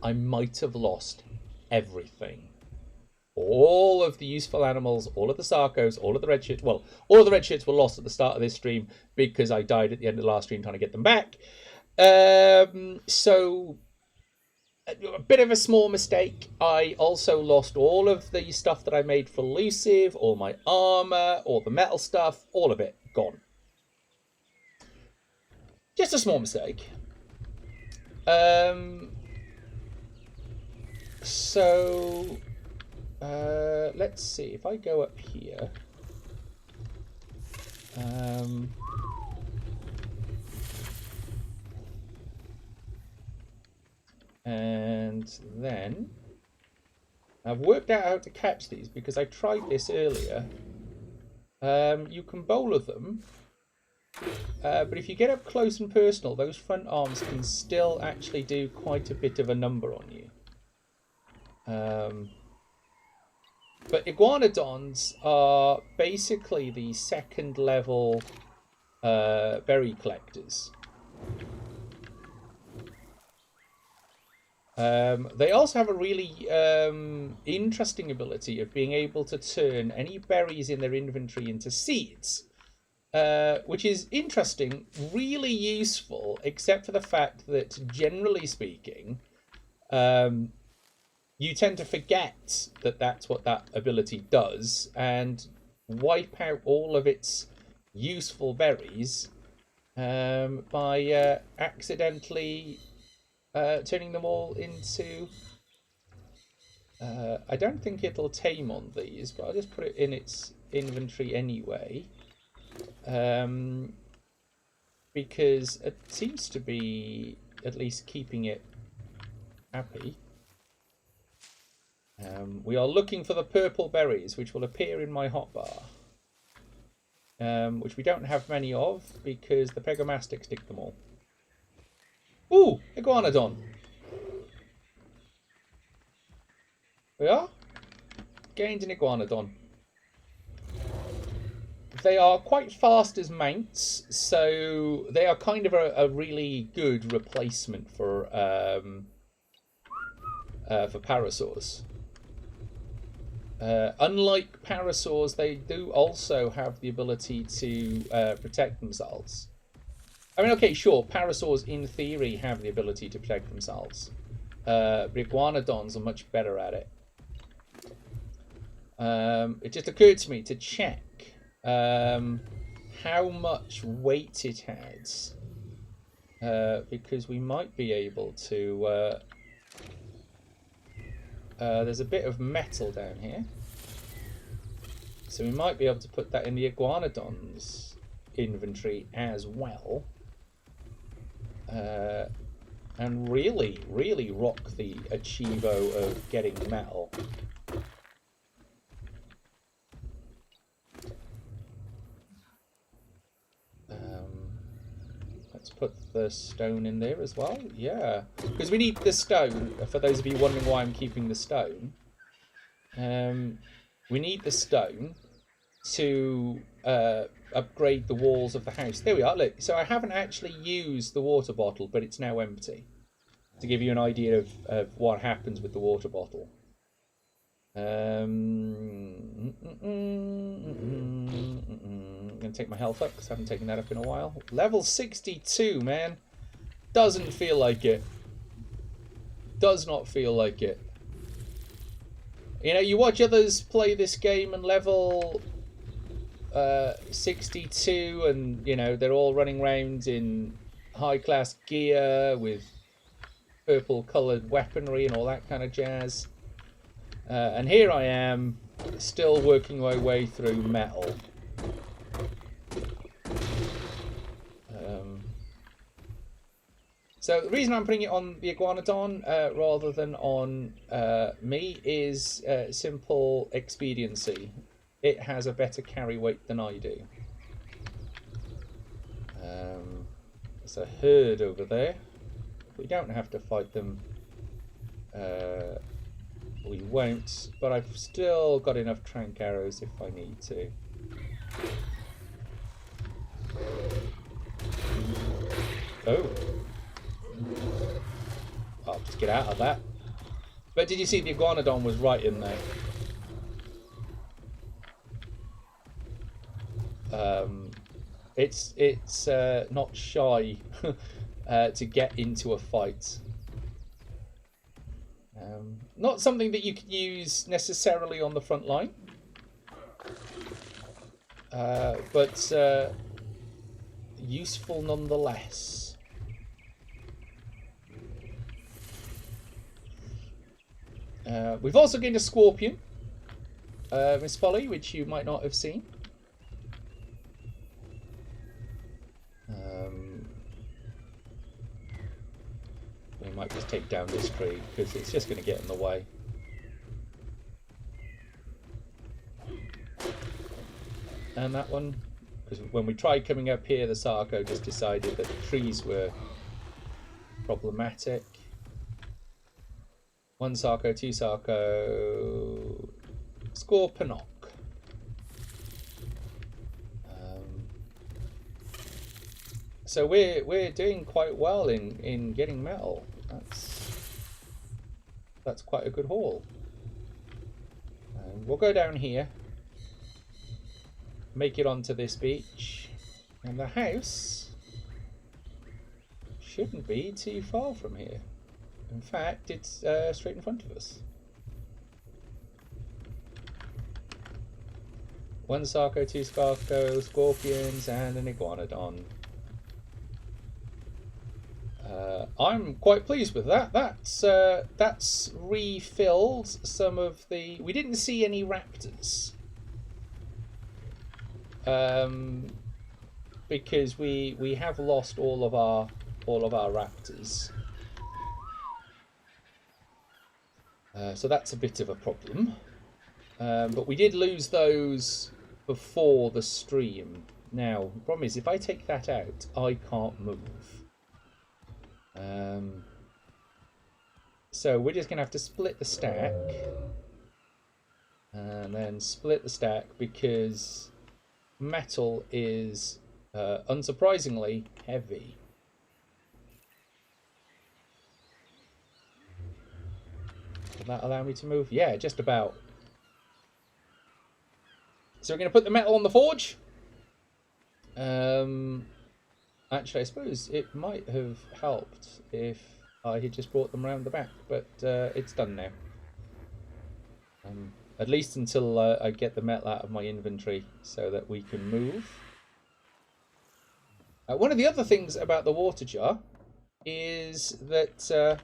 S1: I might have lost everything. All of the useful animals, all of the Sarcos, all of the red shirts. Well, all of the red shirts were lost at the start of this stream because I died at the end of the last stream trying to get them back. So a bit of a small mistake. I also lost all of the stuff that I made for elusive, all my armor, all the metal stuff, all of it gone. Just a small mistake. So let's see if I go up here. And then I've worked out how to catch these because I tried this earlier. You can bowler them, but if you get up close and personal, those front arms can still actually do quite a bit of a number on you. But iguanodons are basically the second level berry collectors. They also have a really interesting ability of being able to turn any berries in their inventory into seeds, which is interesting, really useful, except for the fact that, generally speaking, you tend to forget that that's what that ability does and wipe out all of its useful berries by accidentally turning them all into... I don't think it'll tame on these, but I'll just put it in its inventory anyway. Because it seems to be at least keeping it happy. We are looking for the purple berries, which will appear in my hotbar. Which we don't have many of, because the pegomastics dig them all. Ooh, iguanodon. We are? Gained an iguanodon. They are quite fast as mounts, so they are kind of a really good replacement for parasaurs. Unlike parasaurs, they do also have the ability to protect themselves. I mean, okay, sure, parasaurs in theory have the ability to protect themselves. But iguanodons are much better at it. It just occurred to me to check how much weight it has. Because we might be able to... there's a bit of metal down here. So we might be able to put that in the iguanodon's inventory as well. And really, really rock the achievo of getting metal. Let's put
S2: the stone in there as well. Yeah, because we need the stone. For those of you wondering why I'm keeping the stone, we need the stone to upgrade the walls of the house. There we are. Look, so I haven't actually used the water bottle, but it's now empty. To give you an idea of what happens with the water bottle. I'm going to take my health up because I haven't taken that up in a while. Level 62, man. Doesn't feel like it. Does not feel like it. You know, you watch others play this game and level 62 and, you know, they're all running around in high-class gear with purple-coloured weaponry and all that kind of jazz. And here I am, still working my way through metal. So the reason I'm putting it on the Iguanodon rather than on me is simple expediency. It has a better carry weight than I do. There's a herd over there. We don't have to fight them. We won't, but I've still got enough trank arrows if I need to. Oh. I'll just get out of that. But did you see the Iguanodon was right in there? It's not shy to get into a fight. Not something that you can use necessarily on the front line, but useful nonetheless. We've also gained a scorpion, Miss Polly, which you might not have seen. We might just take down this tree because it's just going to get in the way. And that one, because when we tried coming up here, the Sarco just decided that the trees were problematic. 1 Sarco, 2 Sarco, Scorponok. So we're doing quite well in getting metal. That's quite a good haul. We'll go down here, make it onto this beach, and the house shouldn't be too far from here. In fact, it's straight in front of us. 1 Sarco, 2 Sarco, scorpions, and an Iguanodon. I'm quite pleased with that. That's refilled some of the. We didn't see any raptors because we have lost all of our raptors. So that's a bit of a problem. But we did lose those before the stream. Now, the problem is if I take that out, I can't move. So we're just going to have to split the stack. And then split the stack because metal is, unsurprisingly, heavy. Will that allow me to move? Yeah, just about. So we're going to put the metal on the forge. Actually, I suppose it might have helped if I had just brought them around the back, but it's done now. At least until I get the metal out of my inventory so that we can move. One of the other things about the water jar is that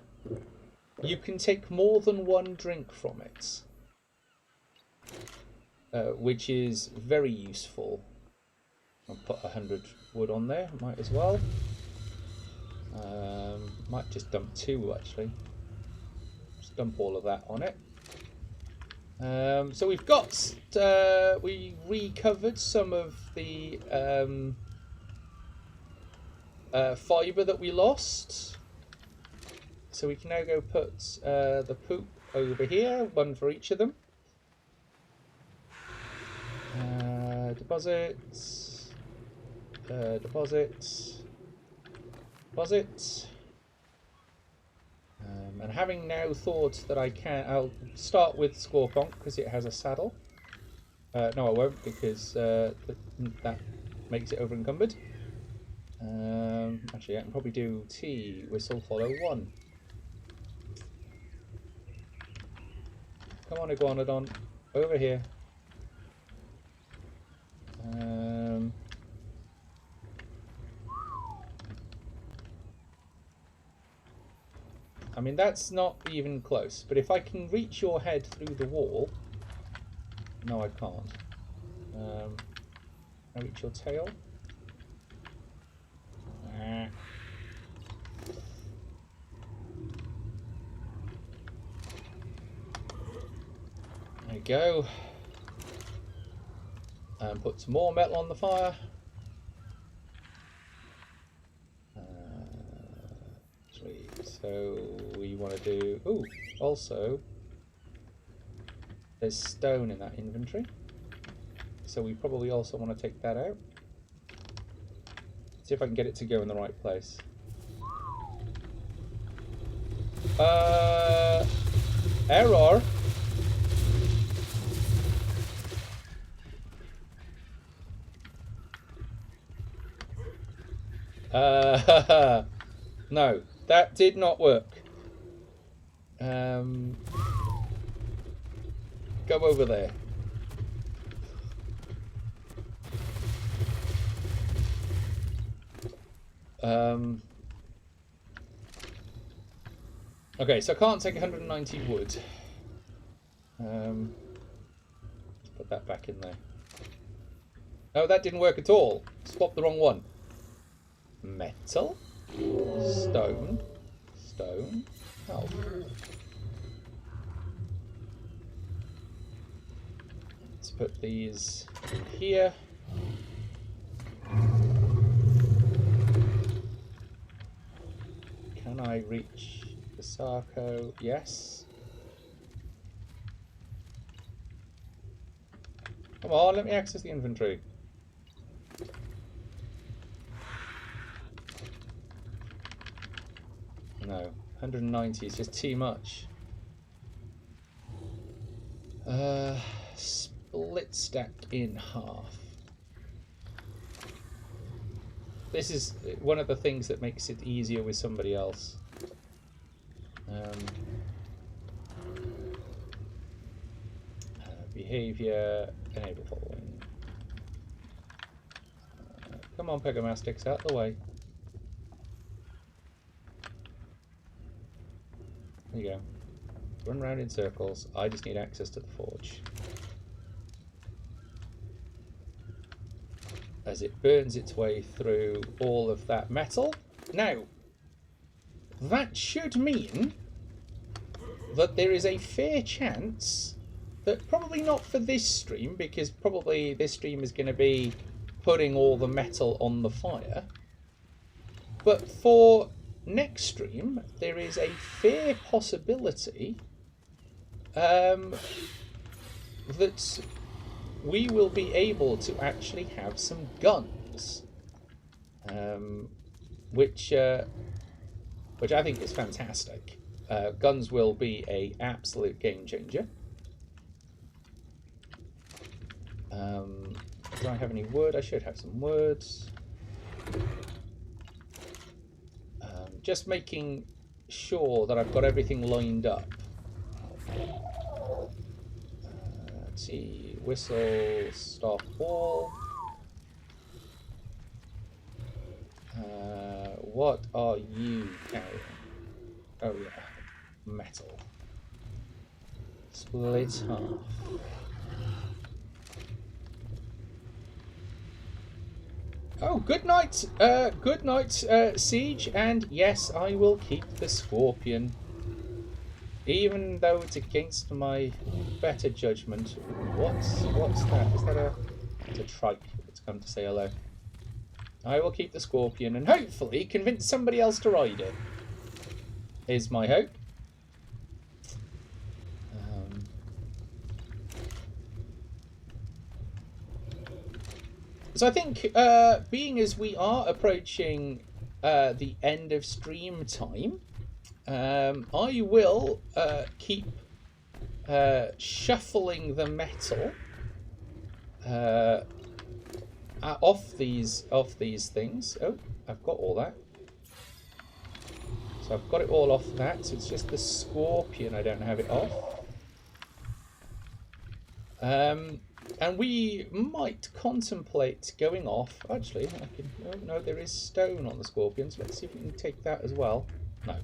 S2: you can take more than 1 drink from it, which is very useful. I'll put 100 wood on there, might as well. Might just dump 2 actually. Just dump all of that on it. So we've got, we recovered some of the fibre that we lost. So we can now go put the poop over here, one for each of them. Deposits. Deposits. Deposits. And having now thought that I'll start with Squawkonk because it has a saddle. No, I won't because that makes it over encumbered. Actually, I can probably do T, whistle, follow 1. Come on, Iguanodon, over here. I mean, that's not even close, but if I can reach your head through the wall... No, I can't. Can I reach your tail? There you go. And put some more metal on the fire. Sweet. So we want to do... Ooh, also, there's stone in that inventory. So we probably also want to take that out. See if I can get it to go in the right place. Error. No, that did not work. Go over there. Okay, so I can't take 190 wood. Let's put that back in there. Oh, that didn't work at all. Swapped the wrong one. Metal, stone, stone, oh. Let's put these in here. Can I reach the Sarco? Yes. Come on, let me access the inventory. No, 190 is just too much. Split stack in half. This is one of the things that makes it easier with somebody else. Behavior, enable following. Come on, Pegomastics, out the way. There you go. Run around in circles. I just need access to the forge. As it burns its way through all of that metal. Now, that should mean that there is a fair chance that, probably not for this stream, because probably this stream is going to be putting all the metal on the fire, but for next stream, there is a fair possibility that we will be able to actually have some guns, which I think is fantastic. Guns will be an absolute game changer. Do I have any wood? I should have some wood. Just making sure that I've got everything lined up. Let's see, whistle, stop, ball. What are you carrying? Oh yeah, metal. Split half. Oh, good night, Siege, and yes, I will keep the Scorpion. Even though it's against my better judgment. What's that? Is that it's a trike that's come to say hello. I will keep the Scorpion and hopefully convince somebody else to ride it. Is my hope. So I think, being as we are approaching the end of stream time, I will keep shuffling the metal off these things. Oh, I've got all that. So I've got it all off that. So it's just the Scorpion I don't have it off. And we might contemplate going off. Actually, I can. Oh, no, there is stone on the Scorpion. So let's see if we can take that as well. No.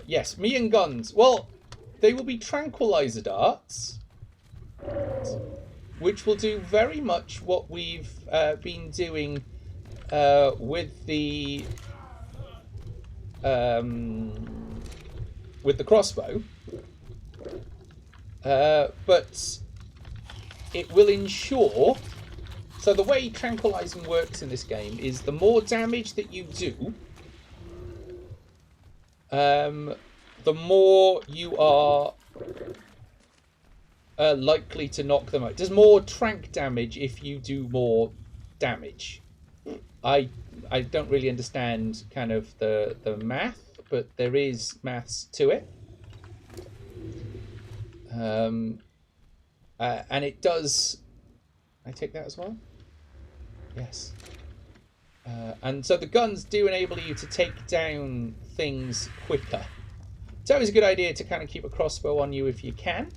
S2: Yes, me and guns. Well, they will be tranquilizer darts, which will do very much what we've been doing with the crossbow, but it will ensure. So the way tranquilizing works in this game is the more damage that you do, the more you are likely to knock them out. It does more trank damage if you do more damage. I don't really understand kind of the math, but there is maths to it. And it does. I take that as well? Yes. And so the guns do enable you to take down things quicker. It's always a good idea to kind of keep a crossbow on you if you can.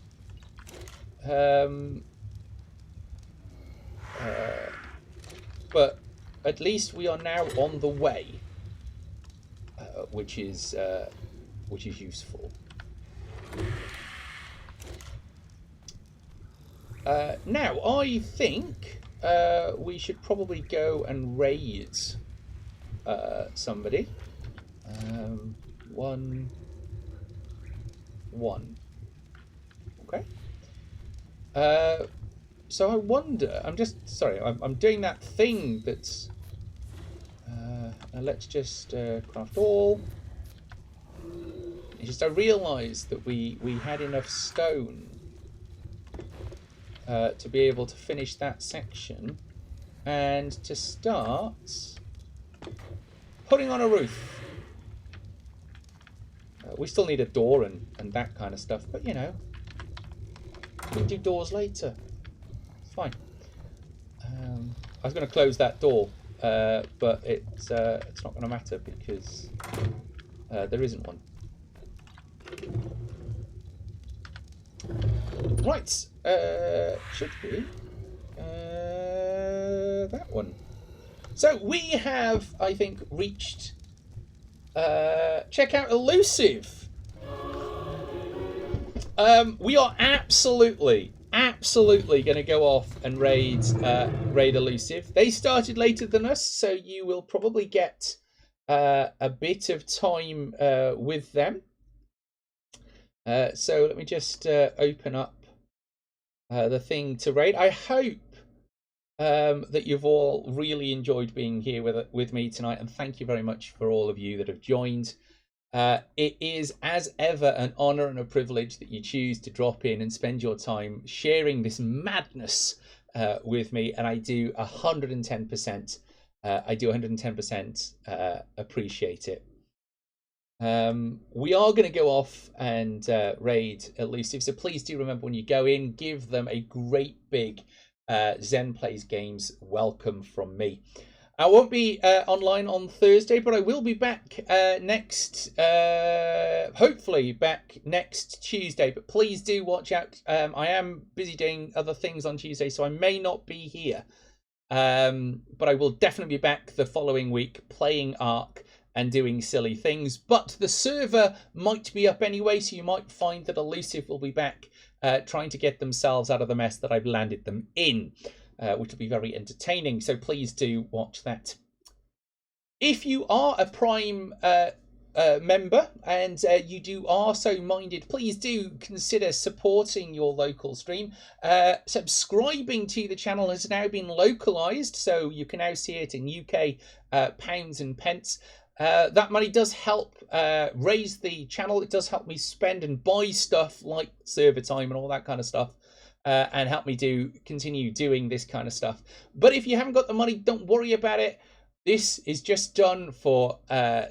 S2: But at least we are now on the way, which is useful. Now I think we should probably go and raid somebody. One. Okay. So I wonder. I'm doing that thing that's. Let's just craft all. It's just I realised that we had enough stone to be able to finish that section and to start putting on a roof. We still need a door and that kind of stuff, but you know, we can do doors later. It's fine. I was going to close that door, but it's not going to matter because there isn't one. Right, should be that one. So we have, I think, reached. Check out Elusive. We are absolutely going to go off and raid Elusive. They started later than us, so you will probably get a bit of time with them. So let me just open up the thing to raid. I hope that you've all really enjoyed being here with me tonight, and thank you very much for all of you that have joined. It is, as ever, an honour and a privilege that you choose to drop in and spend your time sharing this madness with me, and I do 110%. I do 110% appreciate it. We are going to go off and raid Elusive, so please do remember when you go in, give them a great big Zen Plays Games welcome from me. I won't be online on Thursday, but I will be back hopefully back next Tuesday. But please do watch out. I am busy doing other things on Tuesday, so I may not be here. But I will definitely be back the following week playing Ark and doing silly things. But the server might be up anyway, so you might find that Elusive will be back trying to get themselves out of the mess that I've landed them in. Which will be very entertaining, so please do watch that. If you are a Prime member and you are so minded, please do consider supporting your local stream. Subscribing to the channel has now been localized, so you can now see it in UK pounds and pence. That money does help raise the channel. It does help me spend and buy stuff like server time and all that kind of stuff, and help me continue doing this kind of stuff. But if you haven't got the money, don't worry about it. This is just done for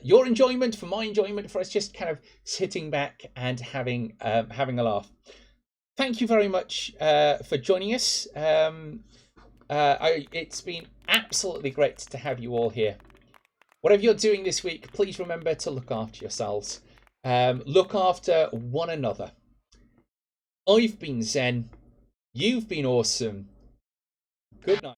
S2: your enjoyment, for my enjoyment, for us just kind of sitting back and having a laugh. Thank you very much for joining us. It's been absolutely great to have you all here. Whatever you're doing this week, please remember to look after yourselves. Look after one another. I've been Zen. You've been awesome. Good night.